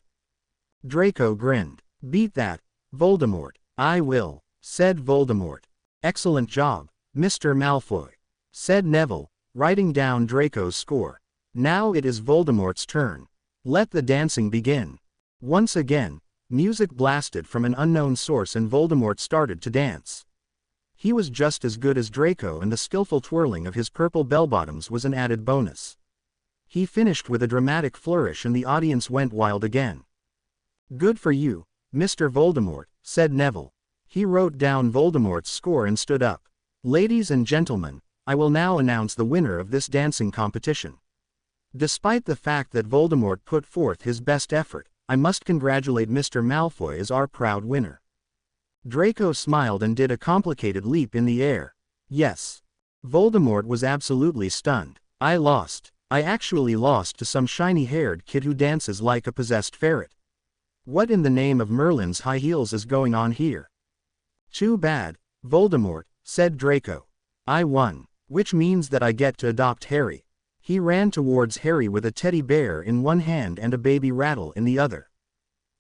Draco grinned. Beat that, Voldemort. I will, said Voldemort. Excellent job, Mr. Malfoy, said Neville, writing down Draco's score. Now it is Voldemort's turn. Let the dancing begin. Once again, music blasted from an unknown source and Voldemort started to dance. He was just as good as Draco and the skillful twirling of his purple bell-bottoms was an added bonus. He finished with a dramatic flourish and the audience went wild again. Good for you, Mr. Voldemort, said Neville. He wrote down Voldemort's score and stood up. Ladies and gentlemen, I will now announce the winner of this dancing competition. Despite the fact that Voldemort put forth his best effort, I must congratulate Mr. Malfoy as our proud winner. Draco smiled and did a complicated leap in the air. Yes. Voldemort was absolutely stunned. I lost. I actually lost to some shiny-haired kid who dances like a possessed ferret. What in the name of Merlin's high heels is going on here? Too bad, Voldemort, said Draco. I won, which means that I get to adopt Harry. He ran towards Harry with a teddy bear in one hand and a baby rattle in the other.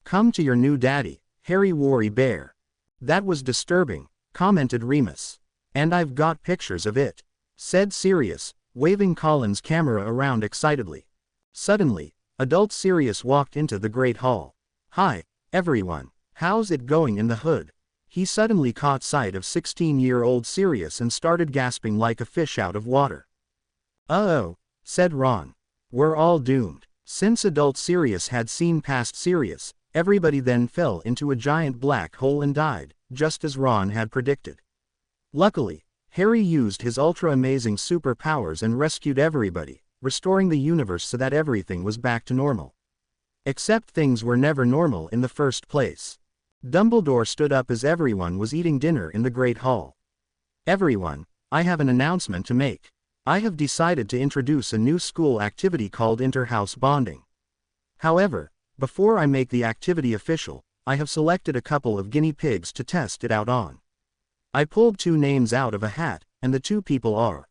Come to your new daddy, Harry Worry Bear. That was disturbing, commented Remus. And I've got pictures of it, said Sirius, waving Colin's camera around excitedly. Suddenly, adult Sirius walked into the Great Hall. Hi, everyone, how's it going in the hood? He suddenly caught sight of 16-year-old Sirius and started gasping like a fish out of water. Uh-oh, said Ron. We're all doomed. Since adult Sirius had seen past Sirius, everybody then fell into a giant black hole and died, just as Ron had predicted. Luckily, Harry used his ultra-amazing superpowers and rescued everybody, restoring the universe so that everything was back to normal. Except things were never normal in the first place. Dumbledore stood up as everyone was eating dinner in the Great Hall. Everyone, I have an announcement to make. I have decided to introduce a new school activity called inter-house bonding. However, before I make the activity official, I have selected a couple of guinea pigs to test it out on. I pulled 2 names out of a hat, and the 2 people are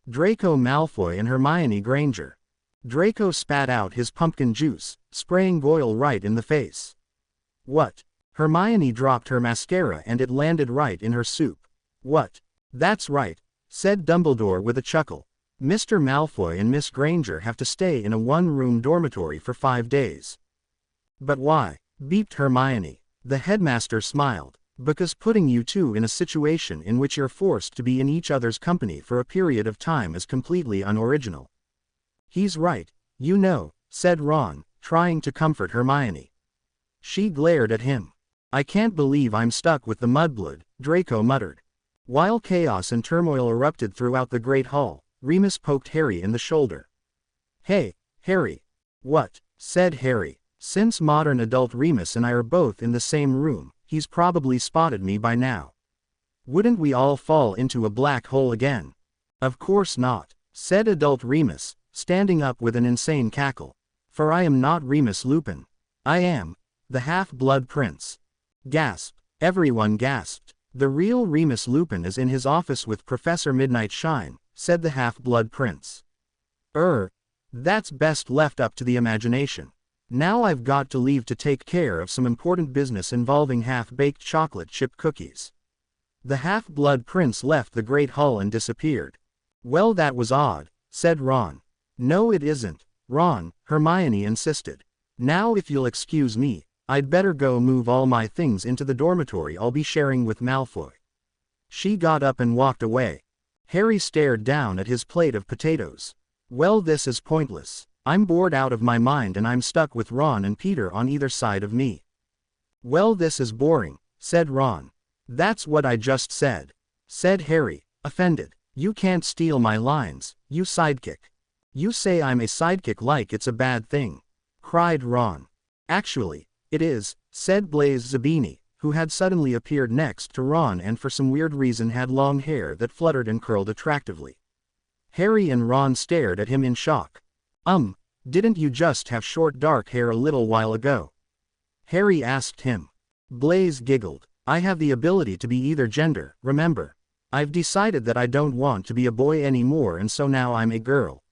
Draco Malfoy and Hermione Granger. Draco spat out his pumpkin juice, spraying Goyle right in the face. What? Hermione dropped her mascara and it landed right in her soup. What? That's right, said Dumbledore with a chuckle. Mr. Malfoy and Miss Granger have to stay in a one-room dormitory for 5 days. But why? Beeped Hermione. The headmaster smiled. Because putting you two in a situation in which you're forced to be in each other's company for a period of time is completely unoriginal. He's right, you know, said Ron, trying to comfort Hermione. She glared at him. I can't believe I'm stuck with the mudblood, Draco muttered. While chaos and turmoil erupted throughout the Great Hall, Remus poked Harry in the shoulder. Hey, Harry. What? Said Harry. Since modern adult Remus and I are both in the same room, he's probably spotted me by now. Wouldn't we all fall into a black hole again? Of course not, said adult Remus, standing up with an insane cackle. For I am not Remus Lupin. I am the Half-Blood Prince. Gasp. Everyone gasped. The real Remus Lupin is in his office with Professor Midnight Shine, said the Half-Blood Prince. That's best left up to the imagination. Now I've got to leave to take care of some important business involving half-baked chocolate chip cookies. The Half-Blood Prince left the Great Hall and disappeared. Well, that was odd, said Ron. No, it isn't, Ron, Hermione insisted. Now if you'll excuse me, I'd better go move all my things into the dormitory I'll be sharing with Malfoy. She got up and walked away. Harry stared down at his plate of potatoes. Well, this is pointless. I'm bored out of my mind and I'm stuck with Ron and Peter on either side of me. Well, this is boring, said Ron. That's what I just said, said Harry, offended. You can't steal my lines, you sidekick. You say I'm a sidekick like it's a bad thing, cried Ron. Actually, it is, said Blaise Zabini, who had suddenly appeared next to Ron and for some weird reason had long hair that fluttered and curled attractively. Harry and Ron stared at him in shock. Didn't you just have short dark hair a little while ago? Harry asked him. Blaise giggled. I have the ability to be either gender, remember. I've decided that I don't want to be a boy anymore and so now I'm a girl.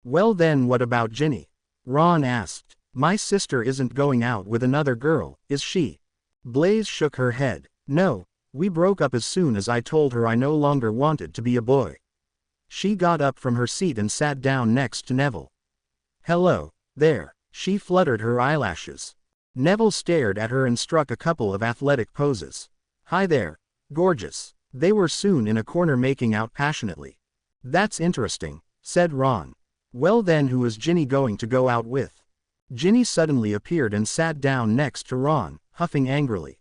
Well then what about Ginny? Ron asked. My sister isn't going out with another girl, is she? Blaise shook her head. No, we broke up as soon as I told her I no longer wanted to be a boy. She got up from her seat and sat down next to Neville. Hello, there, she fluttered her eyelashes. Neville stared at her and struck a couple of athletic poses. Hi there, gorgeous. They were soon in a corner making out passionately. That's interesting, said Ron. Well then who is Ginny going to go out with? Ginny suddenly appeared and sat down next to Ron, huffing angrily.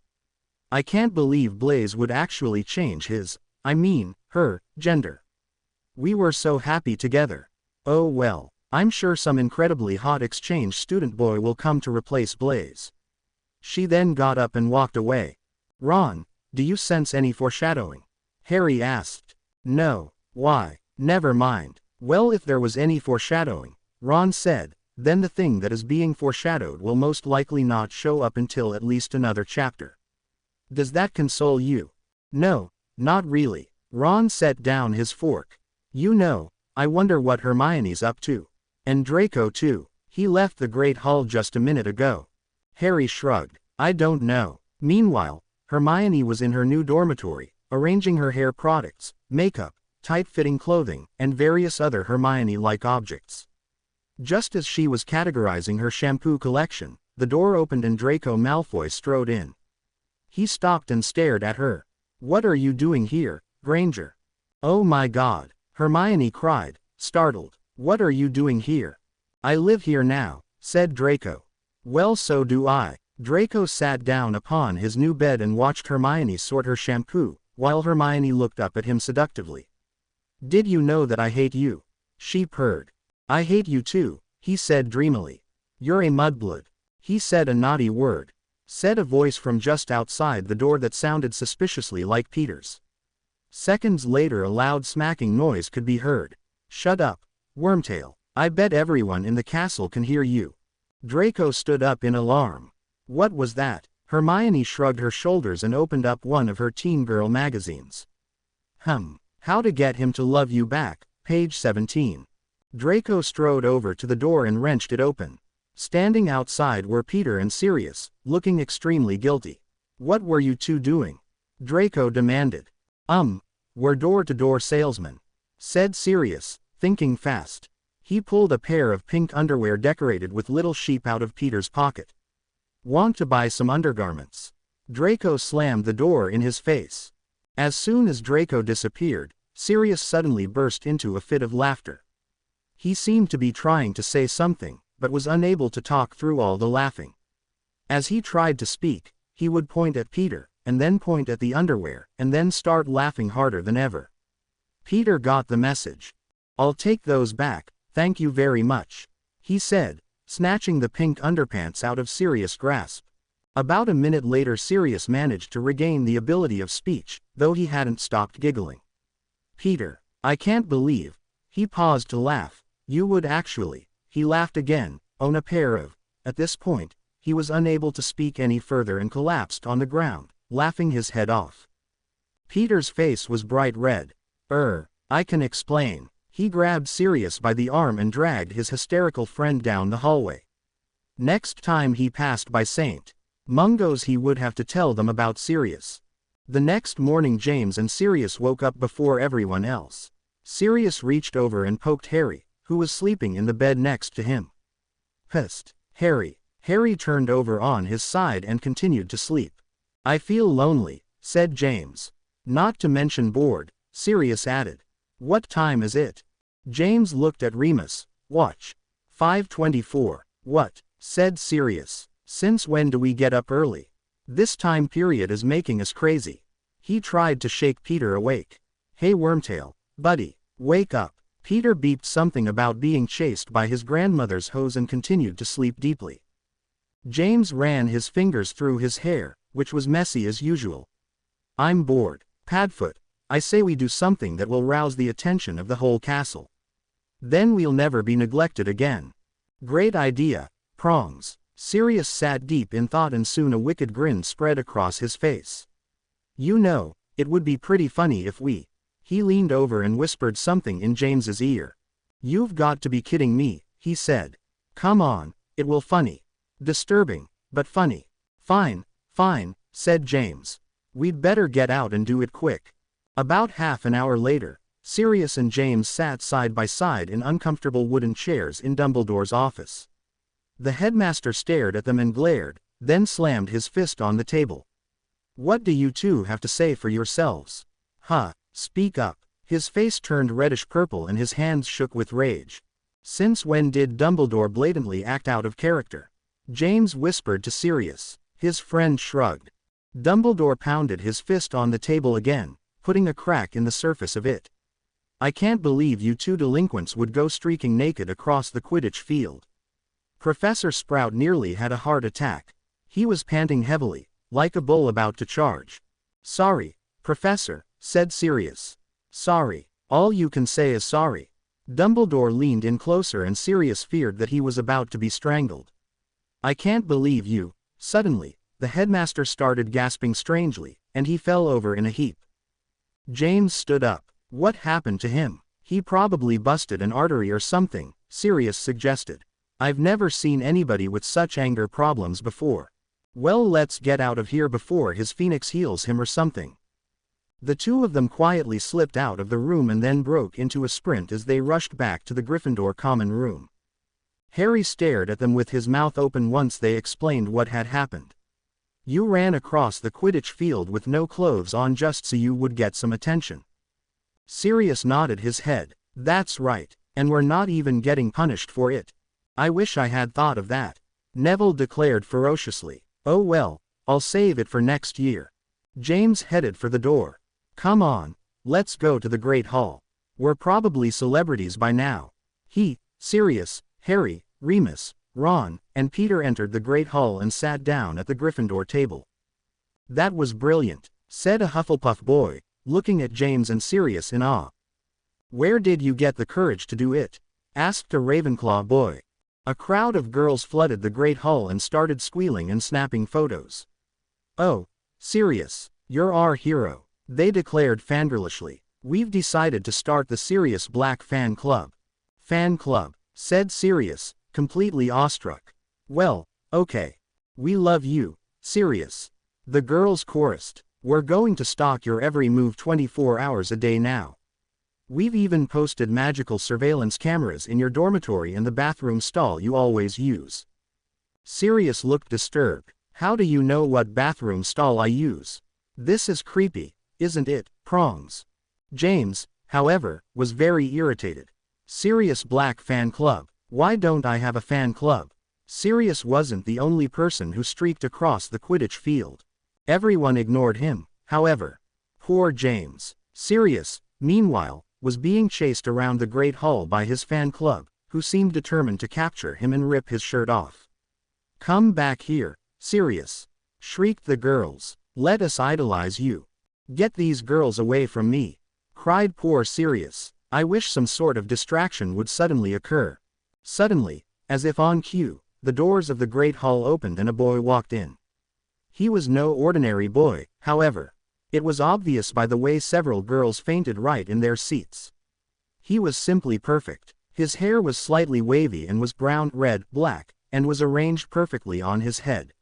I can't believe Blaise would actually change her, gender. We were so happy together. Oh well, I'm sure some incredibly hot exchange student boy will come to replace Blaise. She then got up and walked away. Ron, do you sense any foreshadowing? Harry asked. No, why, never mind. Well, if there was any foreshadowing, Ron said, then the thing that is being foreshadowed will most likely not show up until at least another chapter. Does that console you? No, not really. Ron set down his fork. You know, I wonder what Hermione's up to. And Draco too. He left the Great Hall just a minute ago. Harry shrugged. I don't know. Meanwhile, Hermione was in her new dormitory, arranging her hair products, makeup, tight-fitting clothing, and various other Hermione-like objects. Just as she was categorizing her shampoo collection, the door opened and Draco Malfoy strode in. He stopped and stared at her. What are you doing here, Granger? Oh my God, Hermione cried, startled. What are you doing here? I live here now, said Draco. Well, so do I. Draco sat down upon his new bed and watched Hermione sort her shampoo, while Hermione looked up at him seductively. Did you know that I hate you? She purred. I hate you too, he said dreamily. You're a mudblood. He said a naughty word. Said a voice from just outside the door that sounded suspiciously like Peter's. Seconds later a loud smacking noise could be heard. Shut up, Wormtail. I bet everyone in the castle can hear you. Draco stood up in alarm. What was that? Hermione shrugged her shoulders and opened up one of her teen girl magazines. How to Get Him to Love You Back, page 17. Draco strode over to the door and wrenched it open. Standing outside were Peter and Sirius, looking extremely guilty. What were you two doing? Draco demanded. We're door-to-door salesmen, said Sirius, thinking fast. He pulled a pair of pink underwear decorated with little sheep out of Peter's pocket. Want to buy some undergarments? Draco slammed the door in his face. As soon as Draco disappeared, Sirius suddenly burst into a fit of laughter. He seemed to be trying to say something, but was unable to talk through all the laughing. As he tried to speak, he would point at Peter, and then point at the underwear, and then start laughing harder than ever. Peter got the message. I'll take those back, thank you very much, he said, snatching the pink underpants out of Sirius' grasp. About a minute later Sirius managed to regain the ability of speech, though he hadn't stopped giggling. Peter, I can't believe. He paused to laugh. You would actually. He laughed again, own a pair of. At this point, he was unable to speak any further and collapsed on the ground, laughing his head off. Peter's face was bright red. I can explain. He grabbed Sirius by the arm and dragged his hysterical friend down the hallway. Next time he passed by St. Mungo's he would have to tell them about Sirius. The next morning James and Sirius woke up before everyone else. Sirius reached over and poked Harry, who was sleeping in the bed next to him. Psst, Harry. Harry turned over on his side and continued to sleep. I feel lonely, said James. Not to mention bored, Sirius added. What time is it? James looked at Remus. Watch. 5:24. What? Said Sirius. Since when do we get up early? This time period is making us crazy. He tried to shake Peter awake. Hey Wormtail, buddy, wake up. Peter beeped something about being chased by his grandmother's hose and continued to sleep deeply. James ran his fingers through his hair, which was messy as usual. I'm bored. Padfoot, I say we do something that will rouse the attention of the whole castle. Then we'll never be neglected again. Great idea, Prongs. Sirius sat deep in thought and soon a wicked grin spread across his face. You know, it would be pretty funny if we... He leaned over and whispered something in James's ear. You've got to be kidding me, he said. Come on, it will funny. Disturbing, but funny. Fine, fine, said James. We'd better get out and do it quick. About half an hour later, Sirius and James sat side by side in uncomfortable wooden chairs in Dumbledore's office. The headmaster stared at them and glared, then slammed his fist on the table. What do you two have to say for yourselves? Huh, speak up. His face turned reddish-purple and his hands shook with rage. Since when did Dumbledore blatantly act out of character? James whispered to Sirius. His friend shrugged. Dumbledore pounded his fist on the table again, putting a crack in the surface of it. I can't believe you two delinquents would go streaking naked across the Quidditch field. Professor Sprout nearly had a heart attack. He was panting heavily, like a bull about to charge. Sorry, Professor, said Sirius. Sorry. All you can say is sorry. Dumbledore leaned in closer and Sirius feared that he was about to be strangled. I can't believe you. Suddenly, the headmaster started gasping strangely, and he fell over in a heap. James stood up. What happened to him? He probably busted an artery or something, Sirius suggested. I've never seen anybody with such anger problems before. Well, let's get out of here before his phoenix heals him or something. The two of them quietly slipped out of the room and then broke into a sprint as they rushed back to the Gryffindor common room. Harry stared at them with his mouth open once they explained what had happened. You ran across the Quidditch field with no clothes on just so you would get some attention. Sirius nodded his head. That's right, and we're not even getting punished for it. I wish I had thought of that. Neville declared ferociously. Oh well, I'll save it for next year. James headed for the door. Come on, let's go to the Great Hall. We're probably celebrities by now. He, Sirius, Harry, Remus, Ron, and Peter entered the Great Hall and sat down at the Gryffindor table. That was brilliant, said a Hufflepuff boy, looking at James and Sirius in awe. Where did you get the courage to do it? Asked a Ravenclaw boy. A crowd of girls flooded the Great Hall and started squealing and snapping photos. Oh, Sirius, you're our hero, they declared fangirlishly. We've decided to start the Sirius Black Fan Club. Fan Club, said Sirius, completely awestruck. Well, okay. We love you, Sirius. The girls chorused. We're going to stalk your every move 24 hours a day now. We've even posted magical surveillance cameras in your dormitory and the bathroom stall you always use. Sirius looked disturbed. How do you know what bathroom stall I use? This is creepy, isn't it, Prongs? James, however, was very irritated. Sirius Black Fan Club. Why don't I have a fan club? Sirius wasn't the only person who streaked across the Quidditch field. Everyone ignored him, however. Poor James. Sirius, meanwhile, was being chased around the Great Hall by his fan club, who seemed determined to capture him and rip his shirt off. Come back here, Sirius, shrieked the girls. Let us idolize you. Get these girls away from me, cried poor Sirius. I wish some sort of distraction would suddenly occur. Suddenly, as if on cue, the doors of the Great Hall opened and a boy walked in. He was no ordinary boy, however. It was obvious by the way several girls fainted right in their seats. He was simply perfect. His hair was slightly wavy and was brown, red, black, and was arranged perfectly on his head.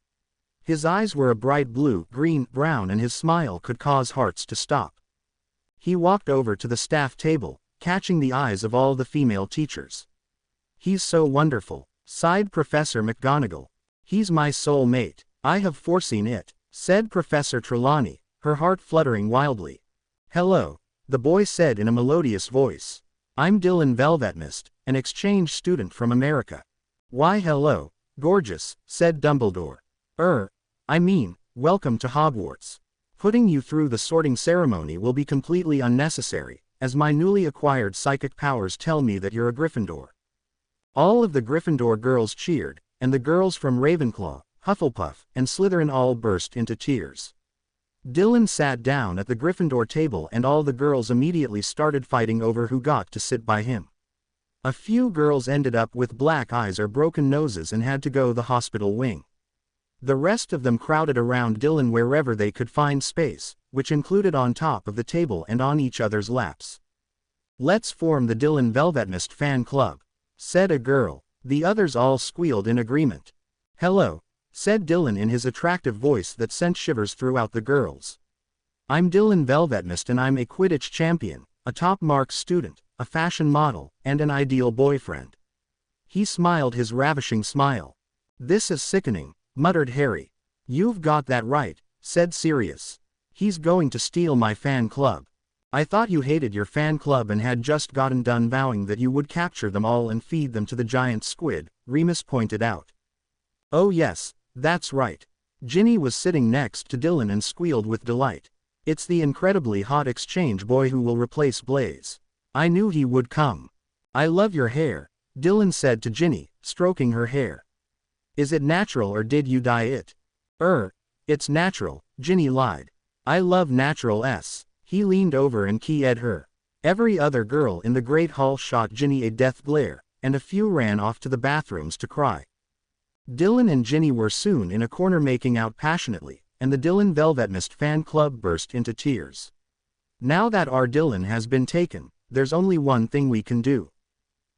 His eyes were a bright blue, green, brown, and his smile could cause hearts to stop. He walked over to the staff table, catching the eyes of all the female teachers. He's so wonderful, sighed Professor McGonagall. He's my soul mate. I have foreseen it, said Professor Trelawney, her heart fluttering wildly. Hello, the boy said in a melodious voice. I'm Dylan Velvetmist, an exchange student from America. Why hello, gorgeous, said Dumbledore. I mean, welcome to Hogwarts. Putting you through the sorting ceremony will be completely unnecessary, as my newly acquired psychic powers tell me that you're a Gryffindor. All of the Gryffindor girls cheered, and the girls from Ravenclaw, Hufflepuff, and Slytherin all burst into tears. Dylan sat down at the Gryffindor table and all the girls immediately started fighting over who got to sit by him. A few girls ended up with black eyes or broken noses and had to go the hospital wing. The rest of them crowded around Dylan wherever they could find space, which included on top of the table and on each other's laps. Let's form the Dylan Velvetmist fan club, said a girl. The others all squealed in agreement. Hello, said Dylan in his attractive voice that sent shivers throughout the girls. I'm Dylan Velvetmist and I'm a Quidditch champion, a top marks student, a fashion model, and an ideal boyfriend. He smiled his ravishing smile. This is sickening, muttered Harry. You've got that right, said Sirius. He's going to steal my fan club. I thought you hated your fan club and had just gotten done vowing that you would capture them all and feed them to the giant squid, Remus pointed out. Oh yes, that's right. Ginny was sitting next to Dylan and squealed with delight. It's the incredibly hot exchange boy who will replace Blaze. I knew he would come. I love your hair, Dylan said to Ginny, stroking her hair. Is it natural or did you dye it? It's natural, Ginny lied. I love natural s. He leaned over and keyed her. Every other girl in the Great Hall shot Ginny a death glare, and a few ran off to the bathrooms to cry. Dylan and Ginny were soon in a corner making out passionately, and the Dylan Velvetmist fan club burst into tears. Now that our Dylan has been taken, there's only one thing we can do,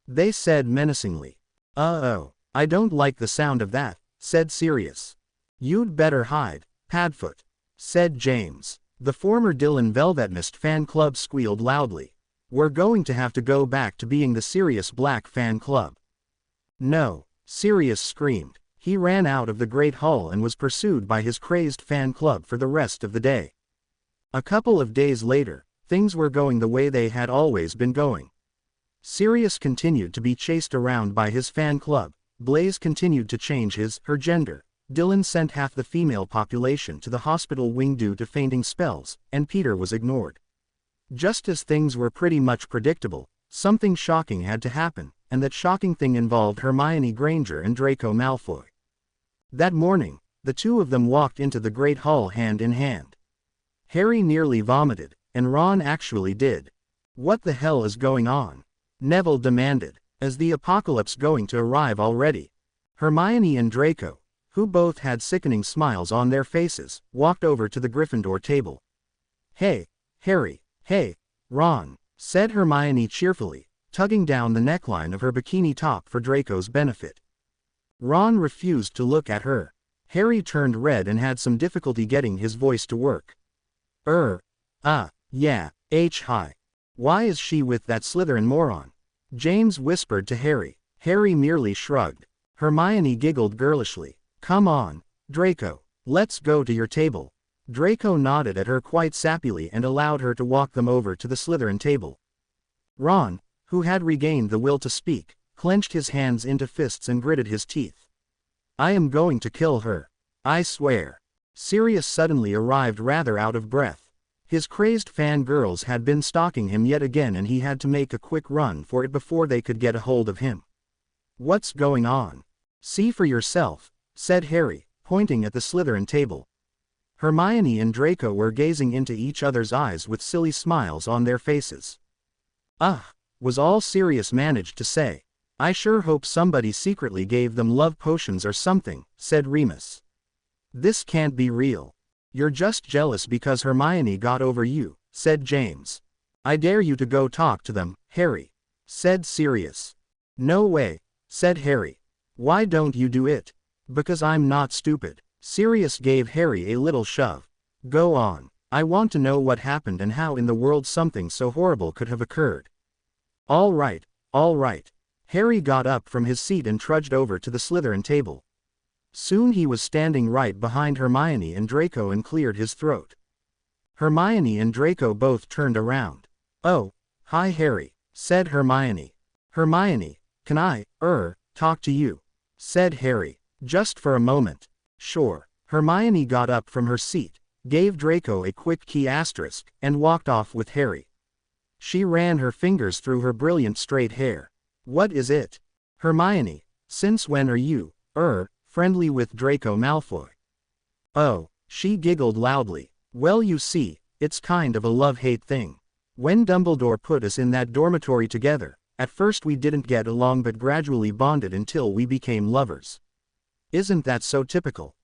they said menacingly. Uh-oh, I don't like the sound of that, said Sirius. You'd better hide, Padfoot, said James. The former Dylan Velvetmist fan club squealed loudly. We're going to have to go back to being the Sirius Black fan club. No, Sirius screamed. He ran out of the Great Hall and was pursued by his crazed fan club for the rest of the day. A couple of days later, things were going the way they had always been going. Sirius continued to be chased around by his fan club, Blaze continued to change her gender, Dylan sent half the female population to the hospital wing due to fainting spells, and Peter was ignored. Just as things were pretty much predictable, something shocking had to happen, and that shocking thing involved Hermione Granger and Draco Malfoy. That morning, the two of them walked into the Great Hall hand in hand. Harry nearly vomited, and Ron actually did. What the hell is going on? Neville demanded. Is the apocalypse going to arrive already? Hermione and Draco, who both had sickening smiles on their faces, walked over to the Gryffindor table. Hey, Harry, hey, Ron, said Hermione cheerfully, tugging down the neckline of her bikini top for Draco's benefit. Ron refused to look at her. Harry turned red and had some difficulty getting his voice to work. Yeah, hi. Why is she with that Slytherin moron? James whispered to Harry. Harry merely shrugged. Hermione giggled girlishly. Come on, Draco, let's go to your table. Draco nodded at her quite sappily and allowed her to walk them over to the Slytherin table. Ron, who had regained the will to speak, clenched his hands into fists and gritted his teeth. I am going to kill her. I swear. Sirius suddenly arrived rather out of breath. His crazed fangirls had been stalking him yet again and he had to make a quick run for it before they could get a hold of him. What's going on? See for yourself, said Harry, pointing at the Slytherin table. Hermione and Draco were gazing into each other's eyes with silly smiles on their faces. Was all Sirius managed to say. I sure hope somebody secretly gave them love potions or something, said Remus. This can't be real. You're just jealous because Hermione got over you, said James. I dare you to go talk to them, Harry, said Sirius. No way, said Harry. Why don't you do it? Because I'm not stupid. Sirius gave Harry a little shove. Go on. I want to know what happened and how in the world something so horrible could have occurred. All right. Harry got up from his seat and trudged over to the Slytherin table. Soon he was standing right behind Hermione and Draco and cleared his throat. Hermione and Draco both turned around. Oh, hi Harry, said Hermione. Hermione, can I, talk to you? said Harry. Just for a moment. Sure. Hermione got up from her seat, gave Draco a quick key asterisk, and walked off with Harry. She ran her fingers through her brilliant straight hair. What is it? Hermione, since when are you, friendly with Draco Malfoy? Oh, she giggled loudly. Well, you see, it's kind of a love-hate thing. When Dumbledore put us in that dormitory together, at first we didn't get along but gradually bonded until we became lovers. Isn't that so typical?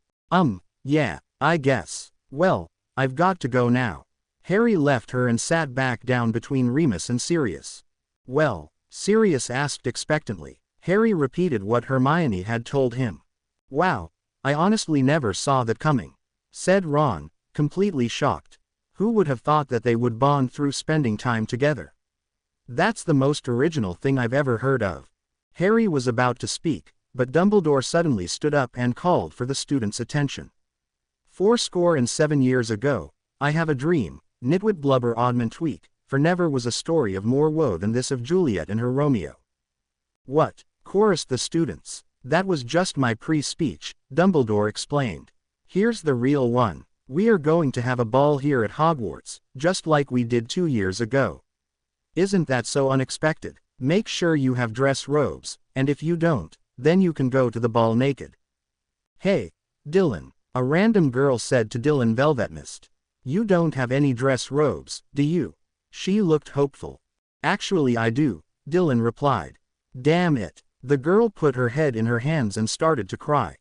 Yeah, I guess. Well, I've got to go now. Harry left her and sat back down between Remus and Sirius. Well, Sirius asked expectantly. Harry repeated what Hermione had told him. Wow, I honestly never saw that coming, said Ron, completely shocked. Who would have thought that they would bond through spending time together? That's the most original thing I've ever heard of. Harry was about to speak, but Dumbledore suddenly stood up and called for the students' attention. 77 years ago, I have a dream, nitwit blubber oddman tweak, for never was a story of more woe than this of Juliet and her Romeo. What? Chorused the students. That was just my pre-speech, Dumbledore explained. Here's the real one. We are going to have a ball here at Hogwarts, just like we did 2 years ago. Isn't that so unexpected? Make sure you have dress robes, and if you don't, then you can go to the ball naked. Hey, Dylan, a random girl said to Dylan Velvetmist. You don't have any dress robes, do you? She looked hopeful. Actually I do, Dylan replied. Damn it. The girl put her head in her hands and started to cry.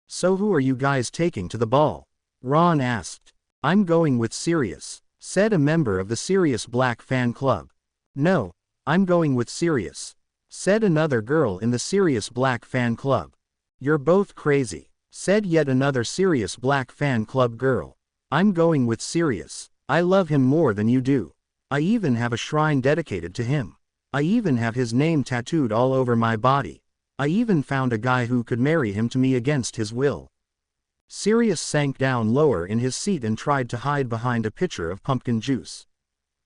So who are you guys taking to the ball? Ron asked. I'm going with Sirius, said a member of the Sirius Black fan club. No, I'm going with Sirius, said another girl in the Sirius Black fan club. You're both crazy, said yet another Sirius Black fan club girl. I'm going with Sirius. I love him more than you do. I even have a shrine dedicated to him. I even have his name tattooed all over my body. I even found a guy who could marry him to me against his will. Sirius sank down lower in his seat and tried to hide behind a pitcher of pumpkin juice.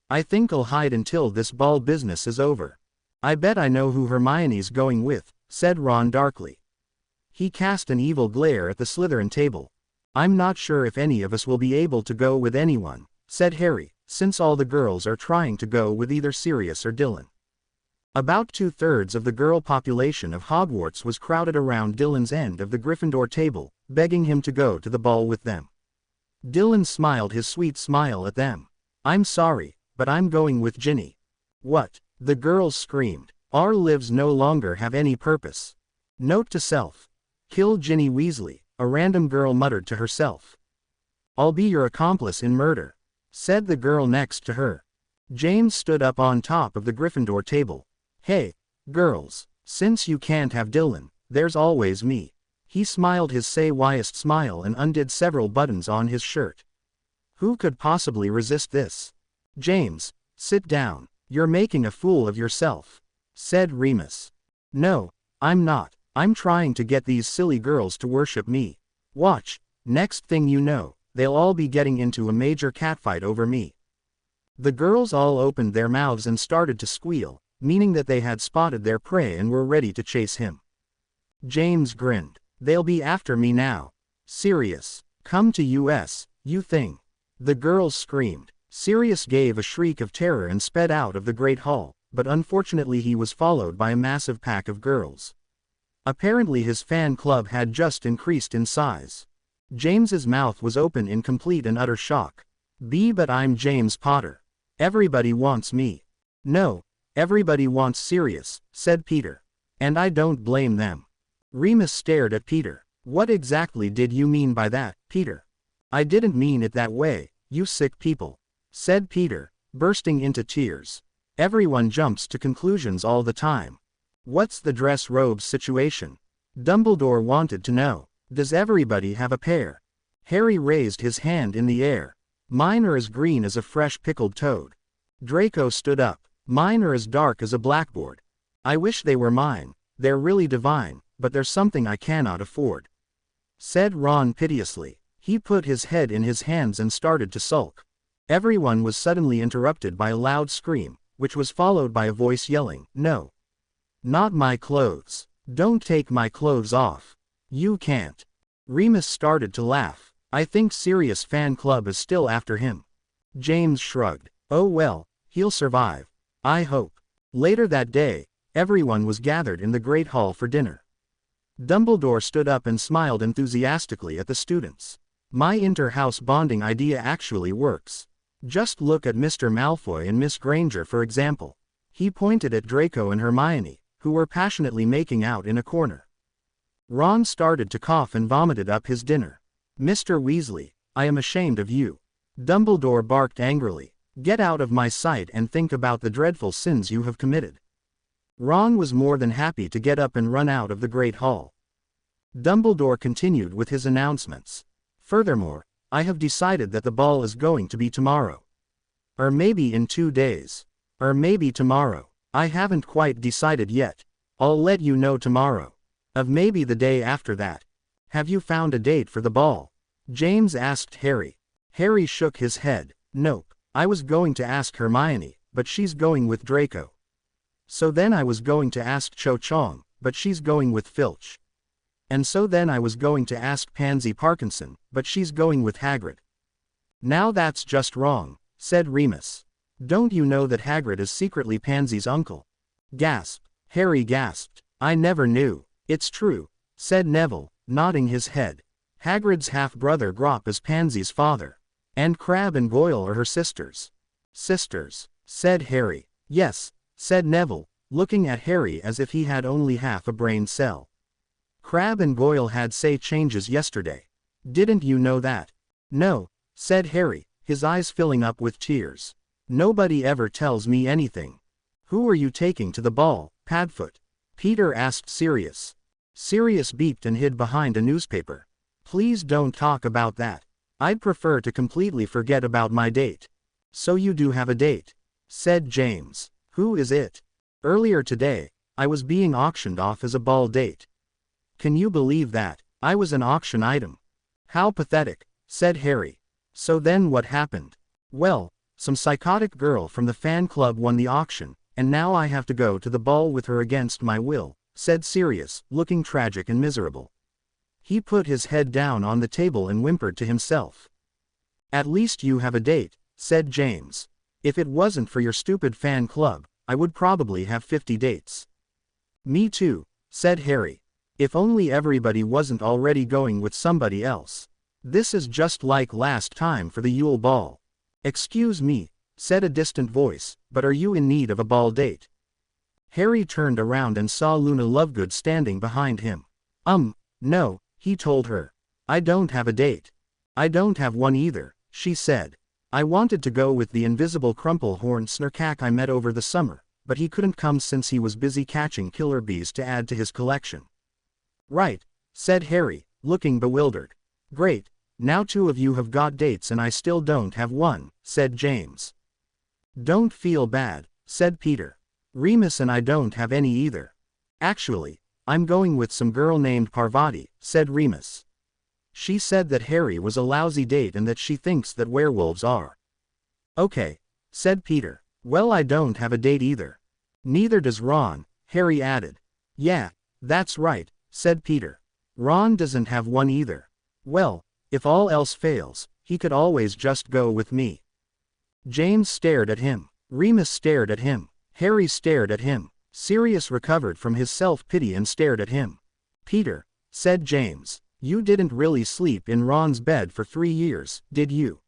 I think I'll hide until this ball business is over. I bet I know who Hermione's going with, said Ron darkly. He cast an evil glare at the Slytherin table. I'm not sure if any of us will be able to go with anyone, said Harry, since all the girls are trying to go with either Sirius or Dylan. About 2/3 of the girl population of Hogwarts was crowded around Dylan's end of the Gryffindor table, begging him to go to the ball with them. Dylan smiled his sweet smile at them. I'm sorry, but I'm going with Ginny. What? The girls screamed. Our lives no longer have any purpose. Note to self. Kill Ginny Weasley, a random girl muttered to herself. I'll be your accomplice in murder, said the girl next to her. James stood up on top of the Gryffindor table. Hey, girls, since you can't have Dylan, there's always me. He smiled his say-wiest smile and undid several buttons on his shirt. Who could possibly resist this? James, sit down. You're making a fool of yourself, said Remus. No, I'm not. I'm trying to get these silly girls to worship me. Watch, next thing you know, they'll all be getting into a major catfight over me. The girls all opened their mouths and started to squeal, meaning that they had spotted their prey and were ready to chase him. James grinned. They'll be after me now. Sirius, come to us, you thing. The girls screamed. Sirius gave a shriek of terror and sped out of the great hall, but unfortunately he was followed by a massive pack of girls. Apparently his fan club had just increased in size. James's mouth was open in complete and utter shock. But I'm James Potter. Everybody wants me. No, everybody wants Sirius, said Peter. And I don't blame them. Remus stared at Peter. What exactly did you mean by that, Peter? I didn't mean it that way, you sick people, said Peter, bursting into tears. Everyone jumps to conclusions all the time. What's the dress robes situation? Dumbledore wanted to know. Does everybody have a pair? Harry raised his hand in the air. Mine are as green as a fresh pickled toad. Draco stood up. Mine are as dark as a blackboard. I wish they were mine. They're really divine, but there's something I cannot afford, said Ron piteously. He put his head in his hands and started to sulk. Everyone was suddenly interrupted by a loud scream, which was followed by a voice yelling, No. Not my clothes. Don't take my clothes off. You can't. Remus started to laugh. I think Sirius fan club is still after him. James shrugged. Oh well, he'll survive. I hope. Later that day, everyone was gathered in the Great Hall for dinner. Dumbledore stood up and smiled enthusiastically at the students. My inter-house bonding idea actually works. Just look at Mr. Malfoy and Miss Granger for example. He pointed at Draco and Hermione, who were passionately making out in a corner. Ron started to cough and vomited up his dinner. Mr. Weasley, I am ashamed of you. Dumbledore barked angrily. Get out of my sight and think about the dreadful sins you have committed. Ron was more than happy to get up and run out of the Great Hall. Dumbledore continued with his announcements. Furthermore, I have decided that the ball is going to be tomorrow. Or maybe in 2 days. Or maybe tomorrow. I haven't quite decided yet. I'll let you know tomorrow. Of maybe the day after that. Have you found a date for the ball? James asked Harry. Harry shook his head. Nope. I was going to ask Hermione, but she's going with Draco. So then I was going to ask Cho Chang, but she's going with Filch. And so then I was going to ask Pansy Parkinson, but she's going with Hagrid. Now that's just wrong, said Remus. Don't you know that Hagrid is secretly Pansy's uncle? Gasped. Harry gasped. I never knew. It's true, said Neville, nodding his head. Hagrid's half-brother Grop is Pansy's father. And Crabbe and Goyle are her sisters. Sisters, said Harry. Yes, said Neville, looking at Harry as if he had only half a brain cell. Crabbe and Goyle had say changes yesterday. Didn't you know that? No, said Harry, his eyes filling up with tears. Nobody ever tells me anything. Who are you taking to the ball, Padfoot? Peter asked Sirius. Sirius beeped and hid behind a newspaper. Please don't talk about that. I'd prefer to completely forget about my date. So you do have a date, said James. Who is it? Earlier today, I was being auctioned off as a ball date. Can you believe that? I was an auction item. How pathetic, said Harry. So then what happened? Well, some psychotic girl from the fan club won the auction, and now I have to go to the ball with her against my will, said Sirius, looking tragic and miserable. He put his head down on the table and whimpered to himself. At least you have a date, said James. If it wasn't for your stupid fan club, I would probably have 50 dates. Me too, said Harry. If only everybody wasn't already going with somebody else. This is just like last time for the Yule Ball. Excuse me, said a distant voice, but are you in need of a ball date? Harry turned around and saw Luna Lovegood standing behind him. No, he told her. I don't have a date. I don't have one either, she said. I wanted to go with the invisible Crumplehorn Snarkak I met over the summer, but he couldn't come since he was busy catching killer bees to add to his collection. Right, said Harry, looking bewildered. Great, now 2 of you have got dates and I still don't have one, said James. Don't feel bad, said Peter. Remus and I don't have any either. Actually, I'm going with some girl named Parvati, said Remus. She said that Harry was a lousy date and that she thinks that werewolves are. Okay, said Peter. Well, I don't have a date either. Neither does Ron, Harry added. Yeah, that's right, said Peter. Ron doesn't have one either. Well, if all else fails, he could always just go with me. James stared at him. Remus stared at him. Harry stared at him. Sirius recovered from his self-pity and stared at him. Peter, said James, you didn't really sleep in Ron's bed for 3 years, did you?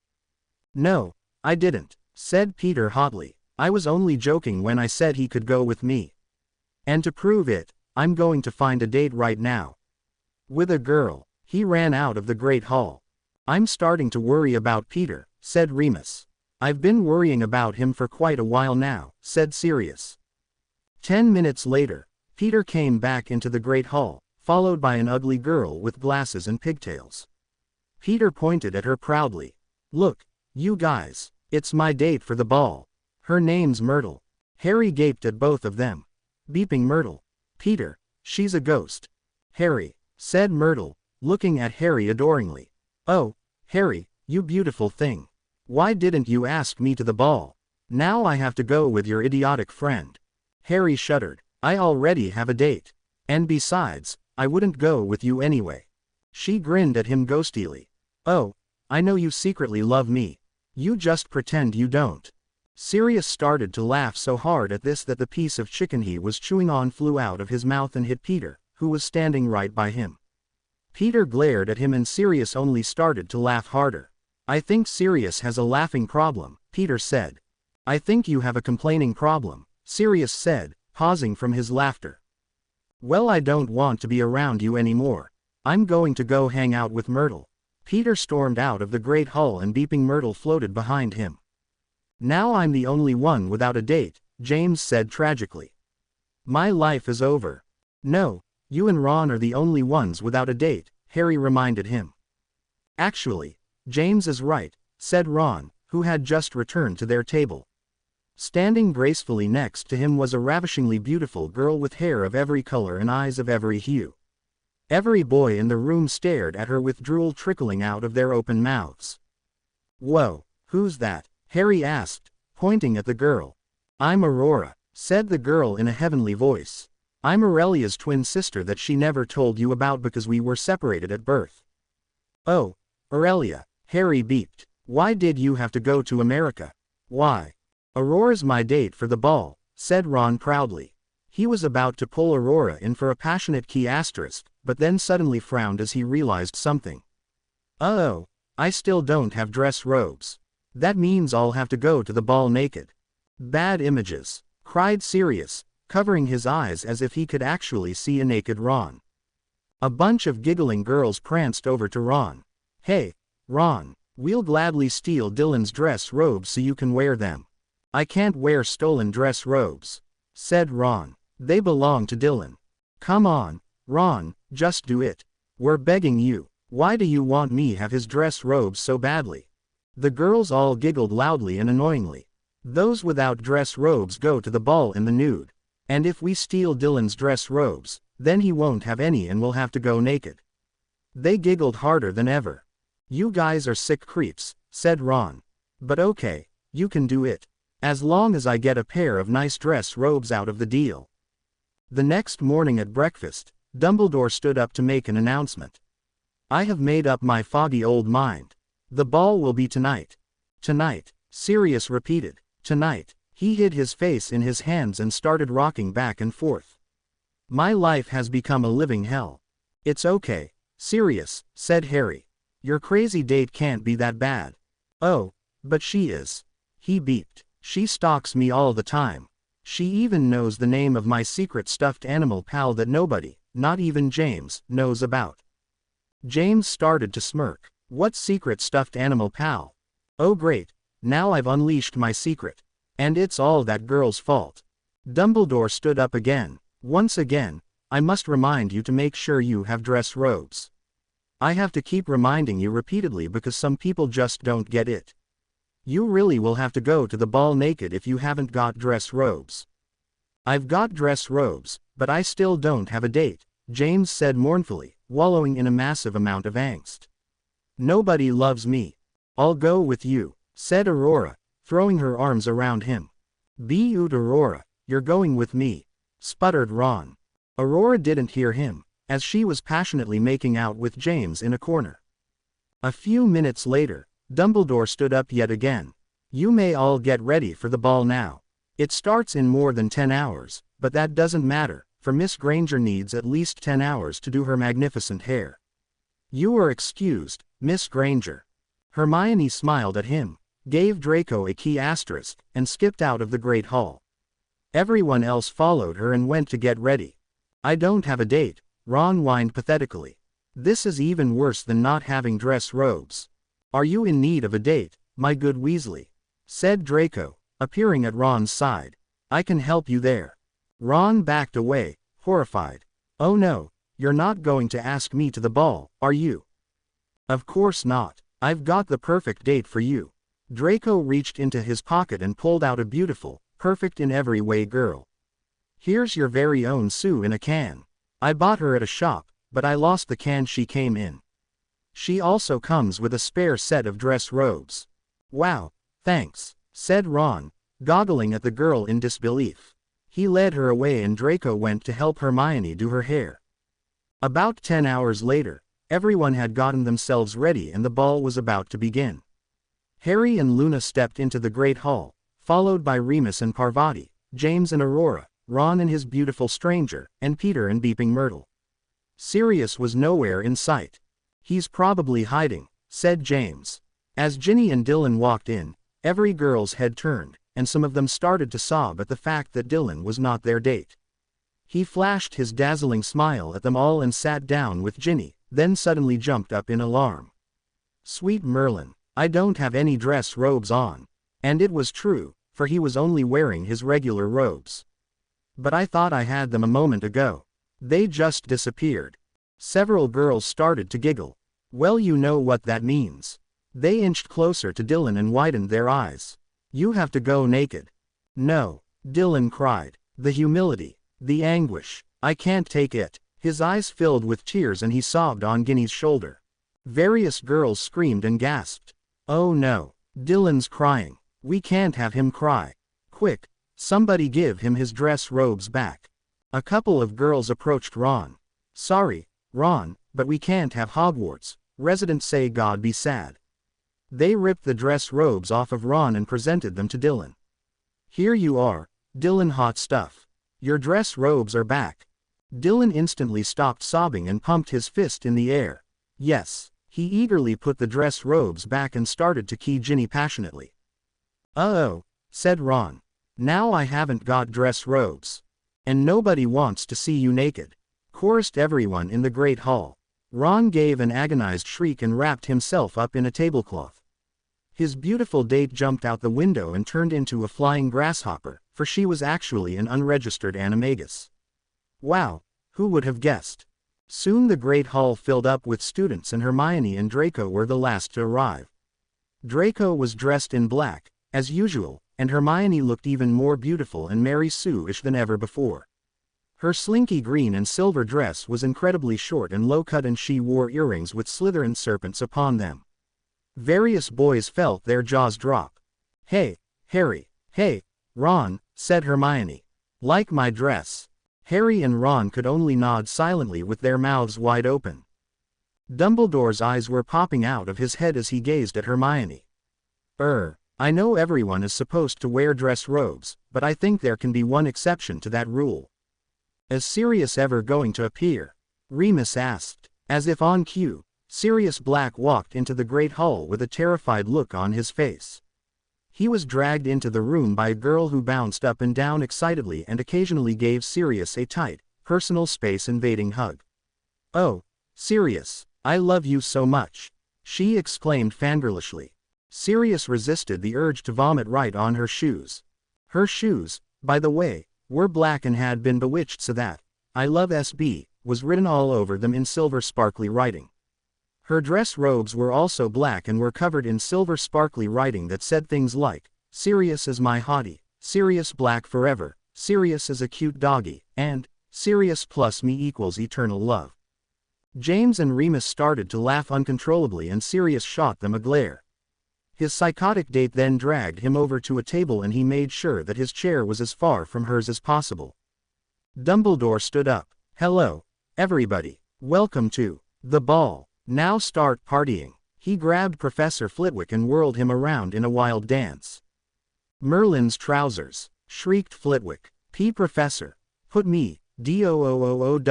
No, I didn't, said Peter hotly. I was only joking when I said he could go with me. And to prove it, I'm going to find a date right now. With a girl. He ran out of the Great Hall. I'm starting to worry about Peter, said Remus. I've been worrying about him for quite a while now, said Sirius. 10 minutes later, Peter came back into the Great Hall, followed by an ugly girl with glasses and pigtails. Peter pointed at her proudly. Look, you guys, it's my date for the ball. Her name's Myrtle. Harry gaped at both of them. Beeping Myrtle. Peter, she's a ghost. Harry, said Myrtle, looking at Harry adoringly. Oh, Harry, you beautiful thing. Why didn't you ask me to the ball? Now I have to go with your idiotic friend. Harry shuddered. I already have a date. And besides, I wouldn't go with you anyway. She grinned at him ghostily. Oh, I know you secretly love me. You just pretend you don't. Sirius started to laugh so hard at this that the piece of chicken he was chewing on flew out of his mouth and hit Peter, who was standing right by him. Peter glared at him and Sirius only started to laugh harder. I think Sirius has a laughing problem, Peter said. I think you have a complaining problem, Sirius said, pausing from his laughter. Well, I don't want to be around you anymore. I'm going to go hang out with Myrtle. Peter stormed out of the great hall and beeping Myrtle floated behind him. Now I'm the only one without a date, James said tragically. My life is over. No, you and Ron are the only ones without a date, Harry reminded him. Actually, James is right, said Ron, who had just returned to their table. Standing gracefully next to him was a ravishingly beautiful girl with hair of every color and eyes of every hue. Every boy in the room stared at her with drool trickling out of their open mouths. Whoa, who's that? Harry asked, pointing at the girl. I'm Aurora, said the girl in a heavenly voice. I'm Aurelia's twin sister that she never told you about because we were separated at birth. Oh, Aurelia, Harry beeped. Why did you have to go to America? Why? Aurora's my date for the ball, said Ron proudly. He was about to pull Aurora in for a passionate key asterisk, but then suddenly frowned as he realized something. Oh, I still don't have dress robes. That means I'll have to go to the ball naked. Bad images, cried Sirius, covering his eyes as if he could actually see a naked Ron. A bunch of giggling girls pranced over to Ron. Hey, Ron, we'll gladly steal Dylan's dress robes so you can wear them. I can't wear stolen dress robes, said Ron. They belong to Dylan. Come on, Ron, just do it. We're begging you. Why do you want me to have his dress robes so badly? The girls all giggled loudly and annoyingly. Those without dress robes go to the ball in the nude. And if we steal Dylan's dress robes, then he won't have any and will have to go naked. They giggled harder than ever. You guys are sick creeps, said Ron. But okay, you can do it. As long as I get a pair of nice dress robes out of the deal. The next morning at breakfast, Dumbledore stood up to make an announcement. I have made up my foggy old mind. The ball will be tonight. Tonight, Sirius repeated. Tonight. He hid his face in his hands and started rocking back and forth. My life has become a living hell. It's okay, Sirius, said Harry. Your crazy date can't be that bad. Oh, but she is. He beeped. She stalks me all the time. She even knows the name of my secret stuffed animal pal that nobody, not even James, knows about. James started to smirk. What secret stuffed animal pal? Oh great, now I've unleashed my secret. And it's all that girl's fault. Dumbledore stood up again. Once again, I must remind you to make sure you have dress robes. I have to keep reminding you repeatedly because some people just don't get it. You really will have to go to the ball naked if you haven't got dress robes. I've got dress robes, but I still don't have a date, James said mournfully, wallowing in a massive amount of angst. Nobody loves me. I'll go with you, said Aurora, throwing her arms around him. Be-oot Aurora, you're going with me, sputtered Ron. Aurora didn't hear him, as she was passionately making out with James in a corner. A few minutes later, Dumbledore stood up yet again. You may all get ready for the ball now. It starts in more than 10 hours, but that doesn't matter, for Miss Granger needs at least 10 hours to do her magnificent hair. You are excused, Miss Granger. Hermione smiled at him, gave Draco a key asterisk, and skipped out of the Great Hall. Everyone else followed her and went to get ready. I don't have a date, Ron whined pathetically. This is even worse than not having dress robes. Are you in need of a date, my good Weasley? Said Draco, appearing at Ron's side. I can help you there. Ron backed away, horrified. Oh no, you're not going to ask me to the ball, are you? Of course not. I've got the perfect date for you. Draco reached into his pocket and pulled out a beautiful, perfect in every way girl. Here's your very own Sue in a can. I bought her at a shop, but I lost the can she came in. She also comes with a spare set of dress robes. Wow, thanks, said Ron, goggling at the girl in disbelief. He led her away and Draco went to help Hermione do her hair. About 10 hours later, everyone had gotten themselves ready and the ball was about to begin. Harry and Luna stepped into the Great Hall, followed by Remus and Parvati, James and Aurora, Ron and his beautiful stranger, and Peter and Beeping Myrtle. Sirius was nowhere in sight. "He's probably hiding," said James. As Ginny and Dylan walked in, every girl's head turned, and some of them started to sob at the fact that Dylan was not their date. He flashed his dazzling smile at them all and sat down with Ginny, then suddenly jumped up in alarm. "Sweet Merlin, I don't have any dress robes on." And it was true, for he was only wearing his regular robes. "But I thought I had them a moment ago. They just disappeared." Several girls started to giggle. "Well, you know what that means." They inched closer to Dylan and widened their eyes. "You have to go naked." "No," Dylan cried. The humility, the anguish, "I can't take it." His eyes filled with tears and he sobbed on Ginny's shoulder. Various girls screamed and gasped. "Oh no, Dylan's crying. We can't have him cry. Quick, somebody give him his dress robes back." A couple of girls approached Ron. "Sorry, Ron, but we can't have Hogwarts. Residents say God be sad." They ripped the dress robes off of Ron and presented them to Dylan. "Here you are, Dylan, hot stuff. Your dress robes are back." Dylan instantly stopped sobbing and pumped his fist in the air. Yes, he eagerly put the dress robes back and started to key Ginny passionately. "Uh-oh," said Ron. "Now I haven't got dress robes. And nobody wants to see you naked," chorused everyone in the Great Hall. Ron gave an agonized shriek and wrapped himself up in a tablecloth. His beautiful date jumped out the window and turned into a flying grasshopper, for she was actually an unregistered animagus. Wow, who would have guessed? Soon the Great Hall filled up with students and Hermione and Draco were the last to arrive. Draco was dressed in black, as usual, and Hermione looked even more beautiful and Mary Sue-ish than ever before. Her slinky green and silver dress was incredibly short and low-cut and she wore earrings with Slytherin serpents upon them. Various boys felt their jaws drop. "Hey, Harry, hey, Ron," said Hermione. "Like my dress?" Harry and Ron could only nod silently with their mouths wide open. Dumbledore's eyes were popping out of his head as he gazed at Hermione. I know everyone is supposed to wear dress robes, but I think there can be one exception to that rule." "Is Sirius ever going to appear?" Remus asked. As if on cue, Sirius Black walked into the Great Hall with a terrified look on his face. He was dragged into the room by a girl who bounced up and down excitedly and occasionally gave Sirius a tight, personal space-invading hug. "Oh, Sirius, I love you so much," she exclaimed fangirlishly. Sirius resisted the urge to vomit right on her shoes. Her shoes, by the way, were black and had been bewitched so that "I love SB" was written all over them in silver sparkly writing. Her dress robes were also black and were covered in silver sparkly writing that said things like, "Sirius is my hottie," "Sirius Black forever," "Sirius is a cute doggy," and "Sirius plus me equals eternal love." James and Remus started to laugh uncontrollably and Sirius shot them a glare. His psychotic date then dragged him over to a table and he made sure that his chair was as far from hers as possible. Dumbledore stood up. "Hello, everybody. Welcome to the ball. Now start partying." He grabbed Professor Flitwick and whirled him around in a wild dance. "Merlin's trousers," shrieked Flitwick. Professor, put me, DOOOOWWWWN."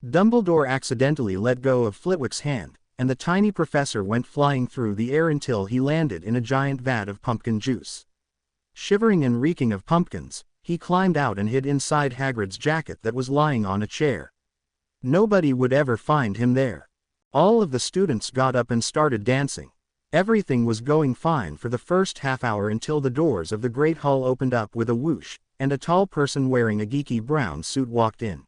Dumbledore accidentally let go of Flitwick's hand, and the tiny professor went flying through the air until he landed in a giant vat of pumpkin juice. Shivering and reeking of pumpkins, he climbed out and hid inside Hagrid's jacket that was lying on a chair. Nobody would ever find him there. All of the students got up and started dancing. Everything was going fine for the first half hour until the doors of the Great Hall opened up with a whoosh, and a tall person wearing a geeky brown suit walked in.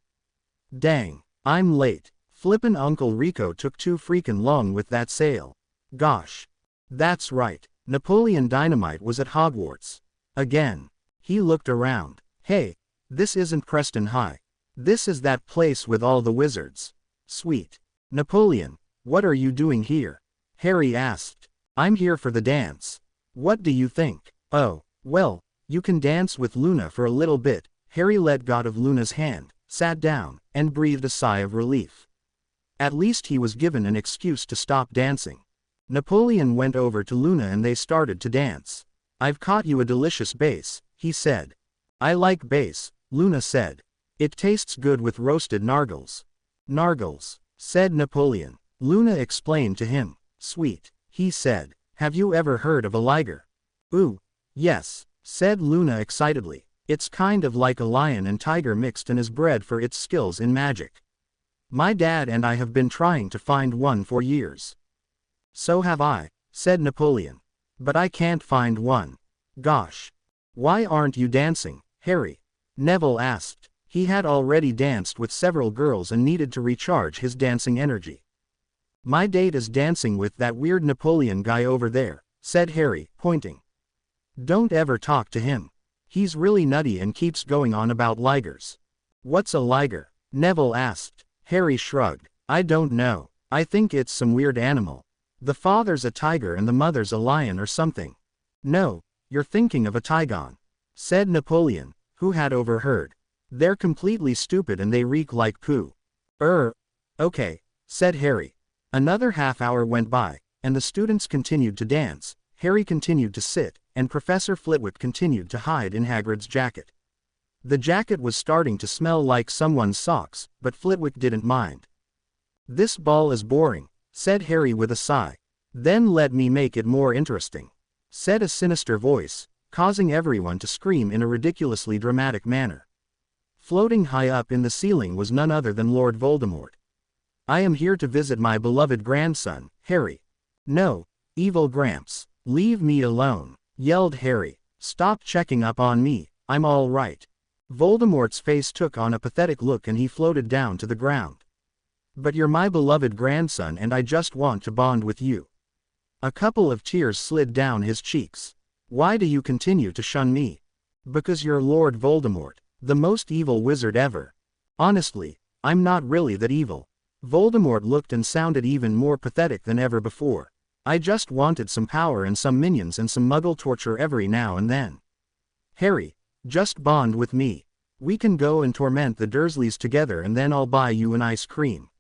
"Dang, I'm late. Flippin' Uncle Rico took too freakin' long with that sale. Gosh. That's right, Napoleon Dynamite was at Hogwarts. Again." He looked around. "Hey, this isn't Preston High. This is that place with all the wizards." "Sweet. Napoleon, what are you doing here?" Harry asked. "I'm here for the dance. What do you think?" "Oh, well, You can dance with Luna for a little bit." Harry let go of Luna's hand, sat down, and breathed a sigh of relief. At least he was given an excuse to stop dancing. Napoleon went over to Luna and they started to dance. "I've caught you a delicious bass," he said. "I like bass," Luna said. "It tastes good with roasted nargles." "Nargles," said Napoleon. Luna explained to him. "Sweet," he said. "Have you ever heard of a liger?" "Ooh, yes," said Luna excitedly. "It's kind of like a lion and tiger mixed and is bred for its skills in magic. My dad and I have been trying to find one for years." "So have I," said Napoleon. "But I can't find one." "Gosh. Why aren't you dancing, Harry?" Neville asked. He had already danced with several girls and needed to recharge his dancing energy. "My date is dancing with that weird Napoleon guy over there," said Harry, pointing. "Don't ever talk to him. He's really nutty and keeps going on about ligers." "What's a liger?" Neville asked. Harry shrugged. "I don't know. I think it's some weird animal. The father's a tiger and the mother's a lion or something." "No, you're thinking of a tigon," said Napoleon, who had overheard. "They're completely stupid and they reek like poo." Okay," said Harry. Another half hour went by, and the students continued to dance. Harry continued to sit, and Professor Flitwick continued to hide in Hagrid's jacket. The jacket was starting to smell like someone's socks, but Flitwick didn't mind. "This ball is boring," said Harry with a sigh. "Then let me make it more interesting," said a sinister voice, causing everyone to scream in a ridiculously dramatic manner. Floating high up in the ceiling was none other than Lord Voldemort. "I am here to visit my beloved grandson, Harry." "No, evil Gramps. Leave me alone," yelled Harry. "Stop checking up on me, I'm all right." Voldemort's face took on a pathetic look and he floated down to the ground. "But you're my beloved grandson and I just want to bond with you." A couple of tears slid down his cheeks. "Why do you continue to shun me?" "Because you're Lord Voldemort, the most evil wizard ever." "Honestly, I'm not really that evil." Voldemort looked and sounded even more pathetic than ever before. "I just wanted some power and some minions and some muggle torture every now and then. Harry, just bond with me. We can go and torment the Dursleys together and then I'll buy you an ice cream.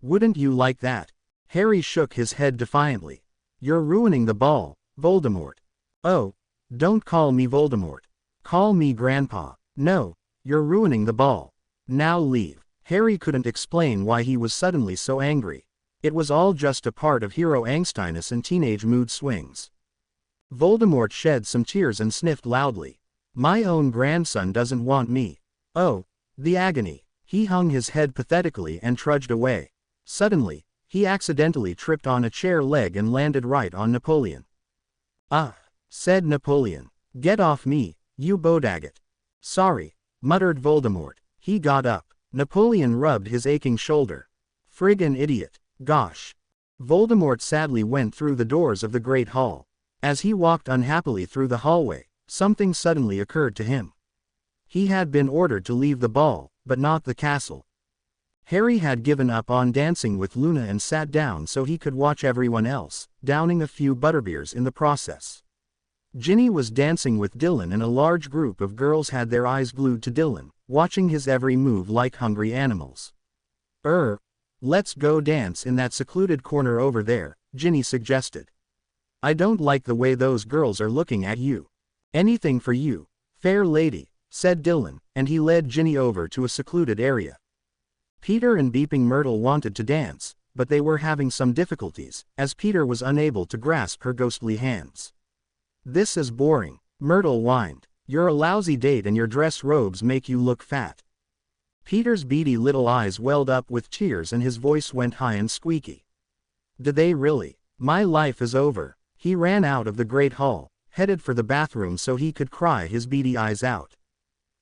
Wouldn't you like that?" Harry shook his head defiantly. "You're ruining the ball, Voldemort." "Oh, don't call me Voldemort. Call me Grandpa." "No, you're ruining the ball. Now leave." Harry couldn't explain why he was suddenly so angry. It was all just a part of hero angstiness and teenage mood swings. Voldemort shed some tears and sniffed loudly. "My own grandson doesn't want me. Oh, the agony." He hung his head pathetically and trudged away. Suddenly, he accidentally tripped on a chair leg and landed right on Napoleon. "Ah," said Napoleon. "Get off me, you bodaggit." "Sorry," muttered Voldemort. He got up. Napoleon rubbed his aching shoulder. "Friggin' idiot. Gosh." Voldemort sadly went through the doors of the Great Hall. As he walked unhappily through the hallway, something suddenly occurred to him. He had been ordered to leave the ball, but not the castle. Harry had given up on dancing with Luna and sat down so he could watch everyone else, downing a few butterbeers in the process. Ginny was dancing with Dylan and a large group of girls had their eyes glued to Dylan, watching his every move like hungry animals. Let's go dance in that secluded corner over there," Ginny suggested. "I don't like the way those girls are looking at you." "Anything for you, fair lady," said Dylan, and he led Ginny over to a secluded area. Peter and Beeping Myrtle wanted to dance, but they were having some difficulties, as Peter was unable to grasp her ghostly hands. "This is boring," Myrtle whined. "You're a lousy date and your dress robes make you look fat." Peter's beady little eyes welled up with tears and his voice went high and squeaky. "Did they really? My life is over." He ran out of the Great Hall, headed for the bathroom so he could cry his beady eyes out.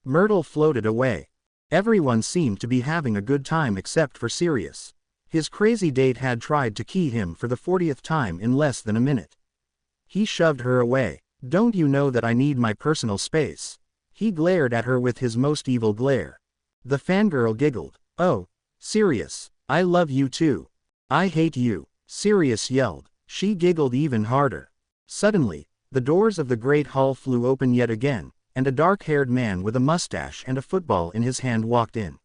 Myrtle floated away. Everyone seemed to be having a good time except for Sirius. His crazy date had tried to key him for the 40th time in less than a minute. He shoved her away. "Don't you know that I need my personal space?" He glared at her with his most evil glare. The fangirl giggled. "Oh, Sirius, I love you too." "I hate you," Sirius yelled. She giggled even harder. Suddenly, The doors of the great hall flew open yet again, and a dark-haired man with a mustache and a football in his hand walked in.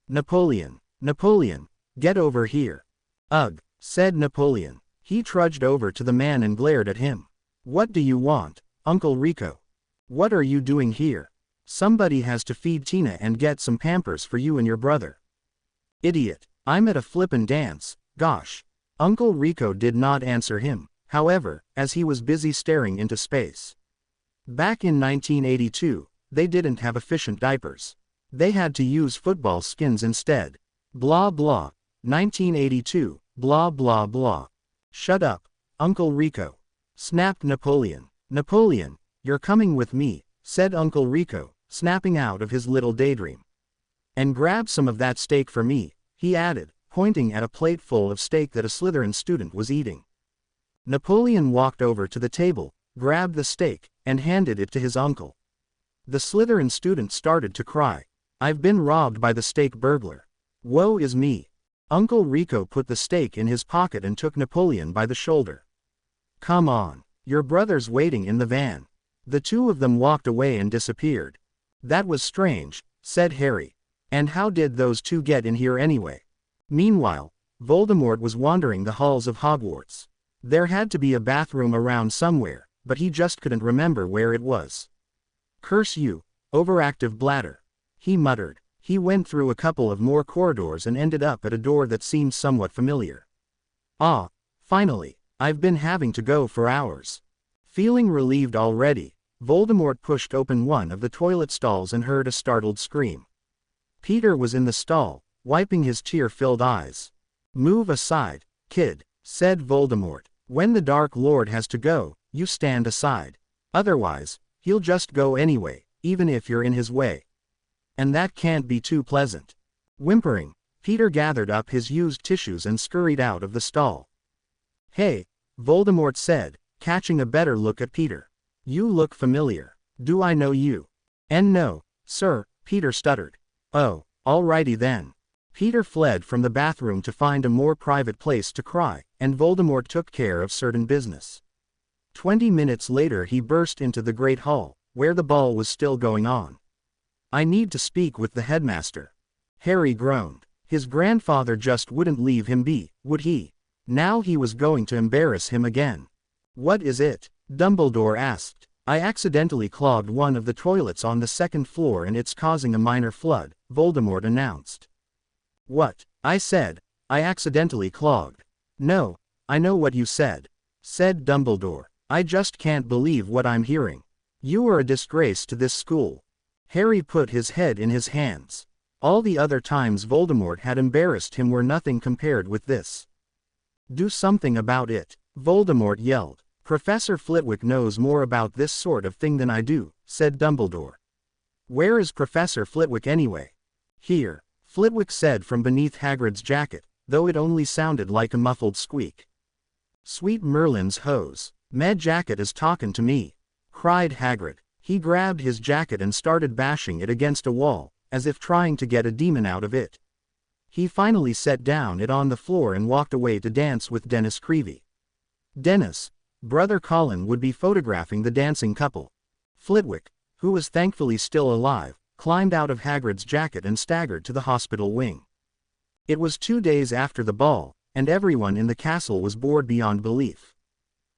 Napoleon, Napoleon, get over here. Ugh, said Napoleon. He trudged over to the man and glared at him. What do you want, Uncle Rico? What are you doing here? Somebody has to feed Tina and get some Pampers for you and your brother. Idiot, I'm at a flippin' dance, gosh. Uncle Rico did not answer him, however, as he was busy staring into space. Back in 1982, they didn't have efficient diapers. They had to use football skins instead. Blah blah. 1982, blah blah blah. Shut up, Uncle Rico. Snapped Napoleon. Napoleon, you're coming with me, said Uncle Rico, snapping out of his little daydream. And grab some of that steak for me, he added, pointing at a plate full of steak that a Slytherin student was eating. Napoleon walked over to the table, grabbed the steak, and handed it to his uncle. The Slytherin student started to cry. I've been robbed by the steak burglar. Woe is me. Uncle Rico put the steak in his pocket and took Napoleon by the shoulder. Come on, your brother's waiting in the van. The two of them walked away and disappeared. That was strange, said Harry. And how did those two get in here anyway? Meanwhile, Voldemort was wandering the halls of Hogwarts. There had to be a bathroom around somewhere, but he just couldn't remember where it was. Curse you, overactive bladder, he muttered. He went through a couple of more corridors and ended up at a door that seemed somewhat familiar. Ah, finally, I've been having to go for hours. Feeling relieved already, Voldemort pushed open one of the toilet stalls and heard a startled scream. Peter was in the stall, wiping his tear-filled eyes. Move aside, kid, said Voldemort. When the Dark Lord has to go, you stand aside. Otherwise, he'll just go anyway, even if you're in his way. And that can't be too pleasant. Whimpering, Peter gathered up his used tissues and scurried out of the stall. Hey, Voldemort said, catching a better look at Peter. You look familiar. Do I know you? And no, sir, Peter stuttered. Oh, alrighty then. Peter fled from the bathroom to find a more private place to cry, and Voldemort took care of certain business. 20 minutes later he burst into the Great Hall, where the ball was still going on. I need to speak with the headmaster. Harry groaned. His grandfather just wouldn't leave him be, would he? Now he was going to embarrass him again. What is it? Dumbledore asked. I accidentally clogged one of the toilets on the second floor and it's causing a minor flood, Voldemort announced. What? I said, I accidentally clogged. No, I know what you said, said Dumbledore. I just can't believe what I'm hearing. You are a disgrace to this school. Harry put his head in his hands. All the other times Voldemort had embarrassed him were nothing compared with this. Do something about it, Voldemort yelled. Professor Flitwick knows more about this sort of thing than I do, said Dumbledore. Where is Professor Flitwick anyway? Here, Flitwick said from beneath Hagrid's jacket, though it only sounded like a muffled squeak. Sweet Merlin's hose, me jacket is talkin' to me, cried Hagrid. He grabbed his jacket and started bashing it against a wall, as if trying to get a demon out of it. He finally set down it on the floor and walked away to dance with Dennis Creevey. Dennis, Brother Colin, would be photographing the dancing couple. Flitwick, who was thankfully still alive, climbed out of Hagrid's jacket and staggered to the hospital wing. It was 2 days after the ball, and everyone in the castle was bored beyond belief.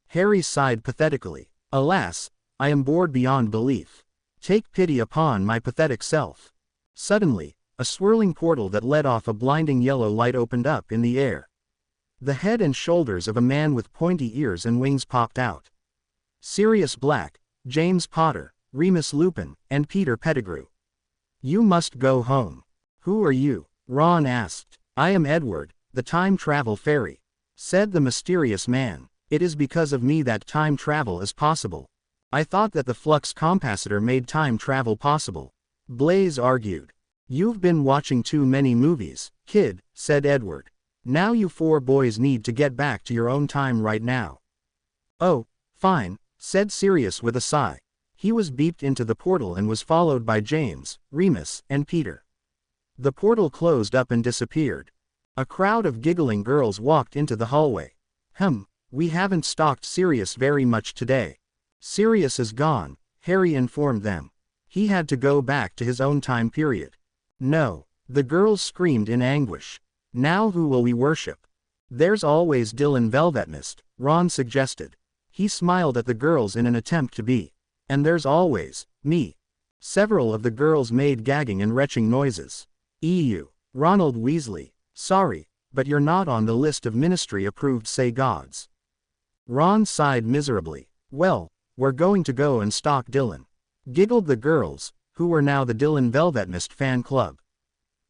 Harry sighed pathetically. Alas, I am bored beyond belief. Take pity upon my pathetic self. Suddenly, a swirling portal that led off a blinding yellow light opened up in the air. The head and shoulders of a man with pointy ears and wings popped out. Sirius Black, James Potter, Remus Lupin, and Peter Pettigrew. You must go home. Who are you? Ron asked. I am Edward, the time travel fairy, said the mysterious man. It is because of me that time travel is possible. I thought that the flux capacitor made time travel possible, Blaze argued. You've been watching too many movies, kid, said Edward. Now you 4 boys need to get back to your own time right now. Oh, fine, said Sirius with a sigh. He was beeped into the portal and was followed by James, Remus, and Peter. The portal closed up and disappeared. A crowd of giggling girls walked into the hallway. We haven't stalked Sirius very much today, Sirius is gone, Harry informed them. He had to go back to his own time period. No, the girls screamed in anguish. Now who will we worship? There's always Dylan Velvetmist, Ron suggested. He smiled at the girls in an attempt to be. And there's always me. Several of the girls made gagging and retching noises. Ronald Weasley. Sorry, but you're not on the list of ministry-approved say gods. Ron sighed miserably. Well, we're going to go and stalk Dylan. Giggled the girls, who were now the Dylan Velvetmist fan club.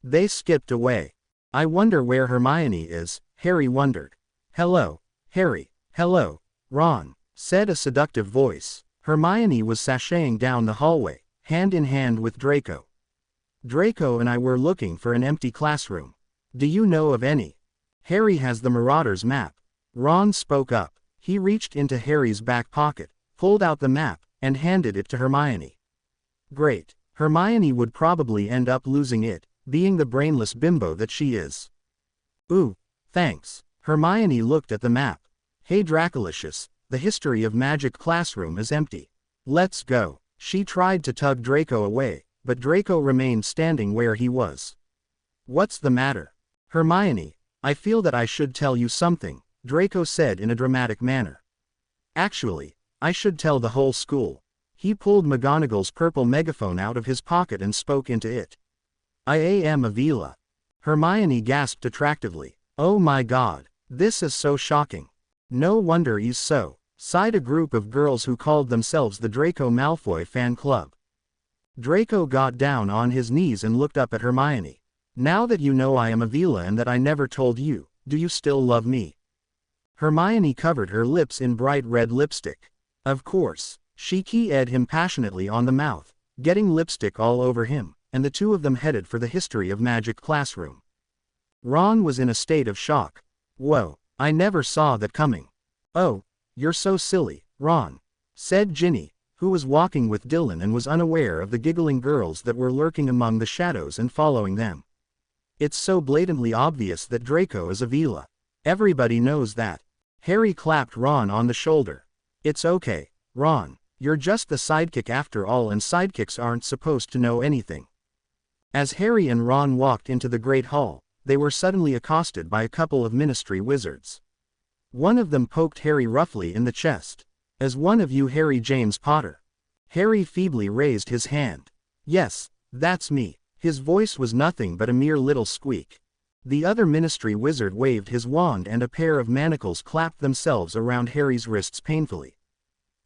They skipped away. I wonder where Hermione is, Harry wondered. Hello, Harry. Hello, Ron, said a seductive voice. Hermione was sashaying down the hallway, hand in hand with Draco. Draco and I were looking for an empty classroom. Do you know of any? Harry has the Marauders map. Ron spoke up. He reached into Harry's back pocket, pulled out the map, and handed it to Hermione. Great. Hermione would probably end up losing it, being the brainless bimbo that she is. Ooh, thanks. Hermione looked at the map. Hey Dracolicious, the history of magic classroom is empty. Let's go. She tried to tug Draco away, but Draco remained standing where he was. What's the matter? Hermione, I feel that I should tell you something, Draco said in a dramatic manner. Actually, I should tell the whole school. He pulled McGonagall's purple megaphone out of his pocket and spoke into it. I am Avila. Hermione gasped attractively. Oh my god, this is so shocking. No wonder he's so, sighed a group of girls who called themselves the Draco Malfoy fan club. Draco got down on his knees and looked up at Hermione. Now that you know I am Avila and that I never told you, do you still love me? Hermione covered her lips in bright red lipstick. Of course, she keyed him passionately on the mouth, getting lipstick all over him, and the two of them headed for the history of magic classroom. Ron was in a state of shock. Whoa, I never saw that coming. Oh, you're so silly, Ron, said Ginny, who was walking with Dylan and was unaware of the giggling girls that were lurking among the shadows and following them. It's so blatantly obvious that Draco is Avila. Everybody knows that. Harry clapped Ron on the shoulder. It's okay, Ron, you're just the sidekick after all, and sidekicks aren't supposed to know anything. As Harry and Ron walked into the Great Hall, they were suddenly accosted by a couple of ministry wizards. One of them poked Harry roughly in the chest. Is one of you Harry James Potter? Harry feebly raised his hand. Yes, that's me. His voice was nothing but a mere little squeak. The other ministry wizard waved his wand and a pair of manacles clapped themselves around Harry's wrists painfully.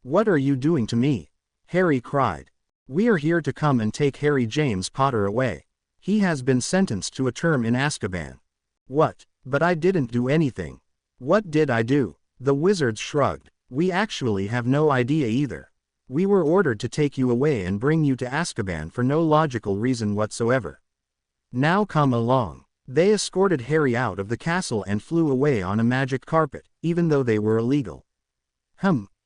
What are you doing to me? Harry cried. We are here to come and take Harry James Potter away. He has been sentenced to a term in Azkaban. What? But I didn't do anything. What did I do? The wizards shrugged. We actually have no idea either. We were ordered to take you away and bring you to Azkaban for no logical reason whatsoever. Now come along. They escorted Harry out of the castle and flew away on a magic carpet, even though they were illegal.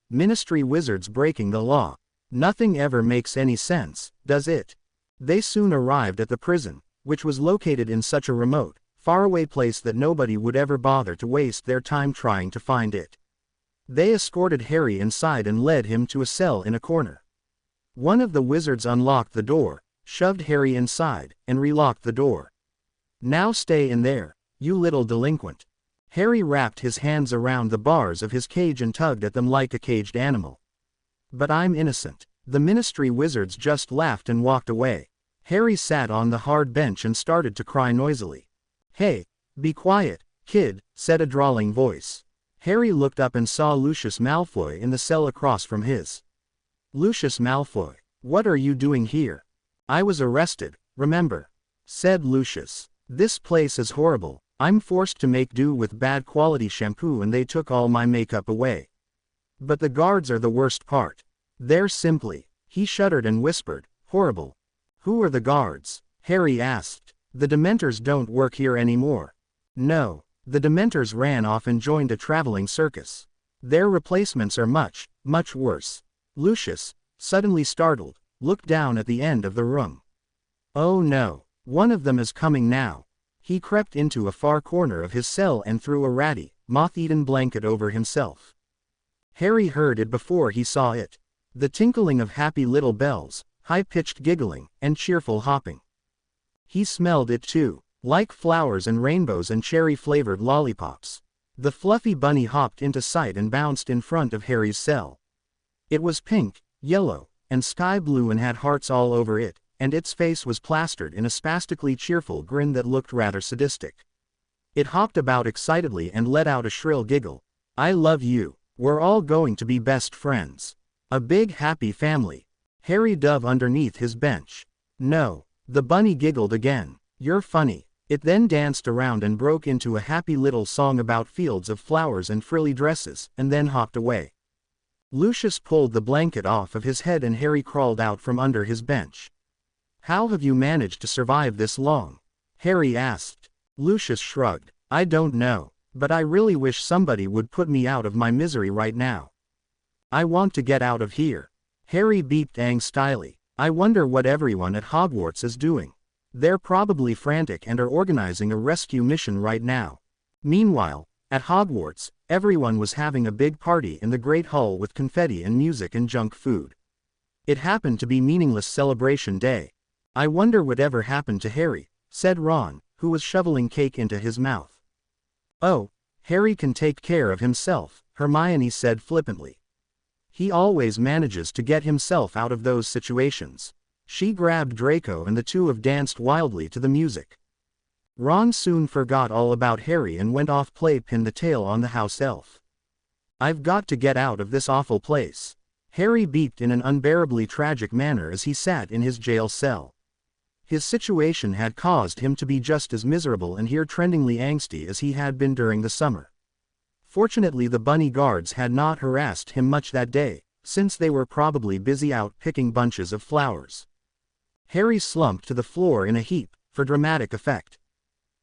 Ministry wizards breaking the law. Nothing ever makes any sense, does it? They soon arrived at the prison, which was located in such a remote, faraway place that nobody would ever bother to waste their time trying to find it. They escorted Harry inside and led him to a cell in a corner. One of the wizards unlocked the door, shoved Harry inside, and relocked the door. Now stay in there, you little delinquent. Harry wrapped his hands around the bars of his cage and tugged at them like a caged animal. But I'm innocent. The ministry wizards just laughed and walked away. Harry sat on the hard bench and started to cry noisily. Hey, be quiet, kid, said a drawling voice. Harry looked up and saw Lucius Malfoy in the cell across from his. Lucius Malfoy, what are you doing here? I was arrested, remember? Said Lucius. This place is horrible. I'm forced to make do with bad quality shampoo and they took all my makeup away. But the guards are the worst part. They're simply, he shuddered and whispered, horrible. Who are the guards? Harry asked. The Dementors don't work here anymore. No, the Dementors ran off and joined a traveling circus. Their replacements are much, much worse. Lucius, suddenly startled, looked down at the end of the room. Oh no, one of them is coming now. He crept into a far corner of his cell and threw a ratty, moth-eaten blanket over himself. Harry heard it before he saw it. The tinkling of happy little bells, high-pitched giggling, and cheerful hopping. He smelled it too, like flowers and rainbows and cherry-flavored lollipops. The fluffy bunny hopped into sight and bounced in front of Harry's cell. It was pink, yellow, and sky blue and had hearts all over it, and its face was plastered in a spastically cheerful grin that looked rather sadistic. It hopped about excitedly and let out a shrill giggle. I love you. We're all going to be best friends. A big happy family. Harry dove underneath his bench. No. The bunny giggled again. You're funny. It then danced around and broke into a happy little song about fields of flowers and frilly dresses, and then hopped away. Lucius pulled the blanket off of his head and Harry crawled out from under his bench. How have you managed to survive this long? Harry asked. Lucius shrugged. I don't know, but I really wish somebody would put me out of my misery right now. I want to get out of here. Harry beeped angstily. I wonder what everyone at Hogwarts is doing. They're probably frantic and are organizing a rescue mission right now. Meanwhile, at Hogwarts, everyone was having a big party in the Great Hall with confetti and music and junk food. It happened to be meaningless celebration day. I wonder whatever happened to Harry, said Ron, who was shoveling cake into his mouth. Oh, Harry can take care of himself, Hermione said flippantly. He always manages to get himself out of those situations. She grabbed Draco and the two of danced wildly to the music. Ron soon forgot all about Harry and went off pin the tail on the house elf. I've got to get out of this awful place. Harry beeped in an unbearably tragic manner as he sat in his jail cell. His situation had caused him to be just as miserable and here trendingly angsty as he had been during the summer. Fortunately the bunny guards had not harassed him much that day, since they were probably busy out picking bunches of flowers. Harry slumped to the floor in a heap, for dramatic effect.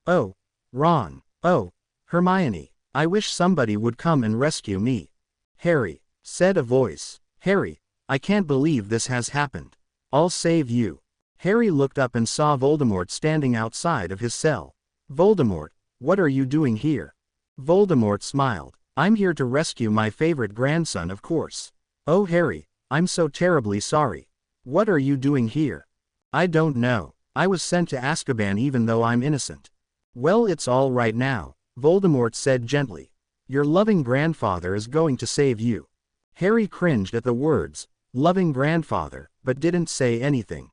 Oh, Ron. Oh, Hermione. I wish somebody would come and rescue me. Harry, said a voice. Harry, I can't believe this has happened. I'll save you. Harry looked up and saw Voldemort standing outside of his cell. Voldemort, what are you doing here? Voldemort smiled. I'm here to rescue my favorite grandson, of course. Oh Harry, I'm so terribly sorry. What are you doing here? I don't know. I was sent to Azkaban even though I'm innocent. Well, it's all right now, Voldemort said gently. Your loving grandfather is going to save you. Harry cringed at the words, loving grandfather, but didn't say anything.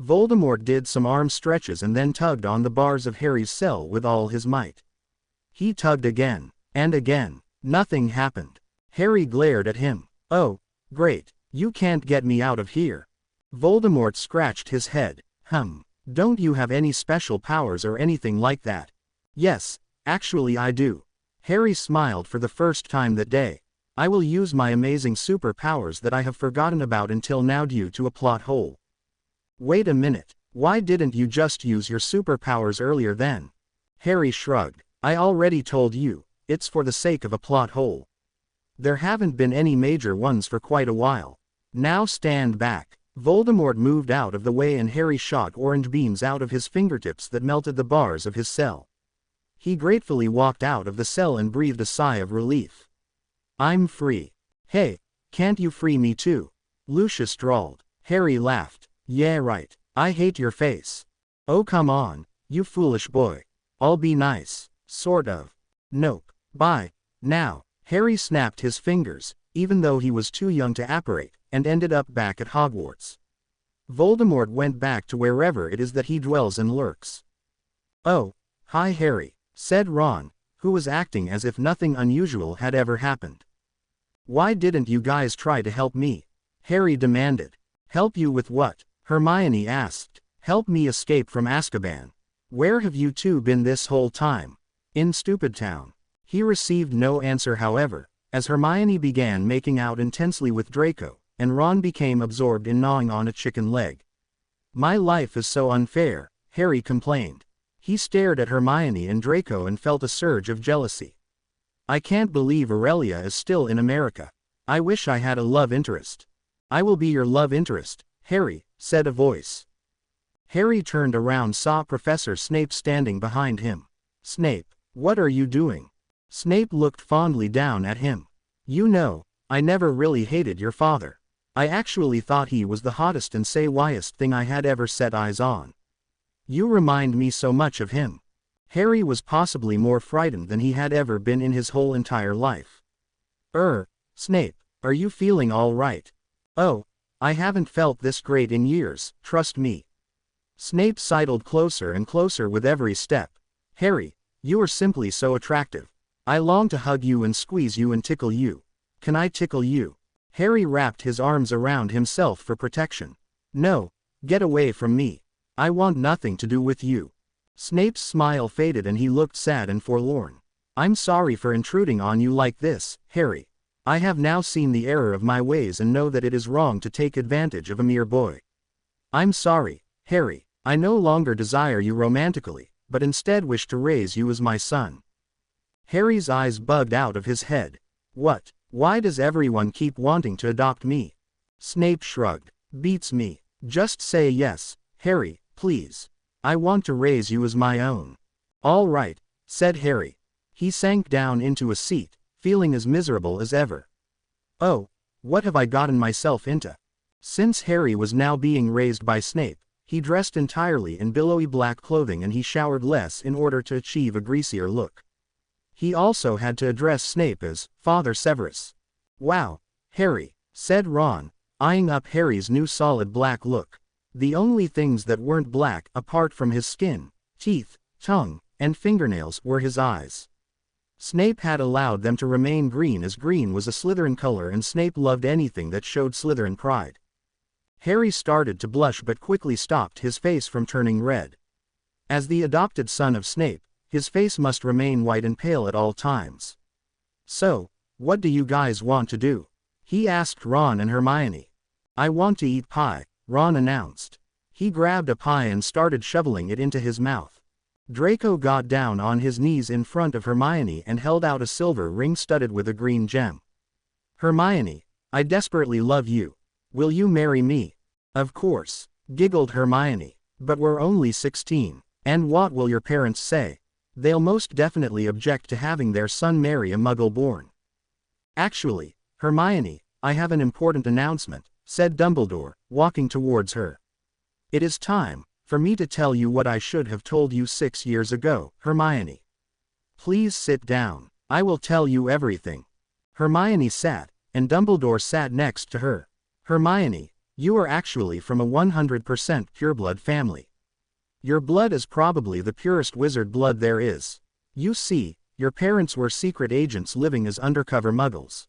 Voldemort did some arm stretches and then tugged on the bars of Harry's cell with all his might. He tugged again, and again. Nothing happened. Harry glared at him. Oh, great, you can't get me out of here. Voldemort scratched his head. Don't you have any special powers or anything like that? Yes, actually I do. Harry smiled for the first time that day. I will use my amazing superpowers that I have forgotten about until now due to a plot hole. Wait a minute, why didn't you just use your superpowers earlier then? Harry shrugged. I already told you, it's for the sake of a plot hole. There haven't been any major ones for quite a while. Now stand back. Voldemort moved out of the way and Harry shot orange beams out of his fingertips that melted the bars of his cell. He gratefully walked out of the cell and breathed a sigh of relief. I'm free. Hey, can't you free me too? Lucius drawled. Harry laughed. Yeah right, I hate your face. Oh come on, you foolish boy. I'll be nice, sort of. Nope. Bye. Now. Harry snapped his fingers, even though he was too young to apparate, and ended up back at Hogwarts. Voldemort went back to wherever it is that he dwells and lurks. Oh, hi Harry, said Ron, who was acting as if nothing unusual had ever happened. Why didn't you guys try to help me? Harry demanded. Help you with what? Hermione asked. Help me escape from Azkaban. Where have you two been this whole time? In Stupid Town. He received no answer however, as Hermione began making out intensely with Draco, and Ron became absorbed in gnawing on a chicken leg. My life is so unfair, Harry complained. He stared at Hermione and Draco and felt a surge of jealousy. I can't believe Aurelia is still in America. I wish I had a love interest. I will be your love interest, Harry, said a voice. Harry turned around, saw Professor Snape standing behind him. Snape, what are you doing? Snape looked fondly down at him. You know, I never really hated your father. I actually thought he was the hottest and say-wiest thing I had ever set eyes on. You remind me so much of him. Harry was possibly more frightened than he had ever been in his whole entire life. Snape, are you feeling all right? Oh, I haven't felt this great in years, trust me. Snape sidled closer and closer with every step. Harry, you are simply so attractive. I long to hug you and squeeze you and tickle you. Can I tickle you? Harry wrapped his arms around himself for protection. No, get away from me. I want nothing to do with you. Snape's smile faded and he looked sad and forlorn. I'm sorry for intruding on you like this, Harry. I have now seen the error of my ways and know that it is wrong to take advantage of a mere boy. I'm sorry, Harry. I no longer desire you romantically, but instead wish to raise you as my son. Harry's eyes bugged out of his head. What? Why does everyone keep wanting to adopt me? Snape shrugged. Beats me. Just say yes, Harry, please. I want to raise you as my own. All right, said Harry. He sank down into a seat, feeling as miserable as ever. Oh, what have I gotten myself into? Since Harry was now being raised by Snape, he dressed entirely in billowy black clothing and he showered less in order to achieve a greasier look. He also had to address Snape as Father Severus. Wow, Harry, said Ron, eyeing up Harry's new solid black look. The only things that weren't black, apart from his skin, teeth, tongue, and fingernails, were his eyes. Snape had allowed them to remain green as green was a Slytherin color and Snape loved anything that showed Slytherin pride. Harry started to blush but quickly stopped his face from turning red. As the adopted son of Snape, his face must remain white and pale at all times. So, what do you guys want to do? He asked Ron and Hermione. I want to eat pie, Ron announced. He grabbed a pie and started shoveling it into his mouth. Draco got down on his knees in front of Hermione and held out a silver ring studded with a green gem. Hermione, I desperately love you. Will you marry me? Of course, giggled Hermione. But we're only 16. And what will your parents say? They'll most definitely object to having their son marry a Muggle born. Actually, Hermione, I have an important announcement, said Dumbledore, walking towards her. It is time for me to tell you what I should have told you 6 years ago, Hermione. Please sit down. I will tell you everything. Hermione sat, and Dumbledore sat next to her. Hermione, you are actually from a 100% pureblood family. Your blood is probably the purest wizard blood there is. You see, your parents were secret agents living as undercover muggles.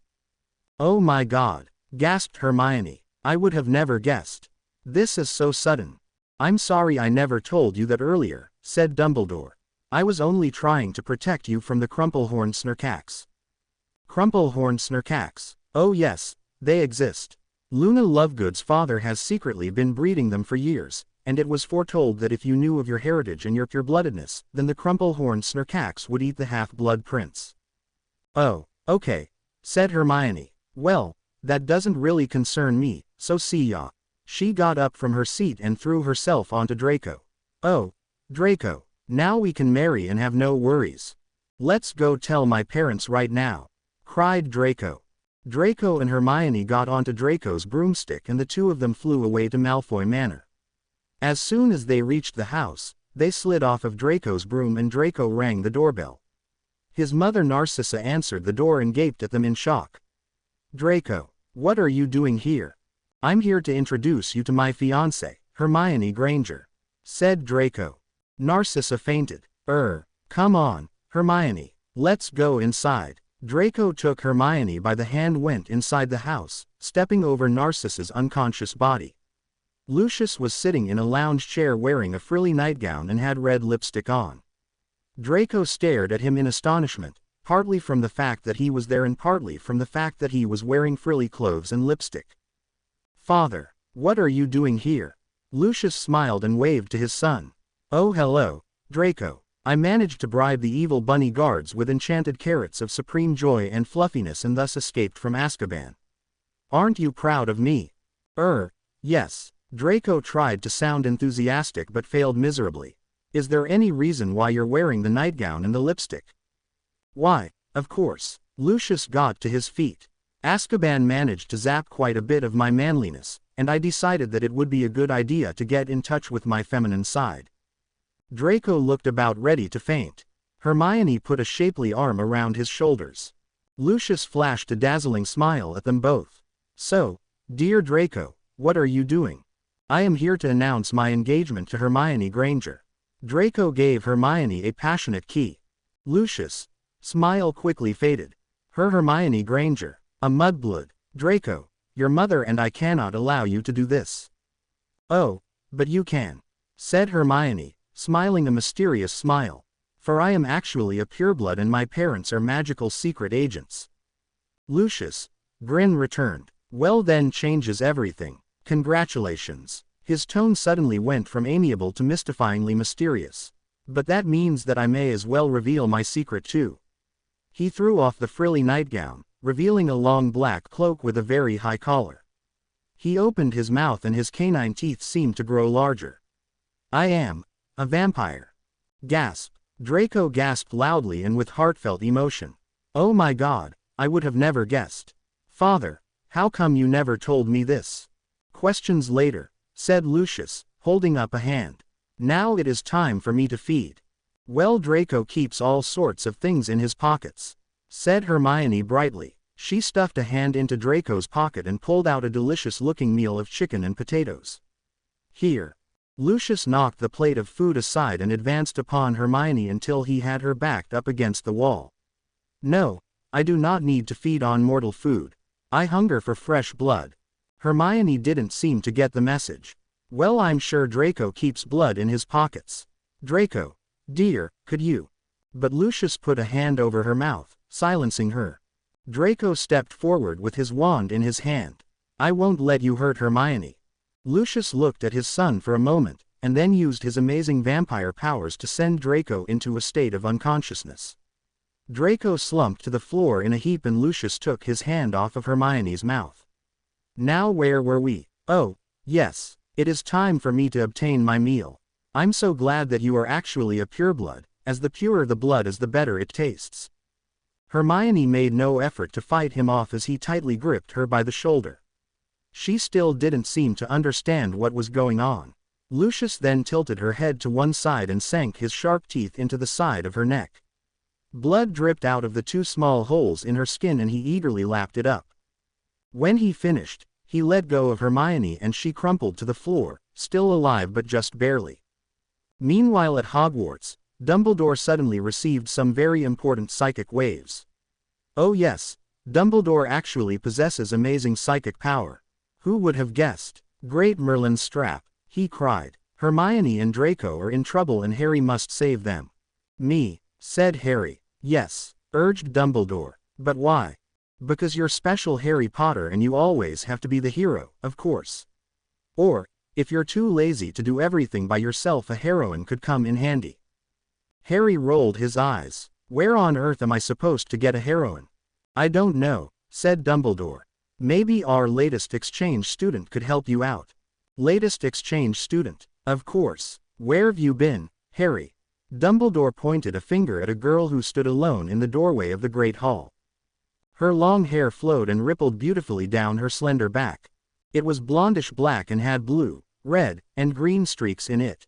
Oh my God, gasped Hermione. I would have never guessed. This is so sudden. I'm sorry I never told you that earlier, said Dumbledore. I was only trying to protect you from the Crumplehorn Snurcax. Crumplehorn Snurcax. Oh yes, they exist. Luna Lovegood's father has secretly been breeding them for years, and it was foretold that if you knew of your heritage and your purebloodedness, then the Crumplehorn Snurcax would eat the half-blood prince. Oh, okay, said Hermione. Well, that doesn't really concern me, so see ya. She got up from her seat and threw herself onto Draco. Oh, Draco, now we can marry and have no worries. Let's go tell my parents right now, cried Draco. Draco and Hermione got onto Draco's broomstick and the two of them flew away to Malfoy Manor. As soon as they reached the house, they slid off of Draco's broom and Draco rang the doorbell. His mother Narcissa answered the door and gaped at them in shock. Draco, what are you doing here? I'm here to introduce you to my fiancée, Hermione Granger, said Draco. Narcissa fainted. Come on, Hermione, let's go inside. Draco took Hermione by the hand and went inside the house, stepping over Narcissa's unconscious body. Lucius was sitting in a lounge chair wearing a frilly nightgown and had red lipstick on. Draco stared at him in astonishment, partly from the fact that he was there and partly from the fact that he was wearing frilly clothes and lipstick. Father, what are you doing here? Lucius smiled and waved to his son. Oh hello, Draco. I managed to bribe the evil bunny guards with enchanted carrots of supreme joy and fluffiness and thus escaped from Azkaban. Aren't you proud of me? Yes. Draco tried to sound enthusiastic but failed miserably. Is there any reason why you're wearing the nightgown and the lipstick? Why, of course. Lucius got to his feet. Azkaban managed to zap quite a bit of my manliness, and I decided that it would be a good idea to get in touch with my feminine side. Draco looked about ready to faint. Hermione put a shapely arm around his shoulders. Lucius flashed a dazzling smile at them both. So, dear Draco, what are you doing? I am here to announce my engagement to Hermione Granger. Draco gave Hermione a passionate key. Lucius' smile quickly faded. Her Hermione Granger, a mudblood. Draco, your mother and I cannot allow you to do this. Oh, but you can, said Hermione, smiling a mysterious smile. For I am actually a pureblood and my parents are magical secret agents. Lucius' grin returned. Well, then changes everything. Congratulations. His tone suddenly went from amiable to mystifyingly mysterious. But that means that I may as well reveal my secret too. He threw off the frilly nightgown, revealing a long black cloak with a very high collar. He opened his mouth and his canine teeth seemed to grow larger. I am a vampire. Gasp. Draco gasped loudly and with heartfelt emotion. Oh my God, I would have never guessed. Father, how come you never told me this? Questions later, said Lucius, holding up a hand. Now it is time for me to feed. Well, Draco keeps all sorts of things in his pockets, said Hermione brightly. She stuffed a hand into Draco's pocket and pulled out a delicious-looking meal of chicken and potatoes. Here. Lucius knocked the plate of food aside and advanced upon Hermione until he had her backed up against the wall. No, I do not need to feed on mortal food. I hunger for fresh blood. Hermione didn't seem to get the message. Well, I'm sure Draco keeps blood in his pockets. Draco, dear, could you? But Lucius put a hand over her mouth, silencing her. Draco stepped forward with his wand in his hand. I won't let you hurt Hermione. Lucius looked at his son for a moment, and then used his amazing vampire powers to send Draco into a state of unconsciousness. Draco slumped to the floor in a heap and Lucius took his hand off of Hermione's mouth. Now where were we? Oh, yes, it is time for me to obtain my meal. I'm so glad that you are actually a pureblood, as the purer the blood is the better it tastes. Hermione made no effort to fight him off as he tightly gripped her by the shoulder. She still didn't seem to understand what was going on. Lucius then tilted her head to one side and sank his sharp teeth into the side of her neck. Blood dripped out of the two small holes in her skin and he eagerly lapped it up. When he finished, he let go of Hermione and she crumpled to the floor, still alive but just barely. Meanwhile at Hogwarts, Dumbledore suddenly received some very important psychic waves. Oh yes, Dumbledore actually possesses amazing psychic power. Who would have guessed? Great Merlin's strap, he cried. Hermione and Draco are in trouble and Harry must save them. Me, said Harry. Yes, urged Dumbledore. But why? Because you're special Harry Potter and you always have to be the hero, of course. Or, if you're too lazy to do everything by yourself, a heroine could come in handy. Harry rolled his eyes. Where on earth am I supposed to get a heroine? I don't know, said Dumbledore. Maybe our latest exchange student could help you out. Latest exchange student? Of course. Where have you been, Harry? Dumbledore pointed a finger at a girl who stood alone in the doorway of the Great Hall. Her long hair flowed and rippled beautifully down her slender back. It was blondish black and had blue, red, and green streaks in it.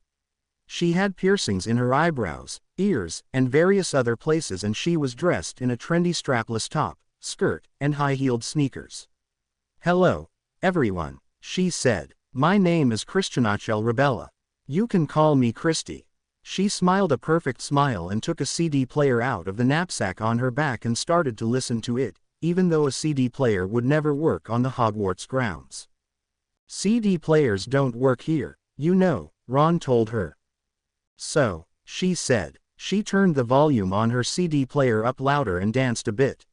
She had piercings in her eyebrows, ears, and various other places, and she was dressed in a trendy strapless top, skirt, and high-heeled sneakers. Hello, everyone, she said. My name is Christianachel Rebella. You can call me Christy. She smiled a perfect smile and took a CD player out of the knapsack on her back and started to listen to it, even though a CD player would never work on the Hogwarts grounds. CD players don't work here, you know, Ron told her. So, she said. She turned the volume on her CD player up louder and danced a bit.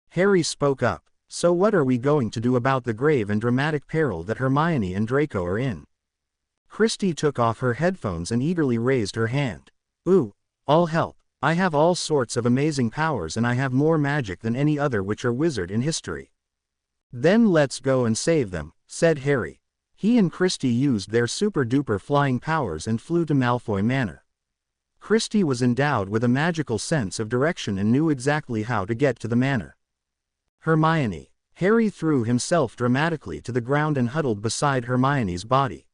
Harry spoke up. So what are we going to do about the grave and dramatic peril that Hermione and Draco are in? Christy took off her headphones and eagerly raised her hand. Ooh, I'll help. I have all sorts of amazing powers and I have more magic than any other witch or wizard in history. Then let's go and save them, said Harry. He and Christy used their super-duper flying powers and flew to Malfoy Manor. Christy was endowed with a magical sense of direction and knew exactly how to get to the manor. Hermione, Harry threw himself dramatically to the ground and huddled beside Hermione's body.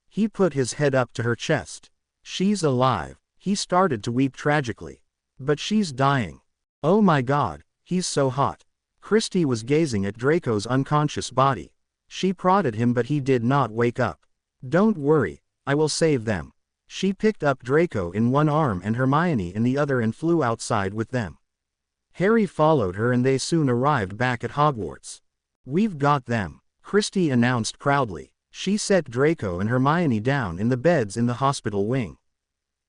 He put his head up to her chest. She's alive. He started to weep tragically. But she's dying. Oh my God, he's so hot. Christy was gazing at Draco's unconscious body. She prodded him but he did not wake up. Don't worry, I will save them. She picked up Draco in one arm and Hermione in the other and flew outside with them. Harry followed her and they soon arrived back at Hogwarts. We've got them, Christy announced proudly. She set Draco and Hermione down in the beds in the hospital wing.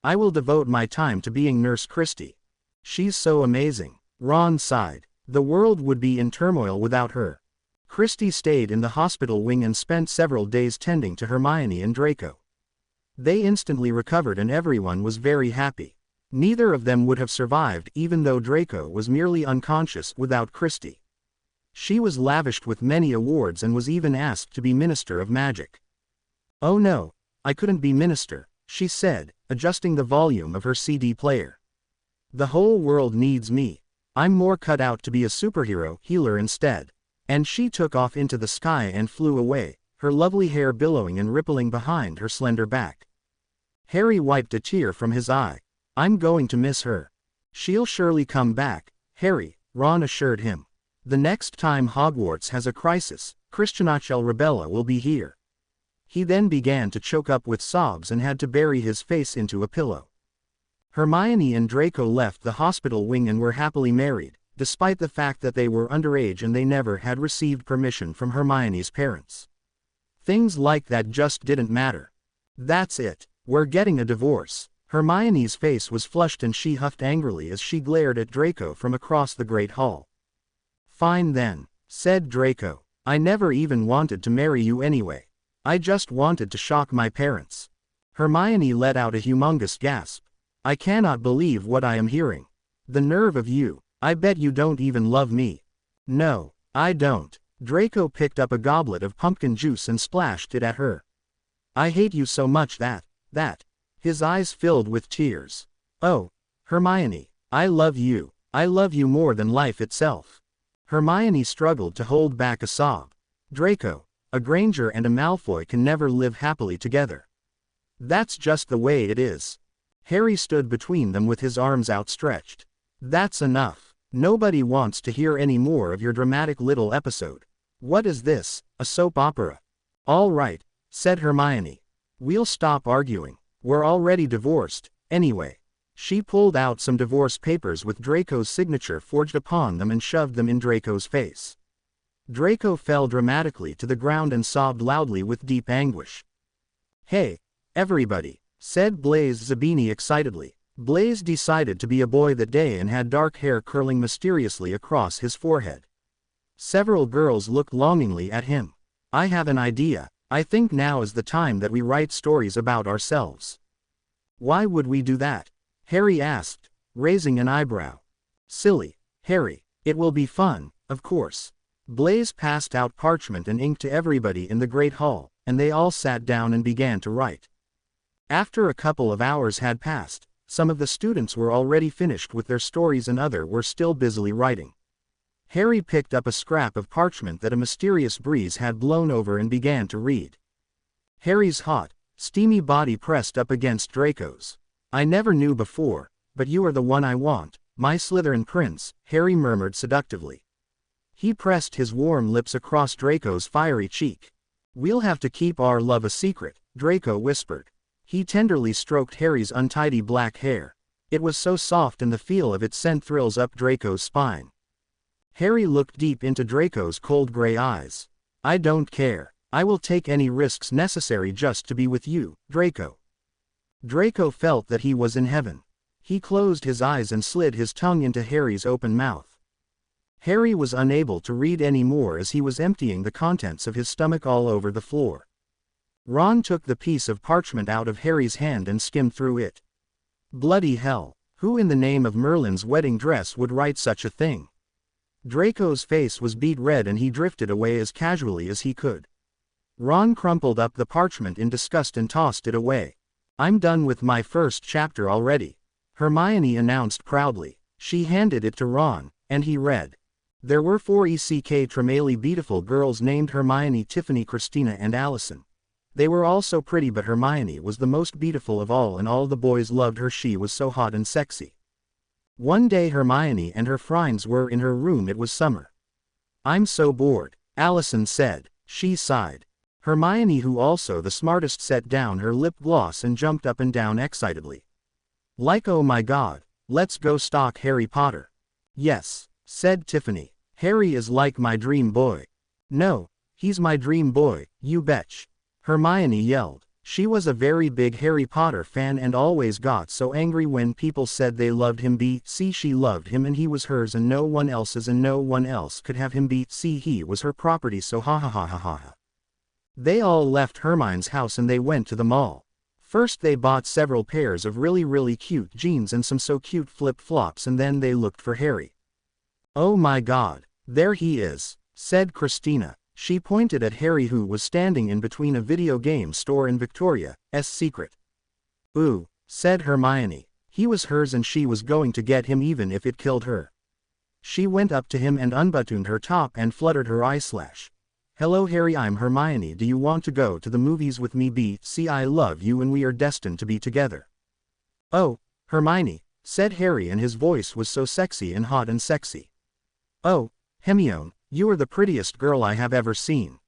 I will devote my time to being Nurse Christy. She's so amazing. Ron sighed. The world would be in turmoil without her. Christy stayed in the hospital wing and spent several days tending to Hermione and Draco. They instantly recovered and everyone was very happy. Neither of them would have survived even though Draco was merely unconscious without Christy. She was lavished with many awards and was even asked to be Minister of Magic. Oh no, I couldn't be Minister, she said, adjusting the volume of her CD player. The whole world needs me. I'm more cut out to be a superhero healer instead. And she took off into the sky and flew away, her lovely hair billowing and rippling behind her slender back. Harry wiped a tear from his eye. I'm going to miss her. She'll surely come back, Harry, Ron assured him. The next time Hogwarts has a crisis, Christianachel Rebella will be here. He then began to choke up with sobs and had to bury his face into a pillow. Hermione and Draco left the hospital wing and were happily married, despite the fact that they were underage and they never had received permission from Hermione's parents. Things like that just didn't matter. That's it, we're getting a divorce. Hermione's face was flushed and she huffed angrily as she glared at Draco from across the Great Hall. Fine then, said Draco. I never even wanted to marry you anyway. I just wanted to shock my parents. Hermione let out a humongous gasp. I cannot believe what I am hearing. The nerve of you. I bet you don't even love me. No, I don't. Draco picked up a goblet of pumpkin juice and splashed it at her. I hate you so much that. His eyes filled with tears. Oh, Hermione, I love you. I love you more than life itself. Hermione struggled to hold back a sob. Draco, a Granger and a Malfoy can never live happily together. That's just the way it is. Harry stood between them with his arms outstretched. That's enough. Nobody wants to hear any more of your dramatic little episode. What is this, a soap opera? All right, said Hermione. We'll stop arguing. We're already divorced, anyway. She pulled out some divorce papers with Draco's signature forged upon them and shoved them in Draco's face. Draco fell dramatically to the ground and sobbed loudly with deep anguish. Hey, everybody, said Blaise Zabini excitedly. Blaise decided to be a boy that day and had dark hair curling mysteriously across his forehead. Several girls looked longingly at him. I have an idea. I think now is the time that we write stories about ourselves. Why would we do that? Harry asked, raising an eyebrow. Silly, Harry. It will be fun, of course. Blaise passed out parchment and ink to everybody in the Great Hall, and they all sat down and began to write. After a couple of hours had passed, some of the students were already finished with their stories and others were still busily writing. Harry picked up a scrap of parchment that a mysterious breeze had blown over and began to read. Harry's hot, steamy body pressed up against Draco's. I never knew before, but you are the one I want, my Slytherin prince, Harry murmured seductively. He pressed his warm lips across Draco's fiery cheek. We'll have to keep our love a secret, Draco whispered. He tenderly stroked Harry's untidy black hair. It was so soft and the feel of it sent thrills up Draco's spine. Harry looked deep into Draco's cold gray eyes. I don't care. I will take any risks necessary just to be with you, Draco. Draco felt that he was in heaven. He closed his eyes and slid his tongue into Harry's open mouth. Harry was unable to read any more as he was emptying the contents of his stomach all over the floor. Ron took the piece of parchment out of Harry's hand and skimmed through it. Bloody hell, who in the name of Merlin's wedding dress would write such a thing? Draco's face was beet red and he drifted away as casually as he could. Ron crumpled up the parchment in disgust and tossed it away. I'm done with my first chapter already, Hermione announced proudly. She handed it to Ron, and he read. There were four extremely beautiful girls named Hermione, Tiffany, Christina, and Allison. They were all so pretty, but Hermione was the most beautiful of all, and all the boys loved her. She was so hot and sexy. One day Hermione and her friends were in her room. It was summer. "I'm so bored," Allison said. She sighed. Hermione, who also the smartest, set down her lip gloss and jumped up and down excitedly. Like, "Oh my god, let's go stalk Harry Potter." "Yes," said Tiffany. "Harry is like my dream boy." "No, he's my dream boy, you betch," Hermione yelled. She was a very big Harry Potter fan and always got so angry when people said they loved him. See, she loved him and he was hers and no one else's, and no one else could have him. See, he was her property, so ha ha ha ha ha ha. They all left Hermione's house and they went to the mall. First they bought several pairs of really cute jeans and some so cute flip-flops, and then they looked for Harry. "Oh my god, there he is," said Christina. She pointed at Harry, who was standing in between a video game store and Victoria's Secret. "Ooh," said Hermione. He was hers and she was going to get him even if it killed her. She went up to him and unbuttoned her top and fluttered her eyelash. "Hello Harry, I'm Hermione. Do you want to go to the movies with me? See, I love you and we are destined to be together." "Oh, Hermione," said Harry, and his voice was so sexy and hot and sexy. "Oh, Hermione, you are the prettiest girl I have ever seen.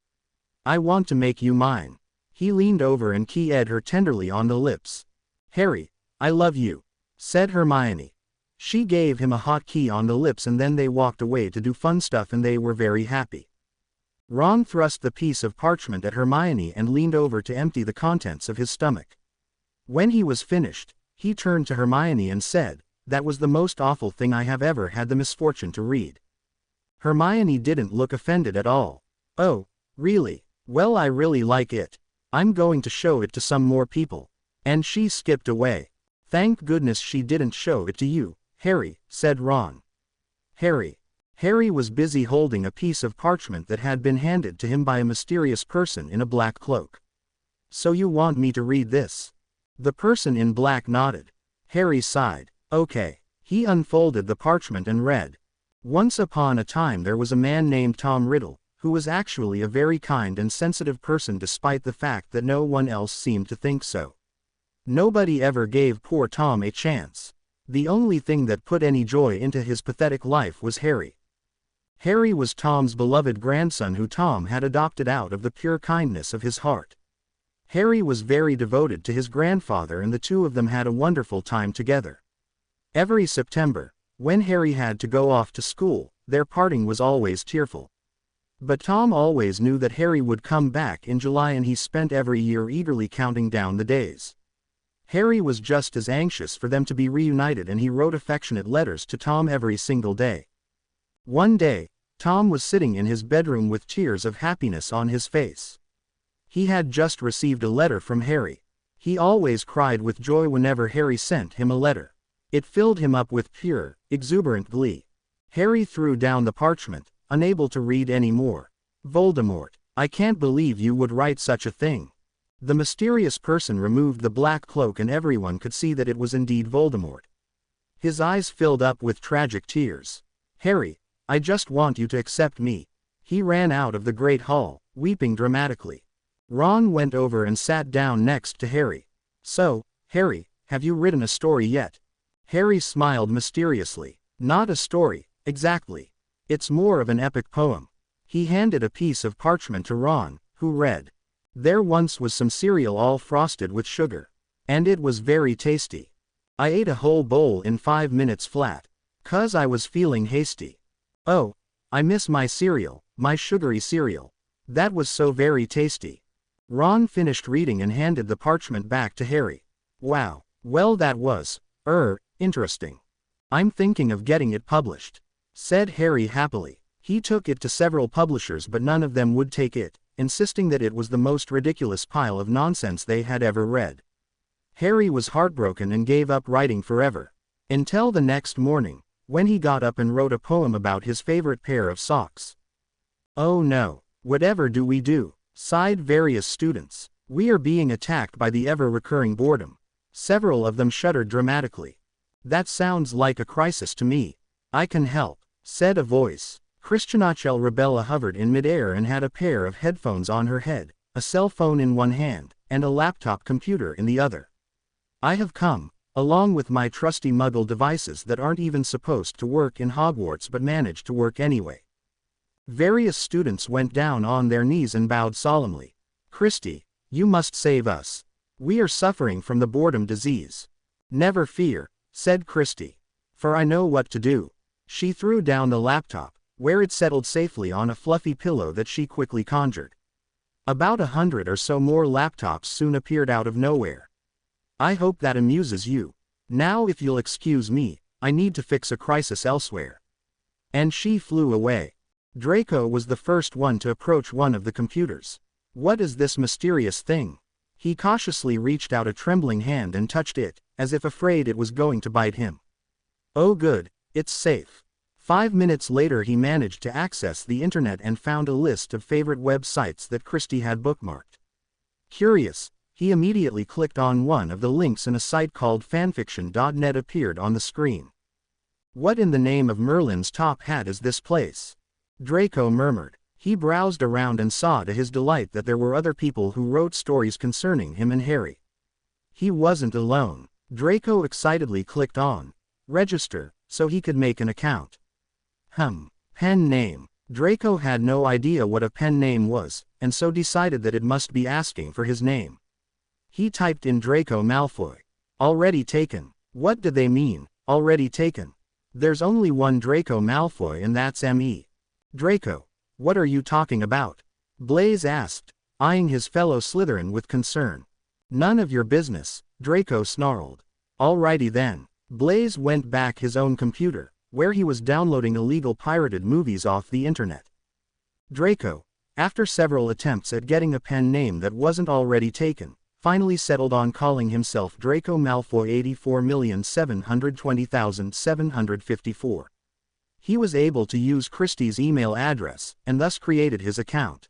I want to make you mine." He leaned over and kissed her tenderly on the lips. "Harry, I love you," said Hermione. She gave him a hot kiss on the lips and then they walked away to do fun stuff and they were very happy. Ron thrust the piece of parchment at Hermione and leaned over to empty the contents of his stomach. When he was finished, he turned to Hermione and said, "That was the most awful thing I have ever had the misfortune to read." Hermione didn't look offended at all. "Oh, really? Well, I really like it. I'm going to show it to some more people." And she skipped away. "Thank goodness she didn't show it to you, Harry," said Ron. Harry was busy holding a piece of parchment that had been handed to him by a mysterious person in a black cloak. "So you want me to read this?" The person in black nodded. Harry sighed. "Okay." He unfolded the parchment and read. "Once upon a time there was a man named Tom Riddle, who was actually a very kind and sensitive person despite the fact that no one else seemed to think so. Nobody ever gave poor Tom a chance. The only thing that put any joy into his pathetic life was Harry. Harry was Tom's beloved grandson who Tom had adopted out of the pure kindness of his heart. Harry was very devoted to his grandfather and the two of them had a wonderful time together. Every September, when Harry had to go off to school, their parting was always tearful. But Tom always knew that Harry would come back in July and he spent every year eagerly counting down the days. Harry was just as anxious for them to be reunited and he wrote affectionate letters to Tom every single day. One day, Tom was sitting in his bedroom with tears of happiness on his face. He had just received a letter from Harry. He always cried with joy whenever Harry sent him a letter. It filled him up with pure, exuberant glee. Harry threw down the parchment, unable to read any more. "Voldemort, I can't believe you would write such a thing." The mysterious person removed the black cloak and everyone could see that it was indeed Voldemort. His eyes filled up with tragic tears. "Harry, I just want you to accept me." He ran out of the great hall, weeping dramatically. Ron went over and sat down next to Harry. "So, Harry, have you written a story yet?" Harry smiled mysteriously. "Not a story, exactly. It's more of an epic poem." He handed a piece of parchment to Ron, who read. "There once was some cereal all frosted with sugar. And it was very tasty. I ate a whole bowl in 5 minutes flat. 'Cause I was feeling hasty. Oh, I miss my cereal, my sugary cereal. That was so very tasty." Ron finished reading and handed the parchment back to Harry. "Wow, well that was, interesting. I'm thinking of getting it published," said Harry happily. He took it to several publishers but none of them would take it, insisting that it was the most ridiculous pile of nonsense they had ever read. Harry was heartbroken and gave up writing forever. Until the next morning, when he got up and wrote a poem about his favorite pair of socks. "Oh no, whatever do we do?" sighed various students. "We are being attacked by the ever-recurring boredom." Several of them shuddered dramatically. "That sounds like a crisis to me." "I can help," said a voice. Christianachel Rebella hovered in midair and had a pair of headphones on her head, a cell phone in one hand, and a laptop computer in the other. I have come, along with my trusty Muggle devices that aren't even supposed to work in Hogwarts but manage to work anyway. Various students went down on their knees and bowed solemnly. Christy, you must save us. We are suffering from the boredom disease. Never fear, said Christy. For I know what to do. She threw down the laptop, where it settled safely on a fluffy pillow that she quickly conjured. About 100 or so more laptops soon appeared out of nowhere. I hope that amuses you. Now if you'll excuse me, I need to fix a crisis elsewhere. And she flew away. Draco was the first one to approach one of the computers. What is this mysterious thing? He cautiously reached out a trembling hand and touched it, as if afraid it was going to bite him. Oh good, it's safe. 5 minutes later he managed to access the internet and found a list of favorite websites that Christy had bookmarked. Curious, he immediately clicked on one of the links and a site called fanfiction.net appeared on the screen. What in the name of Merlin's top hat is this place? Draco murmured. He browsed around and saw to his delight that there were other people who wrote stories concerning him and Harry. He wasn't alone. Draco excitedly clicked on register, so he could make an account. Pen name. Draco had no idea what a pen name was, and so decided that it must be asking for his name. He typed in Draco Malfoy. Already taken. What did they mean, already taken? There's only one Draco Malfoy and that's me. Draco, what are you talking about? Blaise asked, eyeing his fellow Slytherin with concern. None of your business, Draco snarled. Alrighty then. Blaise went back his own computer, where he was downloading illegal pirated movies off the internet. Draco, after several attempts at getting a pen name that wasn't already taken, finally settled on calling himself Draco Malfoy 84,720,754. He was able to use Christie's email address, and thus created his account.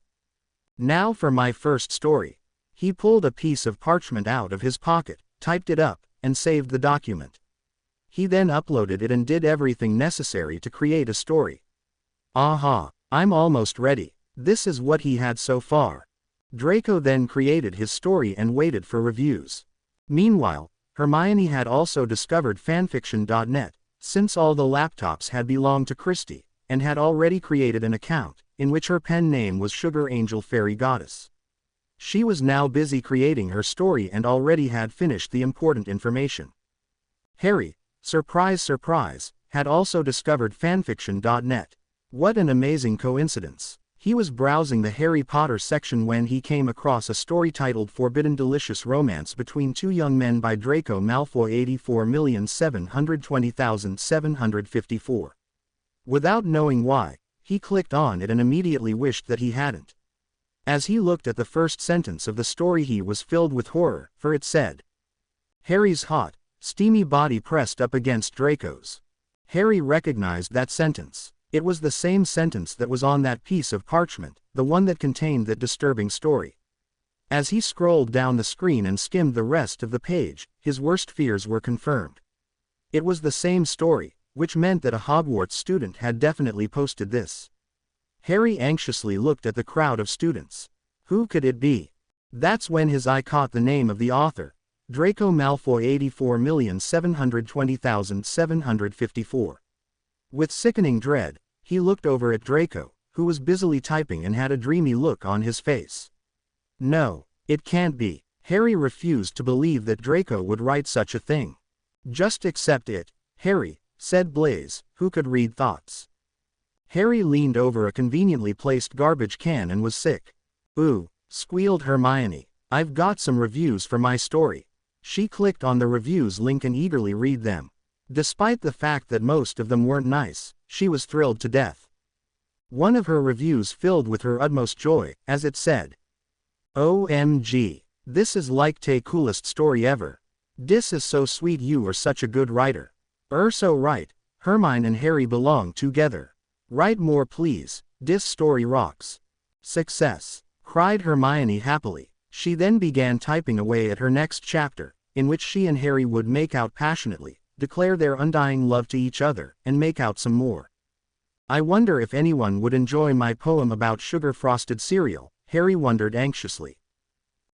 Now for my first story. He pulled a piece of parchment out of his pocket, typed it up, and saved the document. He then uploaded it and did everything necessary to create a story. Aha, I'm almost ready. This is what he had so far. Draco then created his story and waited for reviews. Meanwhile, Hermione had also discovered fanfiction.net, since all the laptops had belonged to Christy, and had already created an account, in which her pen name was Sugar Angel Fairy Goddess. She was now busy creating her story and already had finished the important information. Harry, surprise surprise, had also discovered fanfiction.net. What an amazing coincidence. He was browsing the Harry Potter section when he came across a story titled Forbidden Delicious Romance Between Two Young Men by Draco Malfoy 84,720,754. Without knowing why, he clicked on it and immediately wished that he hadn't. As he looked at the first sentence of the story he was filled with horror, for it said, Harry's hot, steamy body pressed up against Draco's. Harry recognized that sentence. It was the same sentence that was on that piece of parchment, the one that contained that disturbing story. As he scrolled down the screen and skimmed the rest of the page, his worst fears were confirmed. It was the same story, which meant that a Hogwarts student had definitely posted this. Harry anxiously looked at the crowd of students. Who could it be? That's when his eye caught the name of the author, Draco Malfoy 84,720,754. With sickening dread, he looked over at Draco, who was busily typing and had a dreamy look on his face. No, it can't be. Harry refused to believe that Draco would write such a thing. Just accept it, Harry, said Blaise, who could read thoughts. Harry leaned over a conveniently placed garbage can and was sick. Ooh, squealed Hermione. I've got some reviews for my story. She clicked on the reviews link and eagerly read them. Despite the fact that most of them weren't nice, she was thrilled to death. One of her reviews filled with her utmost joy, as it said, OMG, this is like the coolest story ever. Dis is so sweet, you are such a good writer. So right, Hermione and Harry belong together. Write more please, dis story rocks. Success, cried Hermione happily. She then began typing away at her next chapter, in which she and Harry would make out passionately, declare their undying love to each other, and make out some more. I wonder if anyone would enjoy my poem about sugar-frosted cereal, Harry wondered anxiously.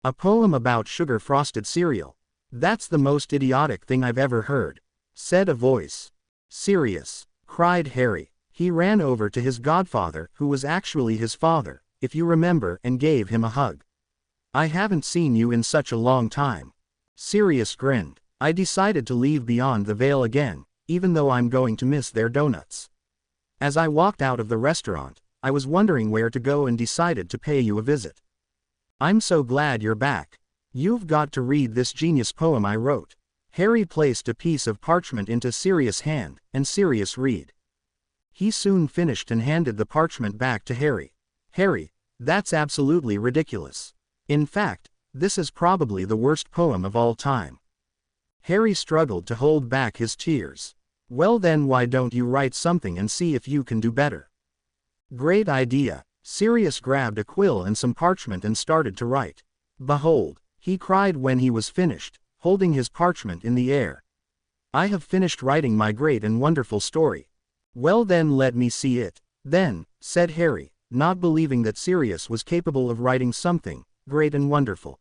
A poem about sugar-frosted cereal? That's the most idiotic thing I've ever heard, said a voice. Sirius, cried Harry. He ran over to his godfather, who was actually his father, if you remember, and gave him a hug. I haven't seen you in such a long time. Sirius grinned. I decided to leave Beyond the Veil again, even though I'm going to miss their donuts. As I walked out of the restaurant, I was wondering where to go and decided to pay you a visit. I'm so glad you're back. You've got to read this genius poem I wrote. Harry placed a piece of parchment into Sirius' hand, and Sirius read. He soon finished and handed the parchment back to Harry. Harry, that's absolutely ridiculous. In fact, this is probably the worst poem of all time. Harry struggled to hold back his tears. Well then, why don't you write something and see if you can do better? Great idea. Sirius grabbed a quill and some parchment and started to write. Behold, he cried when he was finished, holding his parchment in the air. I have finished writing my great and wonderful story. Well then, let me see it. Then, said Harry, not believing that Sirius was capable of writing something great and wonderful.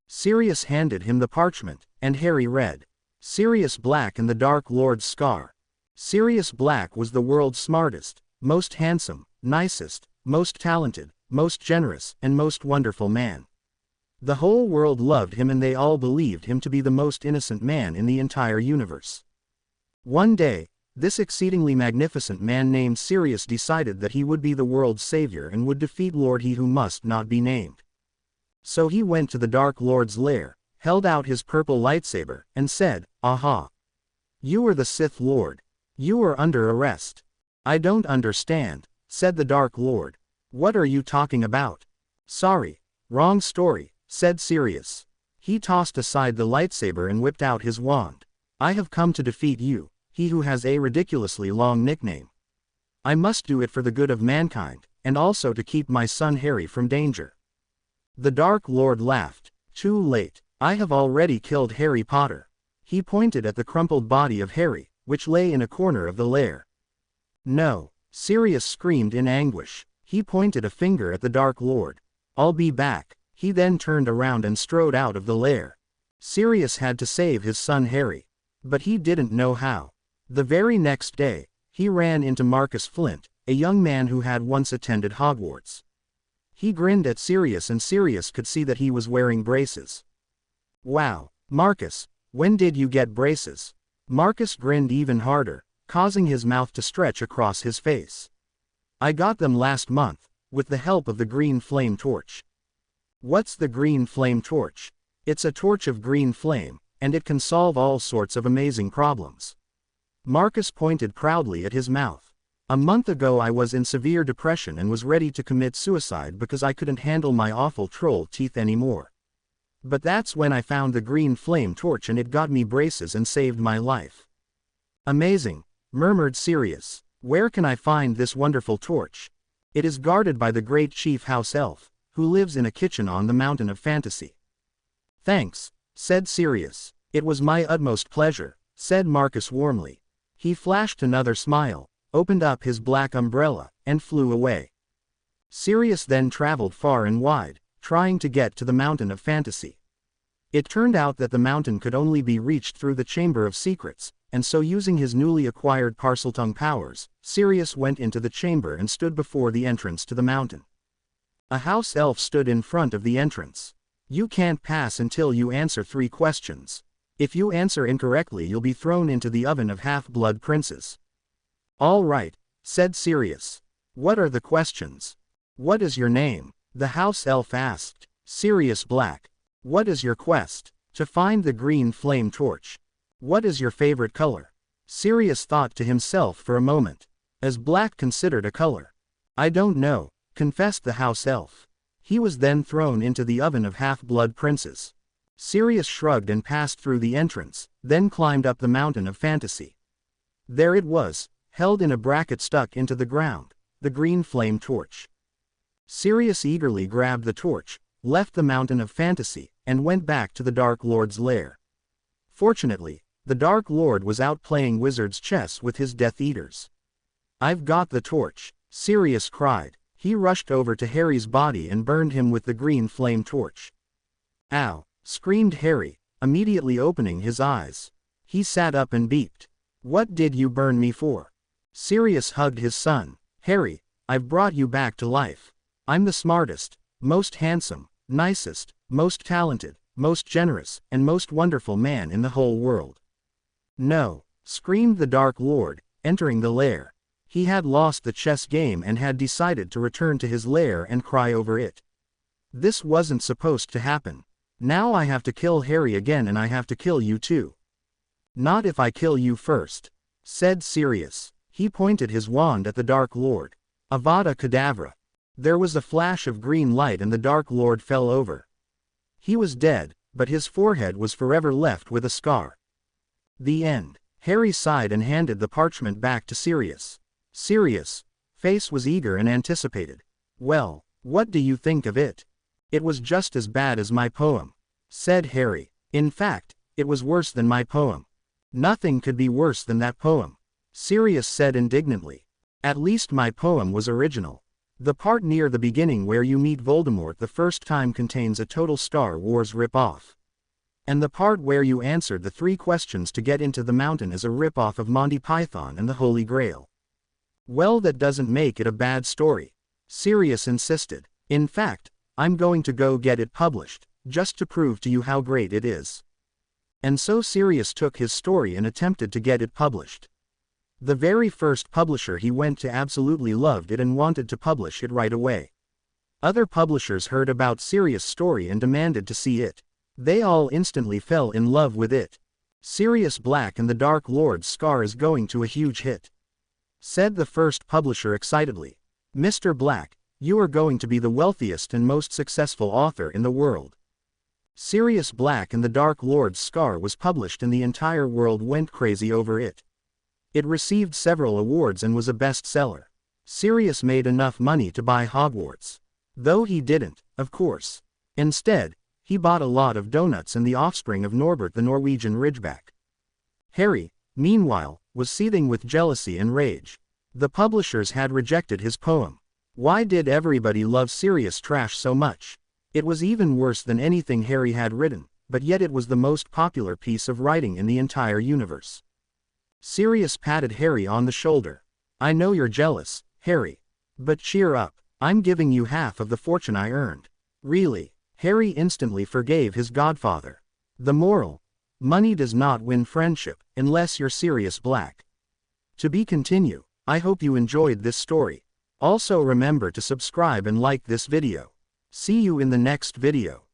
Sirius handed him the parchment, and Harry read. Sirius Black and the Dark Lord's Scar. Sirius Black was the world's smartest, most handsome, nicest, most talented, most generous, and most wonderful man. The whole world loved him and they all believed him to be the most innocent man in the entire universe. One day, this exceedingly magnificent man named Sirius decided that he would be the world's savior and would defeat Lord He Who Must Not Be Named. So he went to the Dark Lord's lair, held out his purple lightsaber, and said, Aha! You are the Sith Lord. You are under arrest. I don't understand, said the Dark Lord. What are you talking about? Sorry, wrong story, said Sirius. He tossed aside the lightsaber and whipped out his wand. I have come to defeat you, he who has a ridiculously long nickname. I must do it for the good of mankind, and also to keep my son Harry from danger. The Dark Lord laughed. Too late. I have already killed Harry Potter. He pointed at the crumpled body of Harry, which lay in a corner of the lair. No, Sirius screamed in anguish. He pointed a finger at the Dark Lord. I'll be back. He then turned around and strode out of the lair. Sirius had to save his son Harry. But he didn't know how. The very next day, he ran into Marcus Flint, a young man who had once attended Hogwarts. He grinned at Sirius and Sirius could see that he was wearing braces. Wow, Marcus, when did you get braces? Marcus grinned even harder, causing his mouth to stretch across his face. I got them last month, with the help of the green flame torch. What's the green flame torch? It's a torch of green flame, and it can solve all sorts of amazing problems. Marcus pointed proudly at his mouth. A month ago I was in severe depression and was ready to commit suicide because I couldn't handle my awful troll teeth anymore. But that's when I found the green flame torch and it got me braces and saved my life. Amazing, murmured Sirius. Where can I find this wonderful torch? It is guarded by the great chief house elf, who lives in a kitchen on the mountain of fantasy. Thanks, said Sirius. It was my utmost pleasure, said Marcus warmly. He flashed another smile, opened up his black umbrella, and flew away. Sirius then traveled far and wide, trying to get to the mountain of fantasy. It turned out that the mountain could only be reached through the Chamber of Secrets, and so using his newly acquired Parseltongue powers, Sirius went into the chamber and stood before the entrance to the mountain. A house elf stood in front of the entrance. You can't pass until you answer 3 questions. If you answer incorrectly you'll be thrown into the oven of half-blood princes. All right, said Sirius. What are the questions? What is your name? The house elf asked. Sirius Black. What is your quest? To find the green flame torch. What is your favorite color? Sirius thought to himself for a moment. Is black considered a color? I don't know, confessed the house elf. He was then thrown into the oven of half-blood princes. Sirius shrugged and passed through the entrance, then climbed up the mountain of fantasy. There it was, held in a bracket stuck into the ground, the green flame torch. Sirius eagerly grabbed the torch, left the mountain of fantasy, and went back to the Dark Lord's lair. Fortunately, the Dark Lord was out playing wizard's chess with his Death Eaters. I've got the torch, Sirius cried. He rushed over to Harry's body and burned him with the green flame torch. Ow! Screamed Harry, immediately opening his eyes. He sat up and beeped. What did you burn me for? Sirius hugged his son. Harry, I've brought you back to life. I'm the smartest, most handsome, nicest, most talented, most generous, and most wonderful man in the whole world. No, screamed the Dark Lord, entering the lair. He had lost the chess game and had decided to return to his lair and cry over it. This wasn't supposed to happen. Now I have to kill Harry again, and I have to kill you too. Not if I kill you first, said Sirius. He pointed his wand at the Dark Lord. Avada Kedavra. There was a flash of green light and the Dark Lord fell over. He was dead, but his forehead was forever left with a scar. The end. Harry sighed and handed the parchment back to Sirius. Sirius' face was eager and anticipated. Well, what do you think of it? It was just as bad as my poem, said Harry. In fact, it was worse than my poem. Nothing could be worse than that poem, Sirius said indignantly. At least my poem was original. The part near the beginning where you meet Voldemort the first time contains a total Star Wars rip-off. And the part where you answered the 3 questions to get into the mountain is a rip-off of Monty Python and the Holy Grail. Well, that doesn't make it a bad story, Sirius insisted. In fact, I'm going to go get it published, just to prove to you how great it is. And so Sirius took his story and attempted to get it published. The very first publisher he went to absolutely loved it and wanted to publish it right away. Other publishers heard about Sirius' story and demanded to see it. They all instantly fell in love with it. Sirius Black and the Dark Lord's Scar is going to a huge hit, said the first publisher excitedly. Mr. Black, you are going to be the wealthiest and most successful author in the world. Sirius Black and the Dark Lord's Scar was published and the entire world went crazy over it. It received several awards and was a bestseller. Sirius made enough money to buy Hogwarts. Though he didn't, of course. Instead, he bought a lot of donuts and the offspring of Norbert the Norwegian Ridgeback. Harry, meanwhile, was seething with jealousy and rage. The publishers had rejected his poem. Why did everybody love Sirius trash so much? It was even worse than anything Harry had written, but yet it was the most popular piece of writing in the entire universe. Sirius patted Harry on the shoulder. I know you're jealous, Harry. But cheer up, I'm giving you half of the fortune I earned. Really? Harry instantly forgave his godfather. The moral: money does not win friendship, unless you're Sirius Black. To be continued. I hope you enjoyed this story. Also remember to subscribe and like this video. See you in the next video.